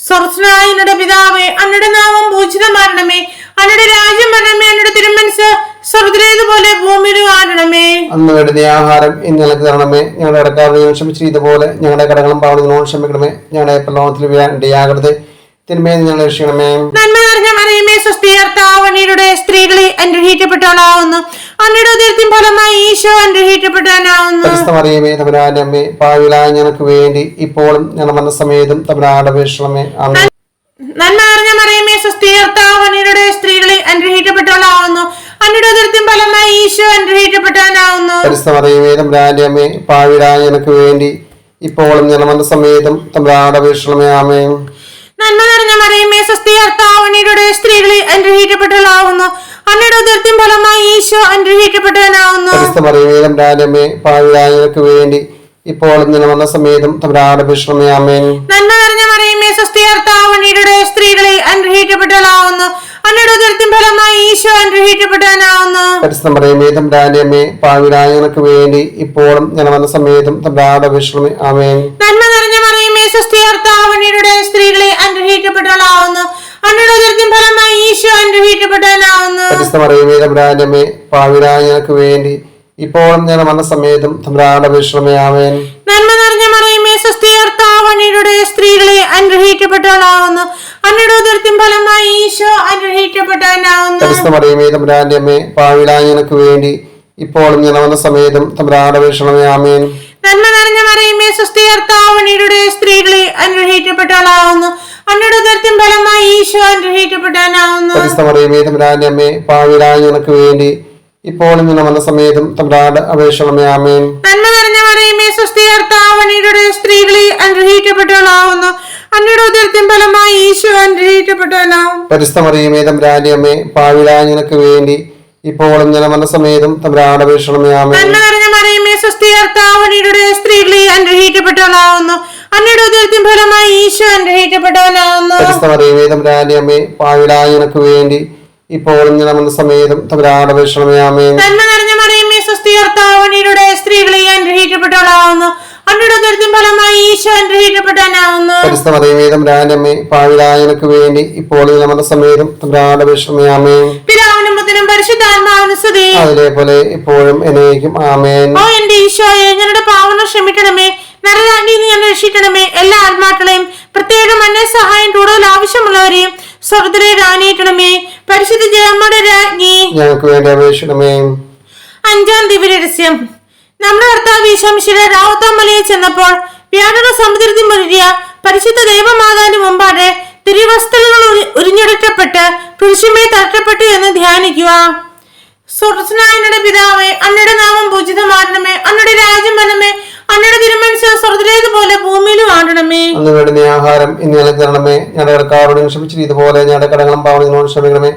സ്വർഗ്ഗസ്ഥനായ ഞങ്ങളുടെ പിതാവേ, അങ്ങയുടെ നാമം പൂജിതമാകണമേ. അങ്ങയുടെ രാജ്യം വരണമേ. അങ്ങയുടെ തിരുമനസ്സ് സ്വർഗ്ഗത്തിലേതുപോലെ ഭൂമിയിലും ആകണമേ. അന്ന് വേണ്ടുന്ന ആഹാരം ഇന്ന് ഞങ്ങൾക്ക് തരണമേ. ഞങ്ങളുടെ കടക്കാരോട് ക്ഷമിച്ചതുപോലെ ഞങ്ങളുടെ കടങ്ങളും പാവങ്ങളും ക്ഷമിക്കണമേ. ഞങ്ങളുടെ പ്രലോഭനത്തിൽ വീഴാകരുത്, തിന്മയിൽ ഞങ്ങളെ രക്ഷിക്കണമേ. നന്മ നിറഞ്ഞ മറിയമേ, സ്വസ്തി, കർത്താവ് അങ്ങയുടെ സ്ത്രീകളിൽ അനുഗ്രഹിക്കപ്പെട്ടവളാവുന്നു. അങ്ങയുടെ ഉദരത്തിൻ ഫലമായി ഈശോ അനുഗ്രഹിക്കപ്പെട്ടവനാവുന്നു. പരിശുദ്ധ മറിയമേ, തമ്പുരാന്റെ അമ്മേ, പാപികളായ ഞങ്ങൾക്ക് വേണ്ടി ഇപ്പോഴും ഞങ്ങളുടെ മരണസമയത്തും തമ്പുരാനോട് അപേക്ഷിക്കണമേ. ആമേൻ. നന്മ നിറഞ്ഞ മറിയമേ, സ്വസ്തി, കർത്താവ് അങ്ങയുടെ സ്ത്രീകളിൽ അനുഗ്രഹിക്കപ്പെട്ടവളാവുന്നു. അങ്ങയുടെ ഉദരത്തിൻ ഫലമായി ഈശോ അനുഗ്രഹിക്കപ്പെട്ടവനാവുന്നു. പരിശുദ്ധ മറിയമേ, തമ്പുരാന്റെ അമ്മേ, പാപികളായ ഞങ്ങൾക്ക് വേണ്ടി ഇപ്പോഴും ഞങ്ങളുടെ മരണസമയത്തും തമ്പുരാനോട് അപേക്ഷിക്കണമേ. ആമേൻ. നന്മ നിറഞ്ഞ മറിയമേ, സ്വസ്തി, കർത്താവ് അങ്ങയുടെ സ്ത്രീകളിൽ അനുഗ്രഹിക്കപ്പെട്ടവളാവുന്നു. അങ്ങയുടെ ഉദരത്തിൻ ഫലമായി ഈശോ അനുഗ്രഹിക്കപ്പെട്ടവനാവുന്നു. പരിശുദ്ധ മറിയമേ, തമ്പുരാന്റെ അമ്മേ, പാപികളായ ഞങ്ങൾക്ക് വേണ്ടി ഇപ്പോഴും ഞങ്ങളുടെ മരണസമയത്തും തമ്പുരാനോട് അപേക്ഷിക്കണമേ. ആമേൻ. നന്മ നിറഞ്ഞ മറിയമേ, സ്വസ്തി, കർത്താവ് അങ്ങയുടെ സ്ത്രീകളിൽ അനുഗ്രഹിക്കപ്പെട്ടവളാവുന്നു. അങ്ങയുടെ ഉദരത്തിൻ ഫലമായി ഈശോ അനുഗ്രഹിക്കപ്പെട്ടവനാവുന്നു. പരിശുദ്ധ മറിയമേ, തമ്പുരാന്റെ അമ്മേ, പാപികളായ ഞങ്ങൾക്ക് വേണ്ടി ഇപ്പോഴും ഞങ്ങളുടെ മരണസമയത്തും തമ്പുരാനോട് അപേക്ഷിക്കണമേ. ആമേൻ. നന്മ നിറഞ്ഞ മറിയമേ, സ്വസ്തി, കർത്താവ് അങ്ങയുടെ സ്ത്രീകളിൽ അനുഗ്രഹിക്കപ്പെട്ടവളാവുന്നു. അങ്ങയുടെ ഉദരത്തിൻ ഫലമായി ഈശോ അനുഗ്രഹിക്കപ്പെട്ടവനാവുന്നു. പരിശുദ്ധ മറിയമേ, തമ്പുരാന്റെ അമ്മേ, പാപികളായ ഞങ്ങൾക്ക് വേണ്ടി ഇപ്പോഴും ഞങ്ങളുടെ മരണസമയത്തും തമ്പുരാനോട് അപേക്ഷിക്കണമേ. ആമേൻ. നന്മ നിറഞ്ഞ മറിയമേ, സ്വസ്തി, കർത്താവ് അങ്ങയുടെ സ്ത്രീകളിൽ അനുഗ്രഹിക്കപ്പെട്ടവളാവുന്നു. അങ്ങയുടെ ഉദരത്തിൻ ഫലമായി ഈശോ അനുഗ്രഹിക്കപ്പെട്ടവനാവുന്നു. പരിശുദ്ധ മറിയമേ, തമ്പുരാന്റെ അമ്മേ, പാപികളായ ഞങ്ങൾക്ക് വേണ്ടി ഇപ്പോഴും ഞങ്ങളുടെ മരണസമയത്തും തമ്പുരാനോട് അപേക്ഷിക്കണമേ. ആമേൻ. നന്മ നിറഞ്ഞ മറിയമേ, സ്വസ്തി, കർത്താവ് അങ്ങയുടെ സ്ത്രീകളിൽ അനുഗ്രഹിക്കപ്പെട്ടവളാവുന്നു. അങ്ങയുടെ ഉദരത്തിൻ ഫലമായി ഈശോ അനുഗ്രഹിക്കപ്പെട്ടവനാവുന്നു. പരിശുദ്ധ മറിയമേ, തമ്പുരാന്റെ അമ്മേ, പാപികളായ ഞങ്ങൾക്ക് വേണ്ടി ഇപ്പോഴും ഞങ്ങളുടെ മരണസമയത്തും തമ്പുരാനോട് അപേക്ഷിക്കണമേ. ആമേൻ. നന്മ നിറഞ്ഞ മറിയമേ, സ്വസ്തി, കർത്താവ് അങ്ങയുടെ സ്ത്രീകളിൽ അനുഗ്രഹിക്കപ്പെട്ടവളാവുന്നു. അങ്ങയുടെ ഉദരത്തിൻ ഫലമായി ഈശോ അനുഗ്രഹിക്കപ്പെട്ടവനാവുന്നു. പരിശുദ്ധ മറിയമേ, തമ്പുരാന്റെ അമ്മേ, പാപികളായ ഞങ്ങൾക്ക് വേണ്ടി ഇപ്പോഴും ഞങ്ങളുടെ മരണസമയത്തും തമ്പുരാനോട് അപേക്ഷിക്കണമേ. ആമേൻ. നന്മ നിറഞ്ഞ മറിയമേ, സ്വസ്തി, കർത്താവ് അങ്ങയുടെ സ്ത്രീകളിൽ അനുഗ്രഹിക്കപ്പെട്ടവളാവുന്നു. അങ്ങയുടെ ഉദരത്തിൻ ഫലമായി ഈശോ അനുഗ്രഹിക്കപ്പെട്ടവനാവുന്നു. പരിശുദ്ധ മറിയമേ, തമ്പുരാന്റെ അമ്മേ, പാപികളായ ഞങ്ങൾക്ക് വേണ്ടി ഇപ്പോഴും ഞങ്ങളുടെ മരണസമയത്തും തമ്പുരാനോട് അപേക്ഷിക്കണമേ. ആമേൻ. നന്മ നിറഞ്ഞ മറിയമേ, സ്വസ്തി, കർത്താവ് അങ്ങയുടെ സ്ത്രീകളിൽ അനുഗ്രഹിക്കപ്പെട്ടവളാവുന്നു. അങ്ങയുടെ ഉദരത്തിൻ ഫലമായി ഈശോ അനുഗ്രഹിക്കപ്പെട്ടവനാവുന്നു. പരിശുദ്ധ മറിയമേ, തമ്പുരാന്റെ അമ്മേ, പാപികളായ ഞങ്ങൾക്ക് വേണ്ടി ഇപ്പോഴും ഞങ്ങളുടെ മരണസമയത്തും തമ്പുരാനോട് അപേക്ഷിക്കണമേ. ആമേൻ. പിതാവിനും പുത്രനും പരിശുദ്ധാത്മാവിനും സ്തുതി. അതിലേപോലെ ഇപ്പോഴും എന്നേക്കും. ആമേൻ. ഓ എന്റെ ഈശോയെ, ഞങ്ങളുടെ പാവങ്ങൾ ക്ഷമിക്കണമേ. നരകാഗ്നിയിൽ നിന്ന് ഞങ്ങളെ രക്ഷിക്കണമേ. എല്ലാ ആത്മാക്കളെയും, പ്രത്യേകം അന്യ സഹായം കൂടുതൽ ആവശ്യമുള്ളവരെയും സ്വർഗ്ഗത്തിലേക്ക് ആനയിക്കണമേ. പരിശുദ്ധ ജയമ്മയുടെ രാജ്ഞി, ഞങ്ങൾക്ക് വേണ്ടി അപേക്ഷിക്കണമേ. അഞ്ചാം ദിവ്യരഹസ്യം. നമ്മുടെ കർത്താവ് ഈശോമിശിഹ രാവുത്താം മലയിൽ ചെന്നപ്പോൾ വ്യാകുല സമുദ്രത്തിൽ മുഴുകിയ പരിശുദ്ധ ദൈവമാതാവിന് മുമ്പാകെ തിരുവസ്ത്രങ്ങൾ ഉരിഞ്ഞെടുക്കപ്പെട്ട് കുരിശുമേൽ തട്ടപ്പെട്ടു എന്ന് ധ്യാനിക്കുക. സ്വർഗ്ഗസ്ഥനായ പിതാവേ, അങ്ങയുടെ നാമം പൂജിതമാകണമേ. അങ്ങയുടെ രാജ്യം വരണമേ. അങ്ങയുടെ തിരുമനസ്സ് സ്വർഗ്ഗത്തിലേതുപോലെ ഭൂമിയിലും ആകണമേ. അന്ന് വേണ്ടുന്ന ആഹാരം ഇന്ന് ഞങ്ങൾക്ക് തരണമേ. ഞങ്ങളുടെ കടക്കാരോട് ക്ഷമിച്ചതുപോലെ ഞങ്ങളുടെ കടങ്ങളും പാവങ്ങളും ക്ഷമിക്കണമേ.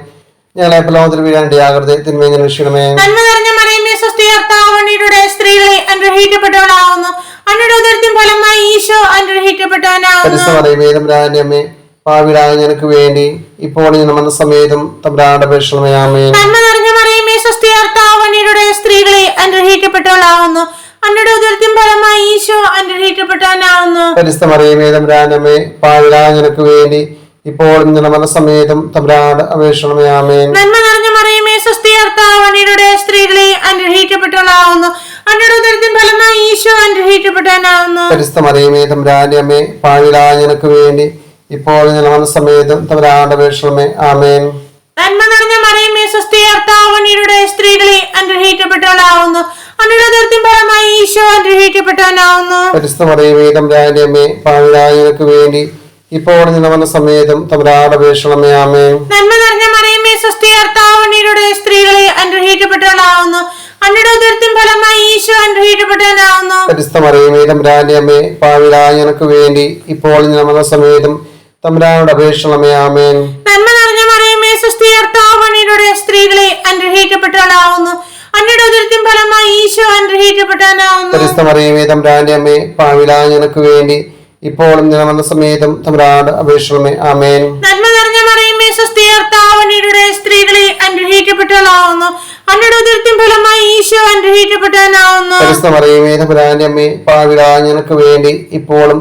ഞങ്ങളെ പ്രലോഭനത്തിൽ വീഴാണ്ടിയാകരുത്, തിന്മയിൽ ഞങ്ങളെ രക്ഷിക്കണമേ. നന്മ നിറഞ്ഞ മറിയമേ, സ്വസ്തി, കർത്താവ് അങ്ങയുടെ സ്ത്രീകളെ അനുഗ്രഹിക്കപ്പെട്ടവളാവുന്നു. അങ്ങയുടെ ഉദരത്തിൻ ഫലമായി ഈശോ അനുഗ്രഹിക്കപ്പെട്ടവനാവുന്നു. പരിശുദ്ധ മറിയമേ, തമ്പുരാന്റെ അമ്മേ, പാപികളായ ഞങ്ങൾക്ക് വേണ്ടി ഇപ്പോൾ ഞങ്ങളുടെ മരണസമയത്തും തമ്പുരാനോട് അപേക്ഷിക്കണമേ. ആമേൻ. നന്മ നിറഞ്ഞ മറിയമേ, സ്വസ്തി, കർത്താവ് അങ്ങയുടെ സ്ത്രീകളെ അനുഗ്രഹിക്കപ്പെട്ടവളാവുന്നു. അങ്ങയുടെ ഉദരത്തിൻ ഫലമായി ഈശോ അനുഗ്രഹിക്കപ്പെട്ടവനാവുന്നു. പരിശുദ്ധ മറിയമേ, തമ്പുരാന്റെ അമ്മേ, പാപികളായ ഞങ്ങൾക്ക് വേണ്ടി ഇപ്പോൾ ഞങ്ങളുടെ മരണസമയത്തും തമ്പുരാനോട് അപേക്ഷിക്കണമേ. ആമേൻ. നന്മ നിറഞ്ഞ മറിയമേ, സ്വസ്തി, കർത്താവ് അങ്ങയുടെ സ്ത്രീകളെ അനുഗ്രഹിക്കപ്പെട്ടവളാവുന്നു. അങ്ങയുടെ ഉദരത്തിൻ ഫലമായി ഈശോ അനുഗ്രഹിക്കപ്പെട്ടവനാവുന്നു. പരിശുദ്ധ മറിയമേ, തമ്പുരാന്റെ അമ്മേ, പാപികളായ ഞങ്ങൾക്ക് വേണ്ടി ഇപ്പോൾ ഞങ്ങളുടെ മരണസമയത്തും തമ്പുരാനോട് അപേക്ഷിക്കണമേ. ആമേൻ. നന്മ നിറഞ്ഞ മറിയമേ, സ്വസ്തി, കർത്താവ് അങ്ങയുടെ സ്ത്രീകളെ അനുഗ്രഹിക്കപ്പെട്ടവളാവുന്നു. അങ്ങയുടെ ഉദരത്തിൻ ഫലമായി ഈശോ അനുഗ്രഹിക്കപ്പെട്ടവനാവുന്നു. പരിശുദ്ധ മറിയമേ, തമ്പുരാന്റെ അമ്മേ, പാപികളായ ഞങ്ങൾക്ക് വേണ്ടി ഇപ്പോൾ ഞങ്ങളുടെ മരണസമയത്തും തമ്പുരാനോട് അപേക്ഷിക്കണമേ. ആമേൻ. നന്മ നിറഞ്ഞ മറിയമേ, സ്വസ്തി, കർത്താവ് അങ്ങയുടെ സ്ത്രീകളെ അനുഗ്രഹിക്കപ്പെട്ടവളാവുന്നു. അങ്ങയുടെ ഉദരത്തിൻ ഫലമായി ഈശോ അനുഗ്രഹിക്കപ്പെട്ടവനാവുന്നു. പരിശുദ്ധ മറിയമേ, തമ്പുരാന്റെ അമ്മേ, പാപികളായ ഞങ്ങൾക്ക് വേണ്ടി ഇപ്പോൾ ഞങ്ങളുടെ മരണസമയത്തും തമ്പുരാനോട് അപേക്ഷിക്കണമേ. ആമേൻ. നന്മ നിറഞ്ഞ മറിയമേ, സ്വസ്തി, കർത്താവ് അങ്ങയുടെ സ്ത്രീകളെ അനുഗ്രഹിക്കപ്പെട്ടവളാവുന്നു. അങ്ങയുടെ ഉദരത്തിൻ ഫലമായി ഈശോ അനുഗ്രഹിക്കപ്പെട്ടവനാവുന്നു. പരിശുദ്ധ മറിയമേ, തമ്പുരാന്റെ അമ്മേ, പാപികളായ ഞങ്ങൾക്ക് വേണ്ടി ഇപ്പോഴും ഞങ്ങളുടെ സമയത്തും തമ്പുരാനോട് അപേക്ഷിക്കണമേ. ആമേൻ. നന്മ നിറഞ്ഞ മറിയമേ സ്വസ്തി, കർത്താവ് അങ്ങയുടെ സ്ത്രീകളെ അനുഗ്രഹിക്കപ്പെട്ടവളാവുന്നു. അങ്ങയുടെ ഉദരത്തിൻ ഫലമായി ഈശോ അനുഗ്രഹിക്കപ്പെട്ടവനാവുന്നു. പരിശുദ്ധ മറിയമേ തമ്പുരാന്റെ അമ്മേ, പാപികളായ ഞങ്ങൾക്ക് വേണ്ടി ഇപ്പോഴും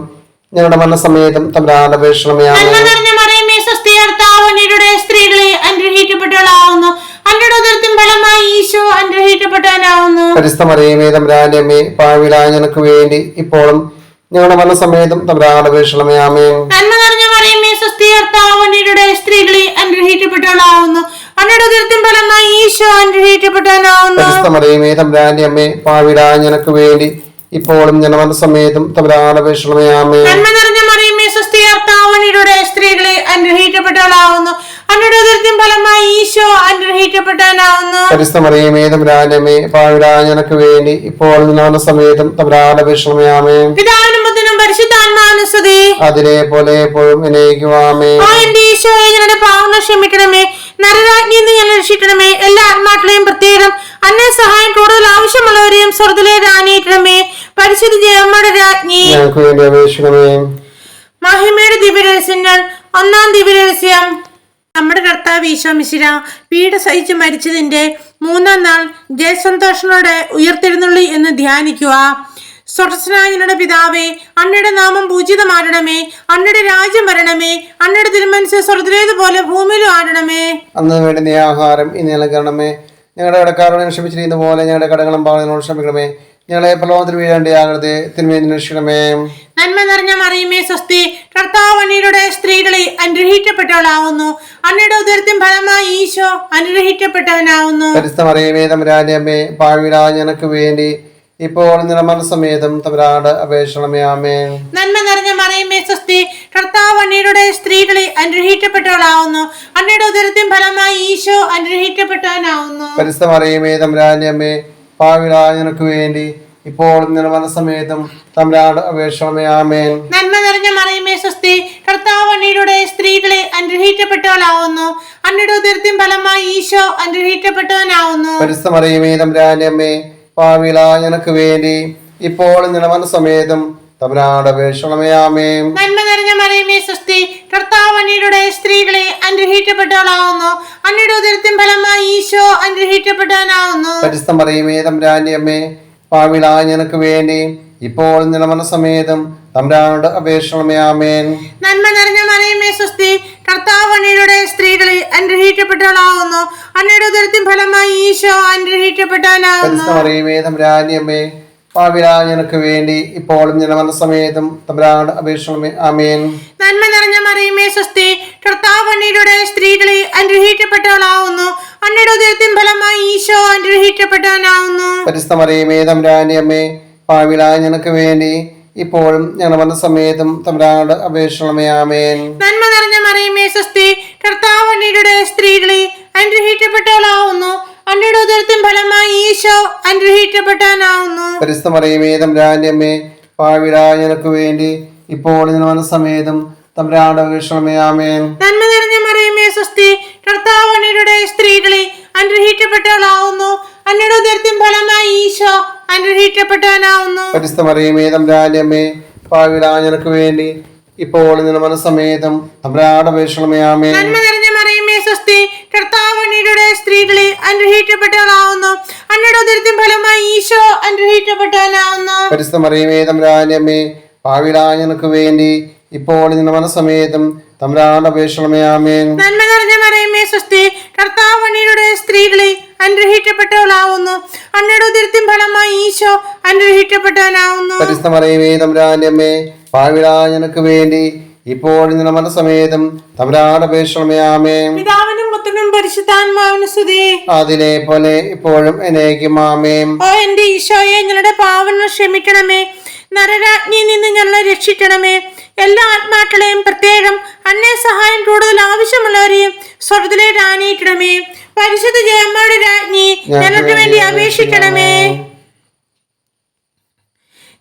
ഞങ്ങളുടെ മരണസമയത്തും തമ്പുരാനോട് അപേക്ഷിക്കണമേ. നന്മ ആമേൻ. നിറഞ്ഞ മറിയമേ സ്വസ്തി, കർത്താവ് അങ്ങയുടെ സ്ത്രീകളെ അനുഗ്രഹിക്കപ്പെട്ടവളാവുന്നു. അങ്ങയുടെ ഉദരത്തിൻ ഫലമായി ഈശോ അനുഗ്രഹിക്കപ്പെട്ടവനാവുന്നു. പരിശുദ്ധ മറിയമേ തമ്പുരാന്റെ അമ്മേ, പാപികളായ ഞങ്ങൾക്ക് വേണ്ടി ഇപ്പോഴും ഞങ്ങളുടെ മരണസമയത്തും തമ്പുരാനോട് അപേക്ഷിക്കണമേ. ആമേൻ. നന്മ നിറഞ്ഞ മറിയമേ സ്വസ്തി, കർത്താവ് അങ്ങയുടെ സ്ത്രീകളെ അനുഗ്രഹിക്കപ്പെട്ടവളാവുന്നു. അങ്ങയുടെ ഉദരത്തിൻ ഫലമായി ഈശോ അനുഗ്രഹിക്കപ്പെട്ടവനാവുന്നു. പരിശുദ്ധ മറിയമേ തമ്പുരാന്റെ അമ്മേ, പാപികളായ ഞങ്ങൾക്ക് വേണ്ടി ഇപ്പോഴും ഞങ്ങളുടെ മരണസമയത്തും തമ്പുരാനോട് അപേക്ഷിക്കണമേ. ആമേൻ. നന്മ നിറഞ്ഞ മറിയമേ സ്വസ്തി, കർത്താവ് അങ്ങയുടെ സ്ത്രീകളെ അനുഗ്രഹിക്കപ്പെട്ടവളാവുന്നു. അങ്ങയുടെ ഉദരത്തിൻ ഫലമായി ഈശോ അനുഗ്രഹിക്കപ്പെട്ടവനാവുന്നു. പരിശുദ്ധ മറിയമേ തമ്പുരാന്റെ അമ്മേ, പാപികളായ ഞങ്ങൾക്ക് വേണ്ടി ഇപ്പോഴും ഞങ്ങളുടെ മരണസമയത്തും തമ്പുരാനോട് അപേക്ഷിക്കണമേ. ആമേൻ. പിതാവിനും പുത്രനും പരിശുദ്ധാത്മാവിനും സ്തുതി. അതിലെ പോലെ എപ്പോഴും എന്നേക്കും. ആമേൻ. ആ എന്റെ ഈശോയെ, ഞങ്ങളുടെ പാവങ്ങൾ ക്ഷമിക്കണമേ. നരരാജ്ഞിയിൽ നിന്ന് ഞങ്ങളെ രക്ഷിക്കണമേ. എല്ലാ ആത്മാക്കളെയും പ്രത്യേകം അന്നെ സഹായം കൂടുതൽ ആവശ്യമുള്ളവരെയും സ്വർഗ്ഗത്തിലേക്ക് ആനയിക്കണമേ. പരിശുദ്ധ ജയമ്മയുടെ രാജ്ഞി, ഞങ്ങൾക്ക് വേണ്ടി അപേക്ഷിക്കണമേ. മഹിമയുടെ ദിവ്യരഹസ്യങ്ങൾ. ഒന്നാം ദിവ്യരഹസ്യം, നമ്മുടെ കർത്താവ് ഈശോ മിശിഹാ പീഡ സഹിച്ച് മരിച്ചതിന്റെ 3-ാം നാൾ ജയസന്തോഷങ്ങളോടെ ഉയർത്തെഴുന്നള്ളി എന്ന് ധ്യാനിക്കുക. സ്വർഗ്ഗസ്ഥനായ ഞങ്ങളുടെ പിതാവേ, അങ്ങയുടെ നാമം പൂജിതമാകണമേ. അങ്ങയുടെ രാജ്യം വരണമേ. അങ്ങയുടെ തിരുമനസ്സ് സ്വർഗ്ഗത്തിലേതുപോലെ ഭൂമിയിലും ആകണമേ. അന്ന് വേണ്ടുന്ന ആഹാരം ഇനി നൽകണമേ. ഞങ്ങളുടെ കടക്കാരോട് ക്ഷമിച്ചിരിക്കുന്ന പോലെ ഞങ്ങളുടെ കടങ്ങളും പാവങ്ങളോട് ക്ഷമിക്കണമേ. ഞങ്ങളെ പ്രലോഭനത്തിൽ വീഴേണ്ടയാകരുതേ, തിന്മയിൽ രക്ഷിക്കണമേ. നന്മ നിറഞ്ഞ മറിയമേ സ്വസ്തി, കർത്താവ് അങ്ങയുടെ സ്ത്രീകളെ അനുഗ്രഹിക്കപ്പെട്ടവളാവുന്നു. അങ്ങയുടെ ഉദരത്തിൻ ഫലമായി ഈശോ അനുഗ്രഹിക്കപ്പെട്ടവനാവുന്നു. പരിശുദ്ധ മറിയമേ തമ്പുരാന്റെ അമ്മേ, പാപികളായ ഞങ്ങൾക്ക് വേണ്ടി ഇപ്പോൾ മരണസമേതം തമ്പുരാനോട് അപേക്ഷിക്കണമേ. ആമേൻ. നന്മ നിറഞ്ഞ മറിയമേ സ്വസ്തി, കർത്താവ് അങ്ങയുടെ സ്ത്രീകളെ അനുഗ്രഹിക്കപ്പെട്ടവളാവുന്നു. അങ്ങയുടെ ഉദരത്തിൻ ഫലമായി ഈശോ അനുഗ്രഹിക്കപ്പെട്ടവനാവുന്നു. പരിശുദ്ധ മറിയമേ തമ്പുരാന്റെ അമ്മേ, പാപികളായ ഞങ്ങൾക്ക് വേണ്ടി ഇപ്പോൾ മരണസമേതം തമ്പുരാനോട് അപേക്ഷിക്കണമേ. ആമേൻ. നന്മ നിറഞ്ഞ മറിയമേ സ്വസ്തി, കർത്താവ് അങ്ങയുടെ സ്ത്രീകളെ അനുഗ്രഹിക്കപ്പെട്ടവളാവുന്നു. അങ്ങയുടെ ഉദരത്തിൻ ഫലമായി ഈശോ അനുഗ്രഹിക്കപ്പെട്ടവനാവുന്നു. പരിശുദ്ധ മറിയമേ തമ്പുരാന്റെ അമ്മേ, പാപികളായ ഞങ്ങൾക്ക് വേണ്ടി ഇപ്പോൾ മരണസമേതം തമ്പുരാനോട് അപേക്ഷിക്കണമേ. ആമേൻ. നന്മ നിറഞ്ഞ മറിയമേ സ്വസ്തി, കർത്താവ് അങ്ങയുടെ സ്ത്രീകളെ അനുഗ്രഹിക്കപ്പെട്ടവളാവുന്നു. അങ്ങയുടെ ഉദരത്തിൻ ഫലമായി ഈശോ അനുഗ്രഹിക്കപ്പെട്ടവനാവുന്നു. പരിശുദ്ധ മറിയമേ തമ്പുരാന്റെ അമ്മേ, പാപികളായ ഞങ്ങൾക്ക് വേണ്ടി ഇപ്പോൾ മരണസമേതം തമ്പുരാനോട് അപേക്ഷിക്കണമേ. ആമേൻ. നന്മ നിറഞ്ഞ മറിയമേ സ്വസ്തി, കർത്താവ് അങ്ങയുടെ സ്ത്രീകളെ അനുഗ്രഹിക്കപ്പെട്ടവളാവുന്നു. അങ്ങയുടെ ഉദരത്തിൻ ഫലമായി ഈശോ അനുഗ്രഹിക്കപ്പെട്ടവനാവുന്നു. പരിശുദ്ധ മറിയമേ തമ്പുരാന്റെ അമ്മേ, പാപികളായ ഞങ്ങൾക്ക് വേണ്ടി ഇപ്പോഴും മരണസമേതം തമ്പുരാനോട് അപേക്ഷിക്കണമേ. ആമേൻ. നന്മ നിറഞ്ഞ മറിയമേ സ്വസ്തി, കർത്താവ് അങ്ങയുടെ സ്ത്രീകളെ അനുഗ്രഹിക്കപ്പെട്ടവളാവുന്നു. അങ്ങയുടെ ഉദരത്തിൻ ഫലമായി ഈശോ അനുഗ്രഹിക്കപ്പെട്ടവനാവുന്നു. പരിശുദ്ധ മറിയമേ തമ്പുരാന്റെ അമ്മേ, പാപികളായ ഞങ്ങൾക്ക് വേണ്ടി ഇപ്പോഴും മരണസമേതം തമ്പുരാനോട് അപേക്ഷിക്കണമേ. ആമേൻ. നന്മ നിറഞ്ഞ മറിയമേ സ്വസ്തി, കർത്താവ് അങ്ങയുടെ സ്ത്രീകളെ അനുഗ്രഹിക്കപ്പെട്ടവളാവുന്നു. അങ്ങയുടെ ഉദരത്തിൻ ഫലമായി ഈശോ അനുഗ്രഹിക്കപ്പെട്ടവനാവുന്നു. പരിശുദ്ധ മറിയമേ തമ്പുരാന്റെ അമ്മേ, പാപികളായ ഞങ്ങൾക്ക് വേണ്ടി ഇപ്പോൾ മരണസമേതം തമ്പുരാനോട് അപേക്ഷിക്കണമേ. ആമേൻ. നന്മ നിറഞ്ഞ മറിയമേ സ്വസ്തി, കർത്താവ് അങ്ങയുടെ സ്ത്രീകളെ അനുഗ്രഹിക്കപ്പെട്ടവളാവുന്നു. അങ്ങയുടെ ഉദരത്തിൻ ഫലമായി ഈശോ അനുഗ്രഹിക്കപ്പെട്ടവനാവുന്നു. പരിശുദ്ധ മറിയമേ തമ്പുരാന്റെ അമ്മേ, പാപികളായ ഞങ്ങൾക്ക് വേണ്ടി ഇപ്പോൾ മരണസമേതം തമ്പുരാനോട് അപേക്ഷിക്കണമേ. ആമേൻ. നന്മ നിറഞ്ഞ മറിയമേ സ്വസ്തി, കർത്താവ് അങ്ങയുടെ സ്ത്രീകളെ അനുഗ്രഹിക്കപ്പെട്ടവളാവുന്നു. അങ്ങയുടെ ഉദരത്തിൻ ഫലമായി ഈശോ അനുഗ്രഹിക്കപ്പെട്ടവനാവുന്നു. പരിശുദ്ധ മറിയമേ തമ്പുരാന്റെ അമ്മേ, പാപികളായ ഞങ്ങൾക്ക് വേണ്ടി ഇപ്പോൾ മരണസമേതം തമ്പുരാനോട് അപേക്ഷിക്കണമേ. ആമേൻ. നന്മ നിറഞ്ഞ മറിയമേ സ്വസ്തി, കർത്താവ് അങ്ങയുടെ സ്ത്രീകളെ അനുഗ്രഹിക്കപ്പെട്ടവളാവുന്നു. അങ്ങയുടെ ഉദരത്തിൻ ഫലമായി ഈശോ അനുഗ്രഹിക്കപ്പെട്ടവനാവുന്നു. പരിശുദ്ധ മറിയമേ തമ്പുരാന്റെ അമ്മേ, പാപികളായ ഞങ്ങൾക്ക് വേണ്ടി ഇപ്പോൾ മരണസമേതം തമ്പുരാനോട് അപേക്ഷിക്കണമേ. ആമേൻ. പിതാവിനും പുത്രനും പരിശുദ്ധാത്മാവിനും സ്തുതി. അതിലെ പോലെ ഇപ്പോഴും എന്നേക്കും. ആമേൻ. ഓ എന്റെ ഈശോയെ, ഞങ്ങളുടെ പാവങ്ങൾ ക്ഷമിക്കണമേ. നരരാജ്ഞിയിൽ നിന്ന് ഞങ്ങളെ രക്ഷിക്കണമേ. എല്ലാ ആത്മാക്കളെയും പ്രത്യേകം അന്നെ സഹായം കൂടുതൽ ആവശ്യമുള്ളവരെയും സ്വർഗ്ഗത്തിലേക്ക് ആനയിക്കണമേ. പരിശുദ്ധ ജയമ്മയുടെ രാജ്ഞി, ഞങ്ങൾക്ക് വേണ്ടി അപേക്ഷിക്കണമേ.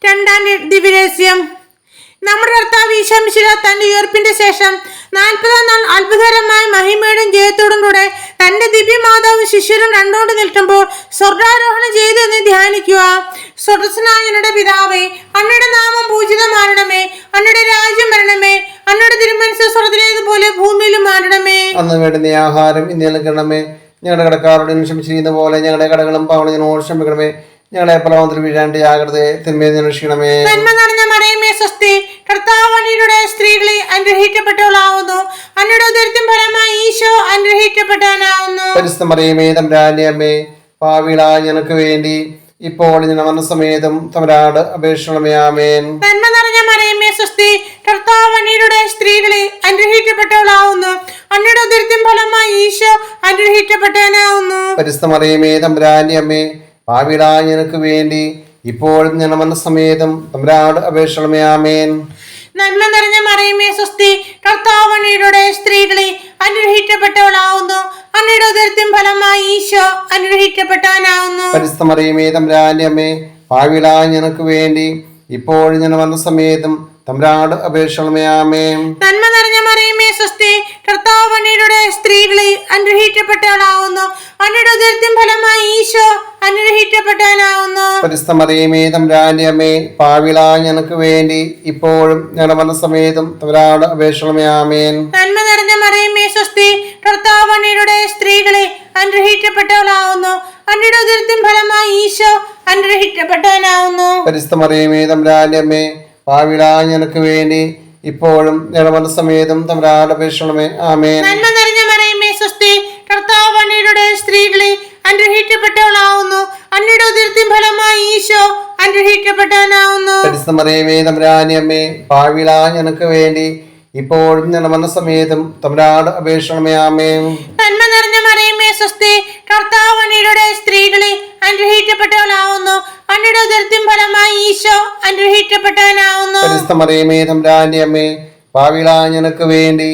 രണ്ടാം ദിവ്യരഹസ്യം, നമ്മുടെ കർത്താവ് ഈശോ മിശിഹാ തന്റെ ഉയർപ്പിന്റെ ശേഷം 40-ാം നാൾ അത്ഭുതകരമായ മഹിമയോടും ജയത്തോടും കൂടെ തന്റെ ദിവ്യമാതാവും ശിഷ്യരും കണ്ടുകൊണ്ട് നിൽക്കുമ്പോൾ സ്വർഗാരോഹണം ചെയ്തു എന്ന് ധ്യാനിക്കുക. സ്വർഗ്ഗസ്ഥനായ ഞങ്ങളുടെ പിതാവേ, അങ്ങയുടെ നാമം പൂജിതമാകണമേ, അങ്ങയുടെ രാജ്യം വരണമേ, അങ്ങയുടെ തിരുമനസ്സ് സ്വർഗ്ഗത്തിലേതുപോലെ ഭൂമിയിലും മാറണമേ. അന്ന് വേണ്ടുന്ന ആഹാരം ഇന്ന് ഞങ്ങൾക്ക് തരണമേ. ഞങ്ങളുടെ കടക്കാരോട് ക്ഷമിച്ചിരിക്കുന്ന പോലെ ഞങ്ങളുടെ കടകളും പാവങ്ങളും ഞങ്ങളോട് ക്ഷമിക്കണമേ. ഞങ്ങളെ പ്രലോഭനത്തിൽ വീഴാണ്ട് ജാഗ്രതയെ തിന്മയിൽ നിന്ന് രക്ഷിക്കണമേ. നന്മ നിറഞ്ഞ മറിയമേ സ്വസ്തി, കർത്താവ് അങ്ങയുടെ സ്ത്രീകളെ അനുഗ്രഹിക്കപ്പെട്ടവളാവുന്നു, അങ്ങയുടെ ഉദരത്തിൻ ഫലമായി ഈശോ അനുഗ്രഹിക്കപ്പെട്ടവനാവുന്നു. പരിശുദ്ധ മറിയമേ തമ്പുരാന്റെ അമ്മേ, പാപികളായ ഞങ്ങൾക്ക് വേണ്ടി ഇപ്പോൾ ഞങ്ങളുടെ മരണസമയത്തും തമ്പുരാനോട് അപേക്ഷിക്കണമേ. ആമേൻ. നന്മ നിറഞ്ഞ മറിയമേ സ്വസ്തി, കർത്താവ് അങ്ങയുടെ സ്ത്രീകളെ അനുഗ്രഹിക്കപ്പെട്ടവളാവുന്നു, അങ്ങയുടെ ഉദരത്തിൻ ഫലമായി ഈശോ അനുഗ്രഹിക്കപ്പെട്ടവനാവുന്നു. പരിശുദ്ധ മറിയമേ തമ്പുരാന്റെ അമ്മേ, പാപികളായ ഞങ്ങൾക്ക് വേണ്ടി ഇപ്പോഴും ഞങ്ങളുടെ മരണസമയത്തും തമ്പുരാനോട് അപേക്ഷിക്കണമേ. ആമേൻ. നന്മ നിറഞ്ഞ മറിയമേ സ്വസ്തി, കർത്താവ് അങ്ങയുടെ സ്ത്രീകളെ അനുഗ്രഹിക്കപ്പെട്ടവളാവുന്നു, അങ്ങയുടെ ഉദരത്തിൻ ഫലമായി ഈശോ അനുഗ്രഹിക്കപ്പെട്ടവനാവുന്നു. പരിശുദ്ധ മറിയമേ തമ്പുരാന്റെ അമ്മേ, പാപികളായ ഞങ്ങൾക്ക് വേണ്ടി ഇപ്പോഴും ഞങ്ങളുടെ മരണസമയത്തും തമ്പുരാനോട് അപേക്ഷിക്കണമേ. ആമേൻ. നന്മ നിറഞ്ഞ മറിയമേ സ്വസ്തി, കർത്താവ് അങ്ങയുടെ സ്ത്രീകളെ അനുഗ്രഹിക്കപ്പെട്ടവളാവുന്നു, അങ്ങയുടെ ഉദരത്തിൻ ഫലമായി ഈശോ അനുഗ്രഹിക്കപ്പെട്ടവനാവുന്നു. പരിശുദ്ധ മറിയമേ തമ്പുരാന്റെ അമ്മേ, പാപികളായ ഞങ്ങൾക്ക് വേണ്ടി ഇപ്പോഴും ഞങ്ങളുടെ മരണസമയത്തും തമ്പുരാനോട് അപേക്ഷിക്കണമേ. ആമേൻ. നന്മ നിറഞ്ഞ മറിയമേ സ്വസ്തി, കർത്താവ് അങ്ങയുടെ സ്ത്രീകളെ അനുഗ്രഹിക്കപ്പെട്ടവളാവുന്നു, അങ്ങയുടെ ഉദരത്തിൻ ഫലമായി ഈശോ അനുഗ്രഹിക്കപ്പെട്ടവനാവുന്നു. പരിശുദ്ധ മറിയമേ തമ്പുരാന്റെ അമ്മേ, പാപികളായ ഞങ്ങൾക്ക് വേണ്ടി ഇപ്പോഴും ഞങ്ങളുടെ മരണസമയത്തും തമ്പുരാനോട് അപേക്ഷിക്കണമേ. ആമേൻ. നന്മ നിറഞ്ഞ മറിയമേ സ്വസ്തി, കർത്താവ് അങ്ങയുടെ സ്ത്രീകളെ അനുഗ്രഹിക്കപ്പെട്ടവളാവുന്നു, അങ്ങയുടെ ഉദരത്തിൻ ഫലമായി ഈശോ അനുഗ്രഹിക്കപ്പെട്ടവനാവുന്നു. പരിശുദ്ധ മറിയമേ തമ്പുരാന്റെ അമ്മേ, പാപികളായ ഞങ്ങൾക്ക് വേണ്ടി ഇപ്പോഴും ഞങ്ങളുടെ മരണസമയത്തും തമ്പുരാനോട് അപേക്ഷിക്കണമേ. ആമേൻ. നന്മ നിറഞ്ഞ മറിയമേ സ്വസ്തി, കർത്താവ് അങ്ങയുടെ സ്ത്രീകളെ അനുഗ്രഹിക്കപ്പെട്ടവളാവുന്നു, അങ്ങയുടെ ഉദരത്തിൻ ഫലമായി ഈശോ അനുഗ്രഹിക്കപ്പെട്ടവനാവുന്നു. പരിശുദ്ധ മറിയമേ തമ്പുരാന്റെ അമ്മേ, പാപികളായ ഞങ്ങൾക്ക് വേണ്ടി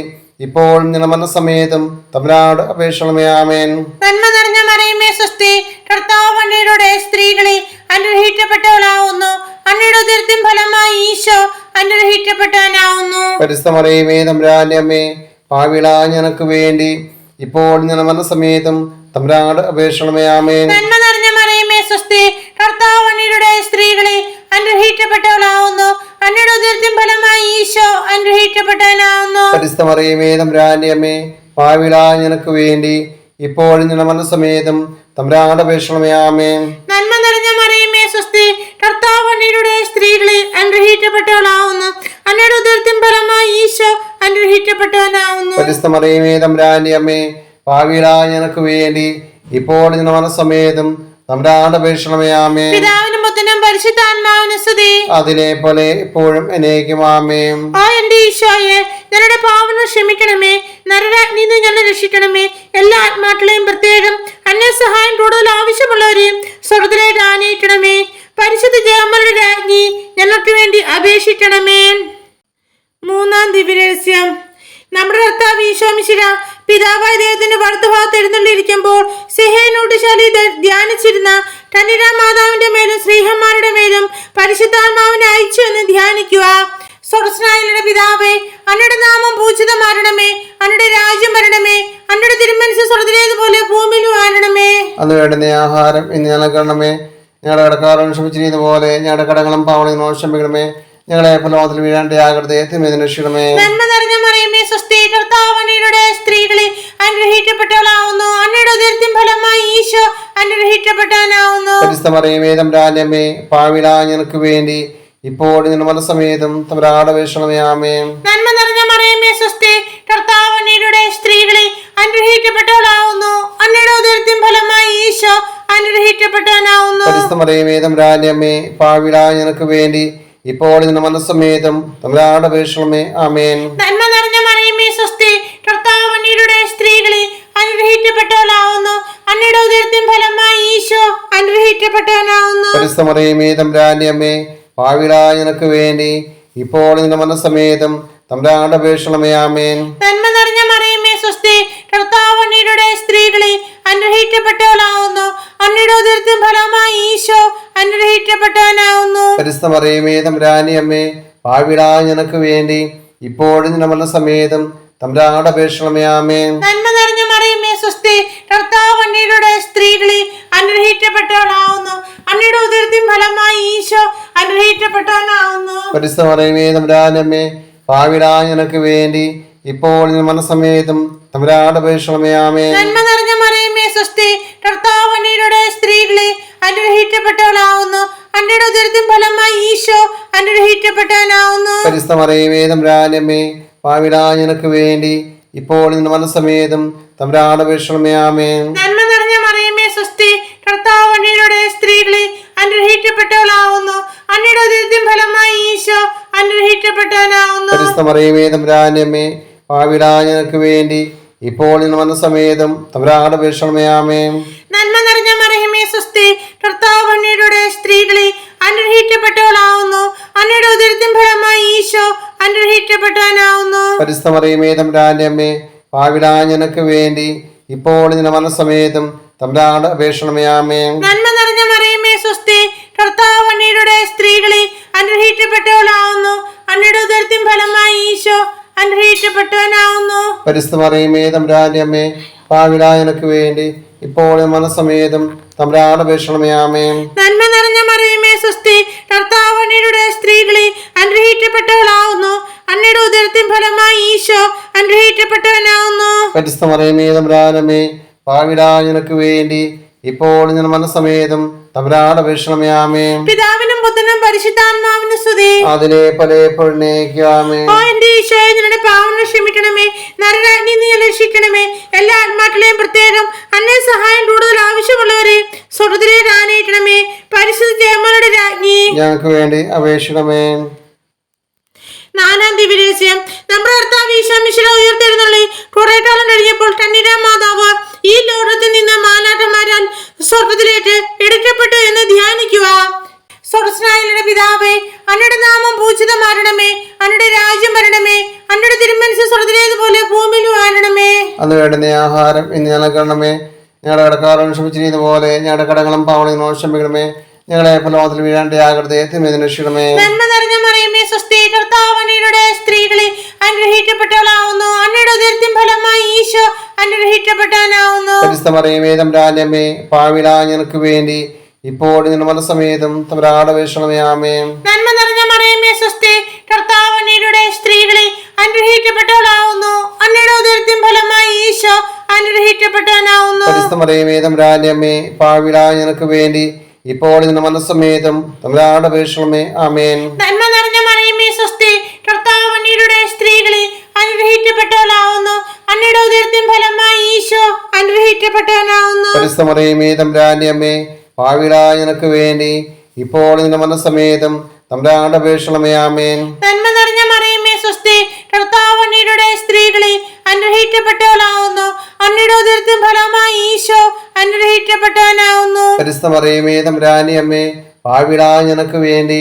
ഇപ്പോഴും ഞങ്ങളുടെ മരണസമയത്തും തമ്പുരാനോട് അപേക്ഷിക്കണമേ. ആമേൻ. നന്മ നിറഞ്ഞ മറിയമേ സ്വസ്തി, കർത്താവ് അങ്ങയുടെ സ്ത്രീകളെ അനുഗ്രഹിക്കപ്പെട്ടവളാവുന്നു, അങ്ങയുടെ ഉദരത്തിൻ ഫലമായി ഈശോ അനുഗ്രഹിക്കപ്പെട്ടവനാവുന്നു. പരിശുദ്ധ മറിയമേ തമ്പുരാന്റെ അമ്മേ, പാപികളായ ഞങ്ങൾക്ക് വേണ്ടി ഇപ്പോൾ ഞങ്ങളുടെ മരണസമയത്തും തമ്പുരാനോട് അപേക്ഷിക്കണമേ. ആമേൻ. നന്മ നിറഞ്ഞ മറിയമേ സ്വസ്തി, കർത്താവ് അങ്ങയുടെ സ്ത്രീകളെ അനുഗ്രഹിക്കപ്പെട്ടവളാവുന്നു, അങ്ങയുടെ ഉദരത്തിൻ ഫലമായി ഈശോ അനുഗ്രഹിക്കപ്പെട്ടവനാവുന്നു. പരിശുദ്ധ മറിയമേ തമ്പുരാന്റെ അമ്മേ, പാപികളായ ഞങ്ങൾക്ക് വേണ്ടി ഇപ്പോഴും ഞങ്ങളുടെ മരണസമയത്തും തമ്പുരാനോട് അപേക്ഷിക്കണമേ. ആമേൻ. നന്മ നിറഞ്ഞ മറിയമേ സ്വസ്തി, കർത്താവ് അങ്ങയുടെ സ്ത്രീകളെ അനുഗ്രഹിക്കപ്പെട്ടവളാവുന്നു, അങ്ങയുടെ ഉദരത്തിൻ ഫലമായി ഈശോ അനുഗ്രഹിക്കപ്പെട്ടവനാവുന്നു. പരിശുദ്ധ മറിയമേ തമ്പുരാന്റെ അമ്മേ, പാപികളായ ഞങ്ങൾക്ക് വേണ്ടി ഇപ്പോൾ ഞങ്ങളുടെ മരണസമയത്തും തമ്പുരാനോട് അപേക്ഷിക്കണമേ. ആമേൻ. പിതാവിനും പുത്രനും പരിശുദ്ധാത്മാവിനും സ്തുതി. അതിലെ പോലെ ഇപ്പോഴും എന്നേക്കും. ആമേൻ. ആ എന്റെ ഈശോയെ, ഞങ്ങളുടെ പാവങ്ങൾ ക്ഷമിക്കണമേ, നരരാജ്ഞിയിൽ നിന്ന് ഞങ്ങളെ രക്ഷിക്കണമേ. എല്ലാ ആത്മാക്കളെയും പ്രത്യേകം അന്യ സഹായം കൂടുതൽ ആവശ്യമുള്ളവരെയും സ്വർഗ്ഗത്തിലേക്ക് ആനയിക്കണമേ. പരിശുദ്ധ ജയമ്മയുടെ രാജ്ഞി ഞങ്ങൾക്ക് വേണ്ടി അപേക്ഷിക്കണമേ. മൂന്നാം ദിവ്യരഹസ്യം. നമ്മുടെ കർത്താവ് ഈശോ മിശിഹാ പിതാവായ ദൈവത്തിന്റെ വലത്തുഭാഗത്ത് എഴുന്നള്ളിയിരിക്കുമ്പോൾ സിഹേനൂട്ടുശാലി ധ്യാനിച്ചിരുന്ന കന്യകാ മാതാവിന്റെ മേലും സ്ത്രീഹന്മാരുടെ മേലും പരിശുദ്ധാത്മാവിനെ അയച്ചു എന്ന് ധ്യാനിക്കുക. സ്വർഗ്ഗസ്ഥനായ പിതാവേ, അങ്ങയുടെ നാമം പൂജിതമാകണമേ, അങ്ങയുടെ രാജ്യം വരണമേ, അങ്ങയുടെ തിരുമനസ്സ് സ്വർഗ്ഗത്തിലേതുപോലെ ഭൂമിയിലും ആകണമേ. അന്ന് വേണ്ടുന്ന ആഹാരം ഇന്ന് ഞങ്ങൾക്ക് തരണമേ. ഞങ്ങളുടെ കടക്കാരോട് ക്ഷമിച്ചിരിക്കുന്ന പോലെ ഞങ്ങളുടെ കടങ്ങളും പാവങ്ങളും ക്ഷമിക്കണമേ. ഞങ്ങളെ പ്രലോഭനത്തിൽ വീഴാണ്ട് ജാഗ്രതയെ തിന്മയിൽ നിന്ന് രക്ഷിക്കണമേ. നന്മ നിറഞ്ഞ മറിയമേ സ്വസ്തി, കർത്താവ് അങ്ങയുടെ സ്ത്രീകളെ അനുഗ്രഹിക്കപ്പെട്ടവളാവുന്നു, അങ്ങയുടെ ഉദരത്തിൻ ഫലമായി ഈശോ അനുഗ്രഹിക്കപ്പെട്ടവനാവുന്നു. പരിശുദ്ധ മറിയമേ തമ്പുരാന്റെ അമ്മേ, പാപികളായ ഞങ്ങൾക്ക് വേണ്ടി ഇപ്പോൾ ഞങ്ങളുടെ മരണസമയത്തും തമ്പുരാനോട് അപേക്ഷിക്കണമേ. ആമേൻ. നന്മ നിറഞ്ഞ മറിയമേ സ്വസ്തി, കർത്താവ് അങ്ങയുടെ സ്ത്രീകളെ അനുഗ്രഹിക്കപ്പെട്ടവളാവുന്നു, അങ്ങയുടെ ഉദരത്തിൻ ഫലമായി ഈശോ അനുഗ്രഹിക്കപ്പെട്ടവനാവുന്നു. പരിശുദ്ധ മറിയമേ തമ്പുരാന്റെ അമ്മേ, പാപികളായ ഞങ്ങൾക്ക് വേണ്ടി ഇപ്പോൾ ഞങ്ങളുടെ മരണസമയത്തും തമ്പുരാനോട് അപേക്ഷിക്കണമേ. ആമേൻ. നന്മ നിറഞ്ഞ മറിയമേ സ്വസ്തി, കർത്താവ് അങ്ങയുടെ സ്ത്രീകളെ അനുഗ്രഹിക്കപ്പെട്ടവളാവുന്നു, അങ്ങയുടെ ഉദരത്തിൻ ഫലമായി ഈശോ അനുഗ്രഹിക്കപ്പെട്ടവനാവുന്നു. പരിശുദ്ധ മറിയമേ തമ്പുരാന്റെ അമ്മേ, പാപികളായ ഞങ്ങൾക്ക് വേണ്ടി ഇപ്പോൾ ഞങ്ങളുടെ മരണസമയത്തും തമ്പുരാനോട് അപേക്ഷിക്കണമേ. ആമേൻ. നന്മ നിറഞ്ഞ മറിയമേ സ്വസ്തി, കർത്താവ് അങ്ങയുടെ സ്ത്രീകളെ അനുഗ്രഹിക്കപ്പെട്ടവളാവുന്നു, അങ്ങയുടെ ഉദരത്തിൻ ഫലമായി ഈശോ അനുഗ്രഹിക്കപ്പെട്ടവനാവുന്നു. പരിശുദ്ധ മറിയമേ തമ്പുരാന്റെ അമ്മേ, പാവിടായ ഞങ്ങൾക്ക് വേണ്ടി ഇപ്പോഴും ഞങ്ങളുടെ മരണസമയത്തും തമ്പുരാനോട് അപേക്ഷിക്കണമേ. ആമേൻ. നന്മ നിറഞ്ഞ മറിയമേ സ്വസ്തി, കർത്താവ് അങ്ങയുടെ സ്ത്രീകളിൽ അനുഗ്രഹിക്കപ്പെട്ടവളാവുന്നു. അങ്ങയുടെ ഉദരത്തിൻ ഫലമായി ഈശോ അനുഗ്രഹിക്കപ്പെട്ടവനാവുന്നു. പരിശുദ്ധ മറിയമേ തമ്പുരാനമ്മേ, പാവിടായ ഞങ്ങൾക്ക് വേണ്ടി ഇപ്പോൾ ഞങ്ങളുടെ മരണസമയത്തും തമ്പുരാനോട് അപേക്ഷിക്കണമേ. ആമേൻ. നന്മ നിറഞ്ഞ മറിയമേ സ്വസ്തി, കർത്താവ് അങ്ങയുടെ സ്ത്രീകളിൽ അനുഗ്രഹിക്കപ്പെട്ടവളാവുന്നു. അങ്ങയുടെ ഉദരത്തിൻ ഫലമായി ഈശോ അനുഗ്രഹിക്കപ്പെട്ടവനാവുന്നു. പരിശുദ്ധ മറിയമേ തമ്പുരാനമ്മേ, പാവിടായ ഞങ്ങൾക്ക് വേണ്ടി ഇപ്പോൾ ഞങ്ങളുടെ മരണസമയത്തും തമ്പുരാനോട് അപേക്ഷിക്കണമേ. ആമേൻ. നന്മ നിറഞ്ഞ മറിയമേ സ്വസ്തി, കർത്താവ് അങ്ങയുടെ സ്ത്രീകളിൽ അനുഗ്രഹിക്കപ്പെട്ടവളാവുന്നു. അങ്ങയുടെ ഉദരത്തിൻ ഫലമായി ഈശോ അനുഗ്രഹിക്കപ്പെട്ടവനാവുന്നു. പരിശുദ്ധ മറിയമേ തമ്പുരാനമ്മേ, പാവിടായ ഞങ്ങൾക്ക് വേണ്ടി ഇപ്പോൾ ഞങ്ങളുടെ മരണസമയത്തും തമ്പുരാനോട് അപേക്ഷിക്കണമേ. ആമേൻ. നന്മ നിറഞ്ഞ മറിയമേ സ്വസ്തി, കർത്താവ് അങ്ങയുടെ സ്ത്രീകളിൽ അനുഗ്രഹിക്കപ്പെട്ടവളാവുന്നു. അങ്ങയുടെ ഉദരത്തിൻ ഫലമായി ഈശോ അനുഗ്രഹിക്കപ്പെട്ടവനാവുന്നു. പരിശുദ്ധ മറിയമേ തമ്പുരാനമ്മേ, പാവിടായ ഞങ്ങൾക്ക് വേണ്ടി ഇപ്പോൾ ഞങ്ങളുടെ മരണസമയത്തും തമ്പുരാനോട് അപേക്ഷിക്കണമേ. ആമേൻ. നന്മ നിറഞ്ഞ മറിയമേ സ്വസ്തി, കർത്താവ് അങ്ങയുടെ സ്ത്രീകളിൽ അനുഗ്രഹിക്കപ്പെട്ടവളാവുന്നു. അങ്ങയുടെ ഉദരത്തിൻ ഫലമായി ഈശോ അനുഗ്രഹിക്കപ്പെട്ടവനാവുന്നു. പരിശുദ്ധ മറിയമേ തമ്പുരാനമ്മേ, പാവിടായ ഞങ്ങൾക്ക് വേണ്ടി ഇപ്പോൾ മനസ്സമേതം തമ്പുരാനോട് അപേക്ഷിക്കണമേ. ആമേൻ. നന്മ നിറഞ്ഞ മറിയമേ സ്വസ്തി, കർത്താവ് അങ്ങയുടെ സ്ത്രീകളിൽ അനുഗ്രഹിക്കപ്പെട്ടവളാവുന്നു. അങ്ങയുടെ ഉദരത്തിൻ ഫലമായി ഈശോ അനുഗ്രഹിക്കപ്പെട്ടവനാവുന്നു. പരിശുദ്ധ മറിയമേ തമ്പുരാനമ്മേ, പാവിടായ ഞങ്ങൾക്ക് വേണ്ടി ഇപ്പോൾ ഞാൻ മനസ്സമേതം തമ്പുരാനോട് അപേക്ഷിക്കണമേ. ആമേൻ. പിതാവിനും പുത്രനും പരിശുദ്ധാത്മാവിനും സ്തുതി. അതിലെ പലപ്പോഴേക്കും. ആമേൻ. ഓ എന്റെ ഈശോയെ, നിങ്ങളുടെ പാവങ്ങൾ ക്ഷമിക്കണമേ, നരരാജ്ഞി നീ രക്ഷിക്കണമേ. എല്ലാ ആത്മാക്കളെയും പ്രത്യേകം അന്നേ സഹായം കൂടുതൽ ആവശ്യമുള്ളവരെ സ്വർഗ്ഗത്തിലേക്ക് ആനയിക്കണമേ. പരിശുദ്ധ ജയമ്മയുടെ രാജ്ഞി ഞങ്ങൾക്ക് വേണ്ടി അപേക്ഷിക്കണമേ. നാലാം ദിവ്യരഹസ്യം. നമ്മുടെ കർത്താവ് ഈശോ മിശിഹാ ഉയർത്തെഴുന്നള്ളി കുറെ കാലം കഴിഞ്ഞപ്പോൾ കന്യകാ മാതാവ് ഈ ലോകത്തിൽ നിന്ന് മാലാഖമാരാൽ സ്വർഗ്ഗത്തിലേക്ക് എടുക്കപ്പെട്ടു എന്ന് ധ്യാനിക്കുക. സ്വർഗ്ഗസ്ഥനായ പിതാവേ, അങ്ങയുടെ നാമം പൂജിതമാരണമേ, അങ്ങയുടെ രാജ്യം വരണമേ, അങ്ങയുടെ തിരുമനസ്സ് സ്വർഗ്ഗത്തിലേതുപോലെ ഭൂമിയിലും ആരണമേ. അന്ന് വേണ്ടുന്ന ആഹാരം ഇന്ന് ഞങ്ങൾക്ക് തരണമേ. ഞങ്ങളുടെ കടക്കാരോട് ക്ഷമിച്ചിരുന്ന പോലെ ഞങ്ങളുടെ കടങ്ങളും പാവങ്ങളും ക്ഷമിക്കണമേ. ഞങ്ങളെ പ്രലോഭനത്തിൽ വീഴാണ്ട് ആകരുതേ, തിന്മയിൽ രക്ഷിക്കണമേ. നന്മ നിറഞ്ഞ മറിയമേ സ്വസ്തി, കർത്താവ് അങ്ങയുടെ സ്ത്രീകളിൽ അനുഗ്രഹിക്കപ്പെട്ടവളാവുന്നു. അങ്ങയുടെ ഉദരത്തിൻ ഫലമായി ഈശോ അനുഗ്രഹിക്കപ്പെട്ടവനാവുന്നു. പരിശുദ്ധ മറിയമേ തമ്പുരാനമ്മേ, പാവിടായ ഞങ്ങൾക്ക് വേണ്ടി ഇപ്പോൾ ഞങ്ങളുടെ മനസ്സമേതം തമ്പുരാനോട് അപേക്ഷിക്കണമേ. ആമേൻ. നന്മ നിറഞ്ഞ മറിയമേ സ്വസ്തി, കർത്താവ് അങ്ങയുടെ സ്ത്രീകളിൽ അനുഗ്രഹിക്കപ്പെട്ടവളാവുന്നു. അങ്ങയുടെ ഉദരത്തിൻ ഫലമായി ഈശോ അനുഗ്രഹിക്കപ്പെട്ടവനാവുന്നു. പരിശുദ്ധ മറിയമേ തമ്പുരാനമ്മേ, പാവിടായ ഞങ്ങൾക്ക് വേണ്ടി ഇപ്പോൾ ഞങ്ങളുടെ മനസ്സമേതം തമ്പുരാനോട് അപേക്ഷിക്കണമേ. ആമേൻ. നന്മ നിറഞ്ഞ മറിയമേ സ്വസ്തി, കർത്താവ് അങ്ങയുടെ സ്ത്രീകളിൽ അനുഗ്രഹിക്കപ്പെട്ടവളാവുന്നു. അങ്ങയുടെ ഉദരത്തിൻ ഫലമായി ഈശോ അനുഗ്രഹിക്കപ്പെട്ടവനാവുന്നു. പരിശുദ്ധ മറിയമേ തമ്പുരാനമ്മേ, പാവിടായ ഞങ്ങൾക്ക് വേണ്ടി ഇപ്പോൾ ഞങ്ങളുടെ മനസ്സമേതം തമ്പുരാനോട് അപേക്ഷിക്കണമേ. ആമേൻ. നന്മ നിറഞ്ഞ മറിയമേ സ്വസ്തി, കർത്താവ് അങ്ങയുടെ സ്ത്രീകളിൽ അനുഗ്രഹിക്കപ്പെട്ടവളാവുന്നു. അങ്ങയുടെ ഉദരത്തിൻ ഫലമായി ഈശോ അനുഗ്രഹിക്കപ്പെട്ടവനാവുന്നു. പരിശുദ്ധ മറിയമേ തമ്പുരാനമ്മേ, പാവിടായ ഞങ്ങൾക്ക് വേണ്ടി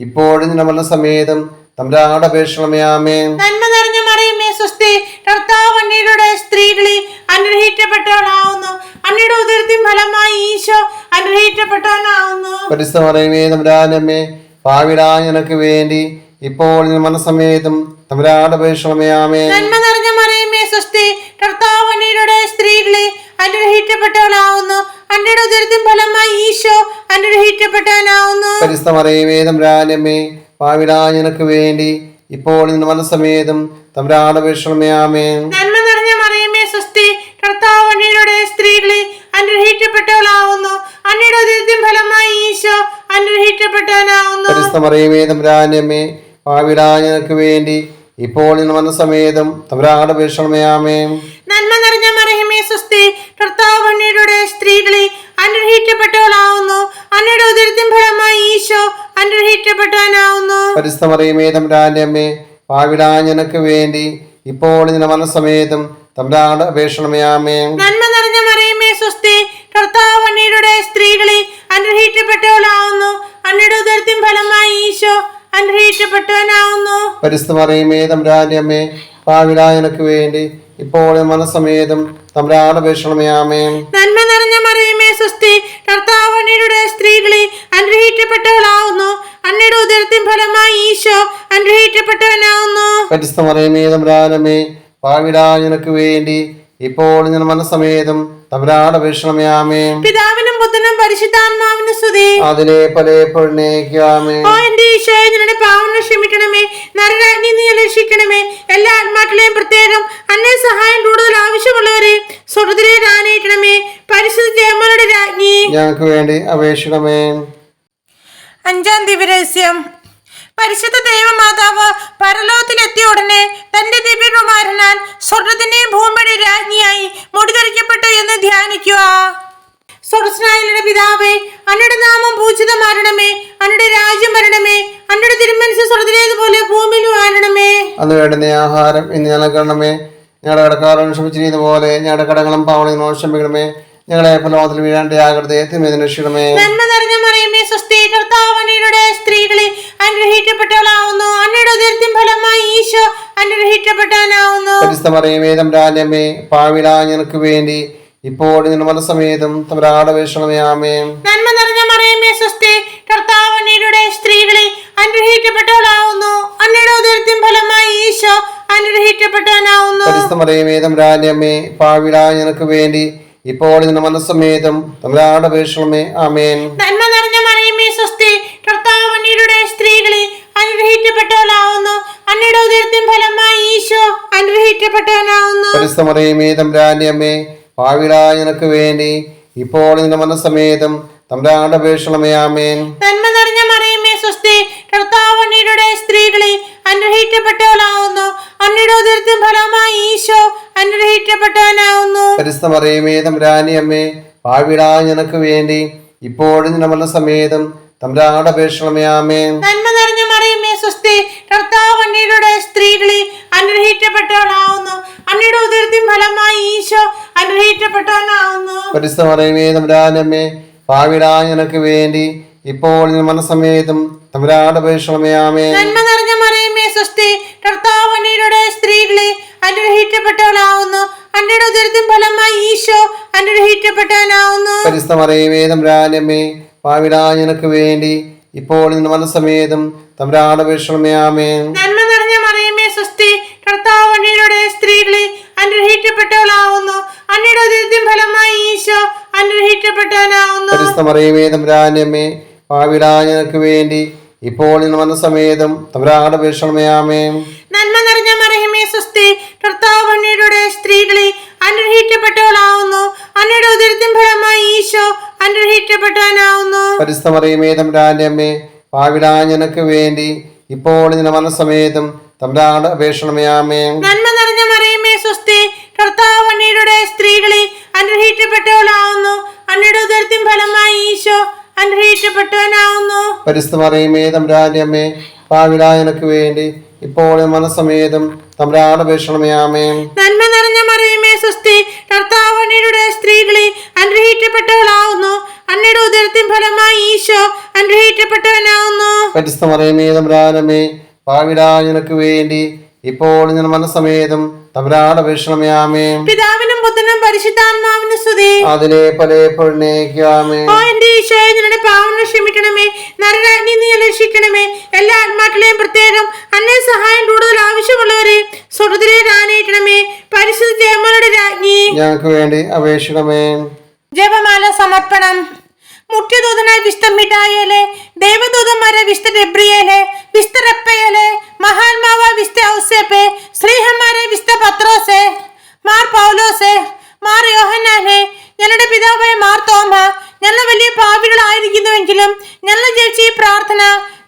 ഇപ്പോഴും ഞങ്ങളുടെ മനസ്സമേതം തമ്പുരാനോട് അപേക്ഷിക്കണമേ. ആമേൻ. നന്മ നിറഞ്ഞ മറിയമേ സ്വസ്തി, കർത്താവ് അങ്ങയുടെ സ്ത്രീകളിൽ അനുഗ്രഹിക്കപ്പെട്ടവളാവുന്നു. അങ്ങയുടെ ഉദരത്തിൻ ഫലമായി ഈശോ അനുഗ്രഹിക്കപ്പെട്ടവനാവുന്നു. പരിശുദ്ധ മറിയമേ തമ്പുരാനമ്മേ, പാവിടായ ഞങ്ങൾക്ക് വേണ്ടി ഇപ്പോൾ ഞങ്ങളുടെ മനസ്സമേതം തമ്പുരാനോട് അപേക്ഷിക്കണമേ. ആമേൻ. നന്മ നിറഞ്ഞ മറിയമേ സ്വസ്തി, കർത്താവ് അങ്ങയുടെ സ്ത്രീകളിൽ അനുഗ്രഹിക്കപ്പെട്ടവളാവുന്നു. അങ്ങയുടെ ഉദരത്തിൻ ഫലമായി ഈശോ അനുഗ്രഹിക്കപ്പെട്ടവനാവുന്നു. പരിശുദ്ധ മറിയമേ തമ്പുരാനമ്മേ, പാവിടായ ഞങ്ങൾക്ക് വേണ്ടി ഇപ്പോൾ ഞങ്ങളുടെ മനസ്സമേതം തമ്പുരാനോട് അപേക്ഷിക്കണമേ. ആമേൻ. നന്മ നിറഞ്ഞ മറിയമേ സ്വസ്തി, കർത്താവ് അങ്ങയുടെ സ്ത്രീകളിൽ അനുഗ്രഹിക്കപ്പെട്ടവളാവുന്നു. അങ്ങയുടെ ഉദരത്തിൻ ഫലമായി ഈശോ അനുഗ്രഹിക്കപ്പെട്ടവനാവുന്നു. പരിശുദ്ധ മറിയമേ തമ്പുരാനമ്മേ, പാവിടായ ഞങ്ങൾക്ക് വേണ്ടി ഇപ്പോൾ ഞങ്ങളുടെ മനസ്സമേതം തമ്പുരാനോട് അപേക്ഷിക്കണമേ. ആമേൻ. നന്മ നിറഞ്ഞ മറിയമേ സ്വസ്തി, കർത്താവ് അങ്ങയുടെ സ്ത്രീകളിൽ അനുഗ്രഹിക്കപ്പെട്ടവളാവുന്നു. അങ്ങയുടെ ഉദരത്തിൻ ഫലമായി ഈശോ അനുഗ്രഹിക്കപ്പെട്ടവനാവുന്നു. പരിശുദ്ധ മറിയമേ തമ്പുരാനമ്മേ, പാവിടായ ഞങ്ങൾക്ക് വേണ്ടി ഇപ്പോൾ ഞങ്ങളുടെ മനസ്സമേതം തമ്പുരാനോട് അപേക്ഷിക്കണമേ. ആമേൻ. നന്മ നിറഞ്ഞ മറിയമേ സ്വസ്തി, കർത്താവ് അങ്ങയുടെ സ്ത്രീകളിൽ അനുഗ്രഹിക്കപ്പെട്ടവളാവുന്നു. അങ്ങയുടെ ഉദരത്തിൻ ഫലമായി ഈശോ അനുഗ്രഹിക്കപ്പെട്ടവനാവുന്നു. പരിശുദ്ധ മറിയമേ തമ്പുരാനമ്മേ, പാവിടായ ഞങ്ങൾക്ക് വേണ്ടി ഇപ്പോൾ മനസ്സമേതം തമ്പുരാനോട് അപേക്ഷിക്കണമേ. ആമേൻ. നന്മ നിറഞ്ഞ മറിയമേ സ്വസ്തി, കർത്താവ് അങ്ങയുടെ സ്ത്രീകളിൽ അനുഗ്രഹിക്കപ്പെട്ടവളാവുന്നു. അങ്ങയുടെ ഉദരത്തിൻ ഫലമായി ഈശോ അനുഗ്രഹിക്കപ്പെട്ടവനാവുന്നു. പരിശുദ്ധ മറിയമേ തമ്പുരാനമ്മേ, പാപികളായ ഞങ്ങൾക്ക് വേണ്ടി ഇപ്പോൾ ഞാൻ മനസ്സമേതം തമ്പുരാനോട് അപേക്ഷിക്കണമേ. ആമേൻ. പിതാവിനും പുത്രനും പരിശുദ്ധാത്മാവിനും സ്തുതി. അതിലെ പലപ്പോഴേക്കാമേ. ഓ എന്റെ ഈശോയെ, ഞങ്ങളുടെ പാവങ്ങൾ ക്ഷമിക്കണമേ, നരരാജ്ഞി നീ രക്ഷിക്കണമേ. എല്ലാ ആത്മാക്കളെയും പ്രത്യേകം അന്നേ സഹായം കൂടുതൽ ആവശ്യമുള്ളവരെ സ്വർഗ്ഗത്തിലേക്ക് ആനയിക്കണമേ. പരിശുദ്ധ ജയമ്മയുടെ രാജ്ഞി ഞങ്ങൾക്ക് വേണ്ടി അപേക്ഷിക്കണമേ. അഞ്ചാം ദിവരഹസ്യം. പരിശുദ്ധ ദൈവമാതാവ് പരലോകത്തിലെത്തിയ ഉടനെ തന്റെ ദിവ്യകുമാരനാൽ സ്വർഗത്തിന്റെയും ഭൂമിയുടെയും രാജ്ഞിയായി മുടിധരിക്കപ്പെട്ടു എന്ന് ധ്യാനിക്കുക. സ്വർഗ്ഗസ്ഥനായ പിതാവേ, അങ്ങയുടെ നാമം പൂജിതമാരണമേ, അങ്ങയുടെ രാജ്യം വരണമേ, അങ്ങയുടെ തിരുമനസ്സ് സ്വർഗ്ഗത്തിലേതുപോലെ ഭൂമിയിലും ആരണമേ. അന്ന് വേണ്ടുന്ന ആഹാരം ഇന്ന് ഞങ്ങൾക്കണമേ. ഞങ്ങളുടെ കടക്കാരോട് ക്ഷമിച്ചിരിക്കുന്ന പോലെ ഞങ്ങളുടെ കടങ്ങളും പാവങ്ങളും ക്ഷമിക്കണമേ. ഞങ്ങളെ ഫലത്തിൽ വീഴാണ്ടയാകരുതേ, തിന്മയിൽ രക്ഷിക്കണമേ. നന്മ നിറഞ്ഞ മറിയമേ സ്വസ്തി, കർത്താവ് അങ്ങയുടെ സ്ത്രീകളെ അനുഗ്രഹിക്കപ്പെട്ടവളാവുന്നു. അങ്ങയുടെ ഉദരത്തിൻ ഫലമായി ഈശോ അനുഗ്രഹിക്കപ്പെട്ടവനാവുന്നു. പരിശുദ്ധ മറിയമേ തമ്പുരാന്റെ അമ്മേ, പാപികളായ ഞങ്ങൾക്ക് വേണ്ടി ഇപ്പോൾ നിന്റെ മനസ്സമേതം തമ്പുരാനോട് അപേക്ഷിക്കണമേ. ആമേൻ. നന്മ നിറഞ്ഞ മറിയമേ സ്വസ്തി, കർത്താവ് അങ്ങയുടെ സ്ത്രീകളെ അനുഗ്രഹിക്കപ്പെട്ടവളാവുന്നു. അങ്ങയുടെ ഉദരത്തിൻ ഫലമായി ഈശോ അനുഗ്രഹിക്കപ്പെട്ടവനാവുന്നു. പരിശുദ്ധ മറിയമേ തമ്പുരാന്റെ അമ്മേ, പാപികളായ ഞങ്ങൾക്ക് വേണ്ടി ഇപ്പോൾ നിന്റെ മനസ്സമേതം തമ്പുരാനോട് അപേക്ഷിക്കണമേ. ആമേൻ. നന്മ നിറഞ്ഞ മറിയമേ സ്വസ്തി, കർത്താവ് അങ്ങയുടെ സ്ത്രീകളെ അനുഗ്രഹിക്കപ്പെട്ടവളാവുന്നു. അങ്ങയുടെ ഉദരത്തിൻ ഫലമായി ഈശോ അനുഗ്രഹിക്കപ്പെട്ടവനാവുന്നു. പരിശുദ്ധ മറിയമേ തമ്പുരാന്റെ അമ്മേ, പാപികളായ ഞങ്ങൾക്ക് വേണ്ടി ഇപ്പോൾ നിന്റെ മനസ്സമേതം തമ്പുരാനോട് അപേക്ഷിക്കണമേ. ആമേൻ. നന്മ നിറഞ്ഞ മറിയമേ സ്വസ്തി, കർത്താവ് അങ്ങയുടെ സ്ത്രീകളെ അനുഗ്രഹിക്കപ്പെട്ടവളാവുന്നു. അങ്ങയുടെ ഉദരത്തിൻ ഫലമായി ഈശോ അനുഗ്രഹിക്കപ്പെട്ടവനാവുന്നു. പരിശുദ്ധ മറിയമേ തമ്പുരാന്റെ അമ്മേ, പാപികളായ ഞങ്ങൾക്ക് വേണ്ടി ഇപ്പോൾ നിന്റെ മനസ്സമേതം തമ്പുരാനോട് അപേക്ഷിക്കണമേ. ആമേൻ. നന്മ നിറഞ്ഞ മറിയമേ സ്വസ്തി, കർത്താവ് അങ്ങയുടെ സ്ത്രീകളെ അനുഗ്രഹിക്കപ്പെട്ടവളാവുന്നു. അങ്ങയുടെ ഉദരത്തിൻ ഫലമായി ഈശോ അനുഗ്രഹിക്കപ്പെട്ടവനാവുന്നു. പരിശുദ്ധ മറിയമേ തമ്പുരാന്റെ അമ്മേ, പാപികളായ ഞങ്ങൾക്ക് വേണ്ടി ഇപ്പോൾ നിന്റെ മനസ്സമേതം തമ്പുരാനോട് അപേക്ഷിക്കണമേ. ആമേൻ. നന്മ നിറഞ്ഞ മറിയമേ സ്വസ്തി, കർത്താവ് അങ്ങയുടെ സ്ത്രീകളെ അനുഗ്രഹിക്കപ്പെട്ടവളാവുന്നു. അങ്ങയുടെ ഉദരത്തിൻ ഫലമായി ഈശോ അനുഗ്രഹിക്കപ്പെട്ടവനാവുന്നു. പരിശുദ്ധ മറിയമേ തമ്പുരാന്റെ അമ്മേ, പാപികളായ ഞങ്ങൾക്ക് വേണ്ടി ഇപ്പോൾ നിന്റെ മനസ്സമേതം തമ്പുരാനോട് അപേക്ഷിക്കണമേ. ആമേൻ. നന്മ നിറഞ്ഞ മറിയമേ സ്വസ്തി, കർത്താവ് അങ്ങയുടെ സ്ത്രീകളെ അനുഗ്രഹിക്കപ്പെട്ടവളാവുന്നു. അങ്ങയുടെ ഉദരത്തിൻ ഫലമായി ഈശോ അനുഗ്രഹിക്കപ്പെട്ടവനാവുന്നു. പരിശുദ്ധ മറിയമേ തമ്പുരാന്റെ അമ്മേ, പാപികളായ ഞങ്ങൾക്ക് വേണ്ടി ഇപ്പോൾ നിന്റെ മനസ്സമേതം തമ്പുരാനോട് അപേക്ഷിക്കണമേ. ആമേൻ. നന്മ നിറഞ്ഞ മറിയമേ സ്വസ്തി, കർത്താവ് അങ്ങയുടെ സ്ത്രീകളെ അനുഗ്രഹിക്കപ്പെട്ടവളാവുന്നു. അങ്ങയുടെ ഉദരത്തിൻ ഫലമായി ഈശോ അനുഗ്രഹിക്കപ്പെട്ടവനാവുന്നു. പരിശുദ്ധ മറിയമേ തമ്പുരാന്റെ അമ്മേ, പാപികളായ ഞങ്ങൾക്ക് വേണ്ടി ഇപ്പോൾ നിന്റെ മനസ്സമേതം തമ്പുരാനോട് അപേക്ഷിക്കണമേ. ആമേൻ. നന്മ നിറഞ്ഞ മറിയമേ സ്വസ്തി, കർത്താവ് അങ്ങയുടെ സ്ത്രീകളെ അനുഗ്രഹിക്കപ്പെട്ടവളാവുന്നു. അങ്ങയുടെ ഉദരത്തിൻ ഫലമായി ഈശോ അനുഗ്രഹിക്കപ്പെട്ടവനാവുന്നു. പരിശുദ്ധ മറിയമേ തമ്പുരാന്റെ അമ്മേ, പാപികളായ ഞങ്ങൾക്ക് വേണ്ടി ഇപ്പോൾ മനസ്സമേതം തമ്പുരാനോട് അപേക്ഷിക്കണമേ. ആമേൻ. നന്മ നിറഞ്ഞ മറിയമേ സ്വസ്തി, കർത്താവ് അങ്ങയുടെ സ്ത്രീകളെ അനുഗ്രഹിക്കപ്പെട്ടവളാവുന്നു. അങ്ങയുടെ ഉദരത്തിൻ ഫലമായി ഈശോ അനുഗ്രഹിക്കപ്പെട്ടവനാവുന്നു. പരിശുദ്ധ മറിയമേ തമ്പുരാന്റെ അമ്മേ, പാപികളായ ഞങ്ങൾക്ക് വേണ്ടി ഇപ്പോൾ നിന്റെ മനസ്സമേതം തമ്പുരാനോട് അപേക്ഷിക്കണമേ. ആമേൻ. പിതാവിനും പുത്രനും പരിശുദ്ധാത്മാവിനും സ്തുതി. അതിലെ പലപ്പോഴേക്കാമേ. ഓ എന്റെ ഈശോയെ, ഞങ്ങളുടെ പാവങ്ങൾ ക്ഷമിക്കണമേ, നരരാജ്ഞി നീ രക്ഷിക്കണമേ. എല്ലാ ആത്മാക്കളെയും പ്രത്യേകം അന്നേ സഹായം കൂടുതൽ ആവശ്യമുള്ളവരെ സ്വർഗ്ഗത്തിലേക്ക് ആനയിക്കണമേ. പരിശുദ്ധ ജയമ്മയുടെ രാജ്ഞി ഞങ്ങൾക്ക് വേണ്ടി അപേക്ഷിക്കണമേ. ജപമാല സമർപ്പണം. മുഖ്യദൂതനായ വിശുദ്ധ മിഖായേലെ, ദൈവദൂതന്മാരെ വിശുദ്ധ ഗബ്രിയേലെ, വിശുദ്ധ റഫയേലെ, മഹാത്മാവായ വിശുദ്ധ ഔസേപ്പെ, ശ്രീഹന്മാരെ വിശുദ്ധ പത്രോസെ, മാർ പൗലോസെ, മാർ യോഹന്നാനെ, ഞങ്ങളുടെ പിതാവായ മാർ തോമ, ഞങ്ങൾ വലിയ പാപികളായിരിക്കുന്നുവെങ്കിലും ഞങ്ങൾ ജയിച്ച ഈ പ്രാർത്ഥന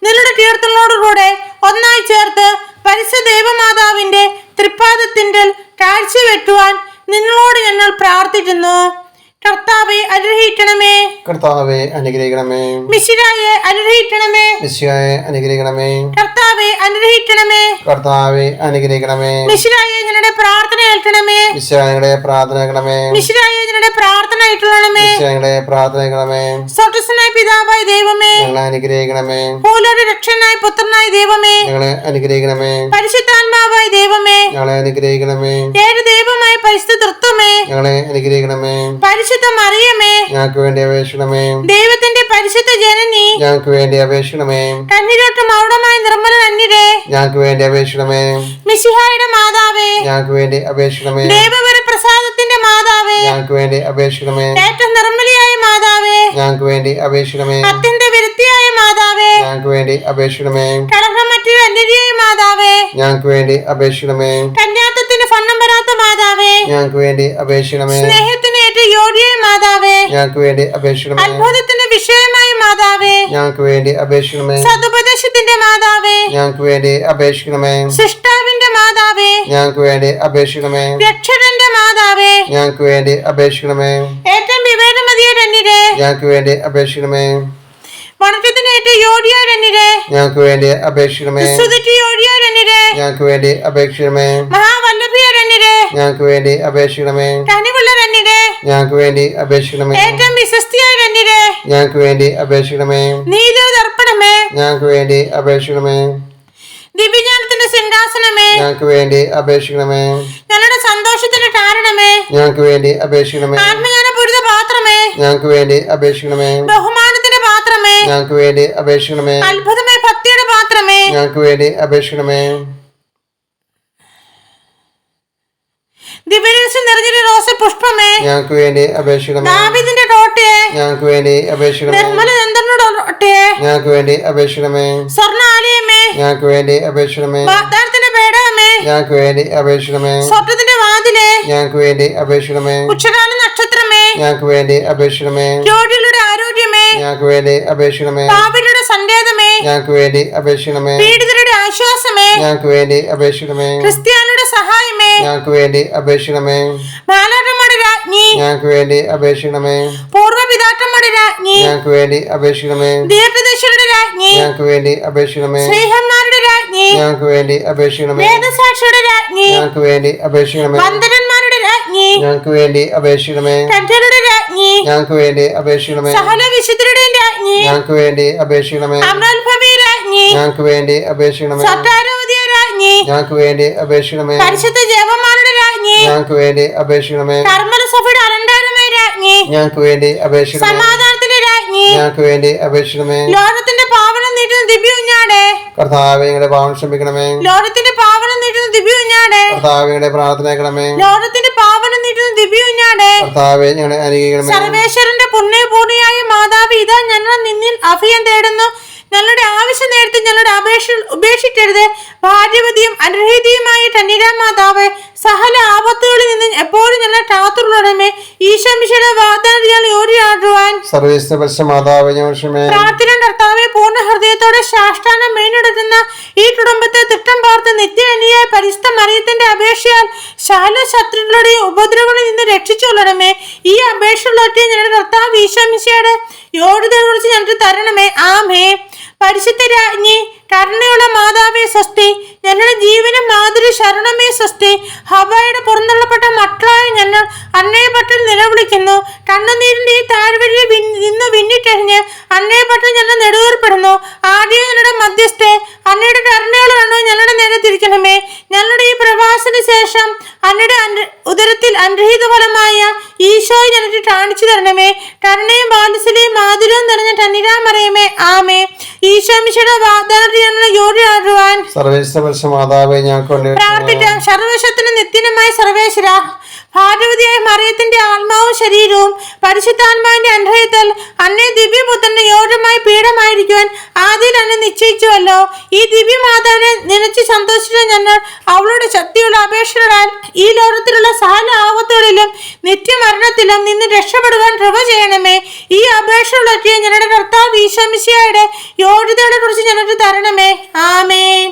നിങ്ങളുടെ കീർത്തനോടുകൂടെ ഒന്നായി ചേർത്ത് പരിശുദ്ധ ദൈവമാതാവിന്റെ തൃപ്പാദത്തിങ്കൽ കാഴ്ചവെക്കുവാൻ നിങ്ങളോട് ഞങ്ങൾ പ്രാർത്ഥിക്കുന്നു. കർത്താവെ അനുഗ്രഹിക്കണമേ. കർത്താവെ അനുഗ്രഹിക്കണമേ. മിശിഹായെ അനുഗ്രഹിക്കണമേ. മിശിഹായെ അനുഗ്രഹിക്കണമേ. കർത്താവെ അനുഗ്രഹിക്കണമേ. കർത്താവെ അനുഗ്രഹിക്കണമേ. മിശിഹായെ ഞങ്ങളുടെ പ്രാർത്ഥന ഏൽക്കണമേ. ഈശോയുടെ പ്രാർത്ഥന കേൾക്കണമേ. മിശിഹായെ ഞങ്ങളുടെ പ്രാർത്ഥന ഏറ്റുള്ളണമേ. ഈശോയുടെ പ്രാർത്ഥന കേൾക്കണമേ. സ്വർഗ്ഗസ്ഥനായ പിതാവായ ദൈവമേ, ഞങ്ങളെ അനുഗ്രഹിക്കണമേ. ഭൂലോക രക്ഷകനായ പുത്രനായ ദൈവമേ, ഞങ്ങളെ അനുഗ്രഹിക്കണമേ. പരിശുദ്ധാത്മാവായ ദൈവമേ, ഞങ്ങളെ അനുഗ്രഹിക്കണമേ. ഏഴ് ദൈവമായ പരിശുദ്ധ തൃത്വമേ, ഞങ്ങളെ അനുഗ്രഹിക്കണമേ. പരിശുദ്ധ മറിയമേ, ഞങ്ങൾക്ക് വേണ്ടി അപേക്ഷിക്കണമേ. ദൈവത്തിന്റെ പരിശുദ്ധ ജനനി, ഞങ്ങൾക്ക് വേണ്ടി അപേക്ഷിക്കണമേ. കണ്ണിലോട്ട് മൗഢമായ നിർമ്മല കന്യകേ, ഞങ്ങൾക്ക് വേണ്ടി അപേക്ഷിക്കണമേ. മിശിഹായുടെ മാതാവേ, ഞങ്ങൾക്ക് വേണ്ടി അപേക്ഷിക്കണമേ. ദേവവര പ്രസാദത്തിന്റെ മാതാവേ, ഞങ്ങൾക്ക് വേണ്ടി അപേക്ഷിക്കണമേ. ഏറ്റവും നിർമ്മലിയായ മാതാവേ, ഞങ്ങൾക്ക് വേണ്ടി അപേക്ഷിക്കണമേ. അത്യന്ത വിരുത്തിയായ മാതാവേ, ഞങ്ങൾക്ക് വേണ്ടി അപേക്ഷിക്കണമേ. കളങ്കമറ്റൊരു അന്യരിയായ മാതാവേ, ഞങ്ങൾക്ക് വേണ്ടി അപേക്ഷിക്കണമേ. കന്യാത്വത്തിന് ഫണ്ണം വരാത്ത മാതാവേ, ഞങ്ങൾക്ക് വേണ്ടി അപേക്ഷിക്കണമേ. സ്നേഹത്തിന് ഏറ്റവും യോഗ്യയായ മാതാവേ, ഞങ്ങൾക്ക് വേണ്ടി അപേക്ഷിക്കണമേ. അത്ഭുതത്തിന് വിഷയമായ മാതാവേ, ഞങ്ങൾക്ക് വേണ്ടി അപേക്ഷിക്കണമേ. സതുപദേശത്തിന്റെ മാതാവേ, ഞങ്ങൾക്ക് വേണ്ടി അപേക്ഷിക്കണമേ. സൃഷ്ടാവിന്റെ മാതാവേ, ഞങ്ങൾക്ക് വേണ്ടി അപേക്ഷിക്കണമേ. രക്ഷകന്റെ മാതാവേ, ഞങ്ങൾക്ക് വേണ്ടി അപേക്ഷിക്കണമേ. ഏറ്റവും വിവേകമതിയായ രണ്യരേ, ഞങ്ങൾക്ക് വേണ്ടി അപേക്ഷിക്കണമേ. വണക്കത്തിന് ഏറ്റവും യോഗ്യയായ രണ്യരേ, ഞങ്ങൾക്ക് വേണ്ടി അപേക്ഷിക്കണമേ. സ്തുതിക്ക് യോഗ്യയായ രണ്യരേ, ഞങ്ങൾക്ക് വേണ്ടി അപേക്ഷിക്കണമേ. മഹാവല്ലഭിയ രണ്യരേ, ഞങ്ങൾക്ക് വേണ്ടി അപേക്ഷിക്കണമേ. കനിവുള്ള രണ്യരേ, ഞങ്ങൾക്ക് വേണ്ടി അപേക്ഷിക്കണമേ. ഏറ്റവും വിശ്വസ്തിയായ രണ്യരേ, ഞങ്ങൾക്ക് വേണ്ടി അപേക്ഷിക്കണമേ. നീതിർപ്പണമേ, ഞങ്ങൾക്ക് വേണ്ടി അപേക്ഷിക്കണമേ. ദിവ്യജ്ഞാനത്തിന്റെ സിംഹാസനമേ, ഞങ്ങൾക്ക് വേണ്ടി അപേക്ഷിക്കണമേ. ഞങ്ങളുടെ സന്തോഷത്തിന്റെ കാരണമേ, ഞങ്ങൾക്ക് വേണ്ടി അപേക്ഷിക്കണമേ. ആത്മജ്ഞാനപൂരിത പാത്രമേ, ഞങ്ങൾക്ക് വേണ്ടി അപേക്ഷിക്കണമേ. ബഹുമാനത്തിന്റെ പാത്രമേ, ഞങ്ങൾക്ക് വേണ്ടി അപേക്ഷിക്കണമേ. അത്ഭുതമായ ഭക്തിയുടെ പാത്രമേ, ഞങ്ങൾക്ക് വേണ്ടി അപേക്ഷിക്കണമേ. ദിവ്യരഹസ്യം നിറഞ്ഞൊരു റോസ പുഷ്പമേ, ഞങ്ങൾക്ക് വേണ്ടി അപേക്ഷിക്കണമേ. ദാവീദിന്റെ തോട്ടയെ, ഞങ്ങൾക്ക് വേണ്ടി അപേക്ഷിക്കണമേ. നിർമ്മല ചന്ദ്രനോടൊട്ടയെ, ഞങ്ങൾക്ക് വേണ്ടി അപേക്ഷിക്കണമേ. സ്വർണ്ണാലയമേ, ഞങ്ങൾക്ക് വേണ്ടി അപേക്ഷിക്കണമേ. വാഗ്ദാനത്തിന്റെ പേടകമേ, ഞങ്ങൾക്ക് വേണ്ടി അപേക്ഷിക്കണമേ. സ്വർഗത്തിന്റെ വാതിലെ, ഞങ്ങൾക്ക് വേണ്ടി അപേക്ഷിക്കണമേ. ഉച്ചകാല നക്ഷത്രമേ, ഞങ്ങൾക്ക് വേണ്ടി അപേക്ഷിക്കണമേ. രോഗികളുടെ ആരോഗ്യമേ, ഞങ്ങൾക്ക് വേണ്ടി അപേക്ഷിക്കണമേ. പാപികളുടെ സങ്കേതമേ, ഞങ്ങൾക്ക് വേണ്ടി അപേക്ഷിക്കണമേ. പീഡിതരുടെ ആശ്വാസമേ, ഞങ്ങൾക്ക് വേണ്ടി അപേക്ഷിക്കണമേ. ക്രിസ്ത്യാനിയുടെ സഹായമേ, ഞങ്ങൾക്ക് വേണ്ടി അപേക്ഷിക്കണമേ. മാലാഖമാരുടെ രാജ്ഞി, ഞങ്ങൾക്ക് വേണ്ടി അപേക്ഷിക്കണമേ. പൂർവ്വപിതാക്കന്മാരുടെ രാജ്ഞി, ഞങ്ങൾക്ക് വേണ്ടി അപേക്ഷിക്കണമേ. ദീർഘദർശിയുടെ രാജ്ഞി, ഞങ്ങൾക്ക് വേണ്ടി അപേക്ഷിക്കണമേ. സ്നേഹന്മാരുടെ രാജ്ഞി, ഞങ്ങൾക്ക് വേണ്ടി അപേക്ഷിക്കണമേ. വേദസാക്ഷിയുടെ രാജ്ഞി, ഞങ്ങൾക്ക് വേണ്ടി അപേക്ഷിക്കണമേ. വന്ദനന്മാരുടെ രാജ്ഞി, ഞങ്ങൾക്ക് വേണ്ടി അപേക്ഷിക്കണമേ. കന്യരുടെ രാജ്ഞി, ഞങ്ങൾക്ക് വേണ്ടി അപേക്ഷിക്കണമേ. സകല വിശുദ്ധരുടെയും രാജ്ഞി, ഞങ്ങൾക്ക് വേണ്ടി അപേക്ഷിക്കണമേ. അമലോത്ഭവി രാജ്ഞി, ഞങ്ങൾക്ക് വേണ്ടി അപേക്ഷിക്കണമേ. സത്താരോധിയ രാജ്ഞി, ഞങ്ങൾക്ക് വേണ്ടി അപേക്ഷിക്കണമേ. പരിശുദ്ധ ജപമാരുടെ രാജ്ഞി, ഞങ്ങൾക്ക് വേണ്ടി അപേക്ഷിക്കണമേ. കർമ്മല സഭയുടെ അലങ്കാരമായ രാജ്ഞി, ഞങ്ങൾക്ക് വേണ്ടി അപേക്ഷിക്കണമേ. സമാധാനത്തിന്റെ രാജ്ഞി, ഞങ്ങൾക്ക് വേണ്ടി അപേക്ഷിക്കണമേ. ലോകത്തിന്റെ പാവനം നീട്ടുന്ന ദിവ്യ കുഞ്ഞാടെ, കർത്താവേ ഞങ്ങളുടെ പാവം ക്ഷമിക്കണമേ. ലോകത്തിന്റെ പാവനം നീട്ടുന്ന ദിവ്യ കുഞ്ഞാടെ, കർത്താവേ ഞങ്ങളുടെ പ്രാർത്ഥന കേൾക്കണമേ. ലോകത്തിന്റെ പാവനം നീട്ടുന്ന ദിവ്യ കുഞ്ഞാടെ, കർത്താവേ ഞങ്ങളെ അനുഗ്രഹിക്കണമേ. സർവേശ്വരന്റെ പുണ്യപൂർണിയായ മാതാവ്, ഇതാ ഞങ്ങൾ നിന്നിൽ അഭയം തേടുന്നു. ഞങ്ങളുടെ ആവശ്യം നേരത്തെ ഞങ്ങളുടെ അപേക്ഷ ഉപേക്ഷിക്കരുത്. ഭാഗ്യവതിയും അനുഗ്രഹീതയുമായ കന്യകാ മാതാവ്, സകല ആപത്തുകളിൽ നിന്ന് എപ്പോഴും ഞങ്ങളെ കാത്തുള്ളണമേ. ഈശോമിശിയുടെ വാഗ്ദാനം ഞങ്ങൾ ഓടിയാടുവാൻ സർവീസ് പരിശുദ്ധ മാതാവേ ഞങ്ങൾ ക്ഷമേ. പ്രാർത്ഥന കർത്താവെ, പൂർണ്ണ ഹൃദയത്തോടെ സാഷ്ടാംഗം വീണ്ടെടുക്കുന്ന ഈ കുടുംബത്തെ തിട്ടം പാർത്ത് നിത്യകന്യയായ പരിശുദ്ധ മറിയത്തിന്റെ അപേക്ഷയാൽ സകല ശത്രുക്കളുടെയും ഉപദ്രവങ്ങളിൽ നിന്ന് രക്ഷിച്ചുകൊള്ളണമേ. ഈ അപേക്ഷകളൊക്കെ ഞങ്ങളുടെ കർത്താവ് ഈശോമിശിയുടെ യോഗ്യതയെ കുറിച്ച് ഞങ്ങൾക്ക് തരണമേ. ആമേ. പരിശുദ്ധ രാജ്ഞി, കരുണയുള്ള മാതാവേ സ്വസ്തി. ഞങ്ങളുടെ ജീവനും മാതൃ ശരണമേ സ്വസ്തി. ഹവയുടെ പുറന്തള്ളപ്പെട്ട മക്കളായ ഞങ്ങൾ അന്നേപട്ടിൽ നിലവിളിക്കുന്നു. കണ്ണുനീരിന്റെ ഈ താഴ്വരയിൽ നിന്ന് വിണ്ണിക്കഴിഞ്ഞ് അന്നേപട്ടിൽ ഞങ്ങൾ നെടുവേർപ്പെടുന്നു. ആദ്യം ഞങ്ങളുടെ മധ്യസ്ഥെ, അന്നയുടെ കരുണയുള്ള കണ്ണു ഞങ്ങളുടെ നേരെ തിരിക്കണമേ. ഞങ്ങളുടെ ഈ പ്രവാസത്തിന് ശേഷം അന്നയുടെ ഉദരത്തിൽ അനുഗ്രഹീത ഫലമായ ഈശോയെ ഞങ്ങൾക്ക് കാണിച്ചു തരണമേ. കരുണയും ബാലസലയും മാധുര്യവും നിറഞ്ഞ കന്യകാമറിയമേ. ആമേ. ഈശോമിശിയുടെ വാഗ്ദാനത്തിൽ ഞങ്ങളെ യോഗ്യരാകുവാൻ സർവീസ് പരിശുദ്ധ മാതാവേ ഞങ്ങൾക്ക് പ്രാർത്ഥിക്കാം. സർവശക്തനും നിത്യനുമായ സർവേശ്വര, ഭാഗ്യവതിയായ മറിയത്തിന്റെ ആത്മാവും ശരീരവും പരിശുദ്ധാത്മാവിന്റെ അനുഗ്രഹത്തിൽ അന്നേ ദിവ്യപുത്രന്റെ യോഗ്യമായ പീഠമായിരിക്കുവാൻ ആദ്യം അന്നെ നിശ്ചയിച്ചുവല്ലോ. ഈ ദിവ്യമാതാവിനെ നിലച്ച് സന്തോഷിച്ച ഞങ്ങൾ അവളുടെ ശക്തിയുള്ള അപേക്ഷകളാൽ ഈ ലോകത്തിലുള്ള സകല ആപത്തുകളിലും നിത്യമരണത്തിലും നിന്ന് രക്ഷപ്പെടുവാൻ കൃപ ചെയ്യണമേ. ഈ അപേക്ഷകളൊക്കെ ഞങ്ങളുടെ കർത്താവ് ഈശോമിശിഹായുടെ യോഗ്യതകളെ കുറിച്ച് ഞങ്ങൾക്ക് തരണമേ. ആമേൻ.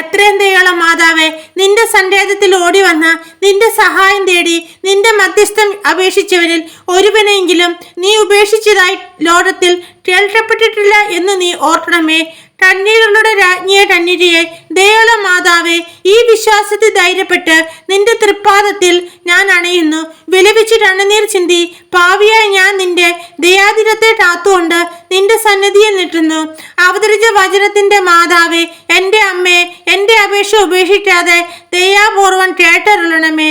എത്രയും ദയുള്ള മാതാവേ, നിന്റെ സങ്കേതത്തിൽ ഓടി വന്ന നിന്റെ സഹായം തേടി നിന്റെ മധ്യസ്ഥം അപേക്ഷിച്ചവരിൽ ഒരുവനെങ്കിലും നീ ഉപേക്ഷിച്ചതായി ലോകത്തിൽ കേൾക്കപ്പെട്ടിട്ടില്ല എന്ന് നീ ഓർക്കണമേ. കണ്ണീരുകളുടെ രാജ്ഞിയെ കന്യകയെ, ദയുള്ള മാതാവേ, ഈ വിശ്വാസത്തിൽ ധൈര്യപ്പെട്ട് നിന്റെ തൃപ്പാദത്തിൽ ഞാൻ അണയുന്നു. വിലപിച്ച് കണ്ണുനീർ ചിന്തി പാവിയായ ഞാൻ നിന്റെ ദയാധിരത്തെ കാത്തുകൊണ്ട് നിന്റെ സന്നിധിയിൽ നിൽക്കുന്നു. അവതരിച്ച വചനത്തിന്റെ മാതാവേ, എൻ്റെ അമ്മേ, എൻ്റെ അപേക്ഷ ഉപേക്ഷിക്കാതെ ദയാപൂർവം കേട്ടരുളണമേ.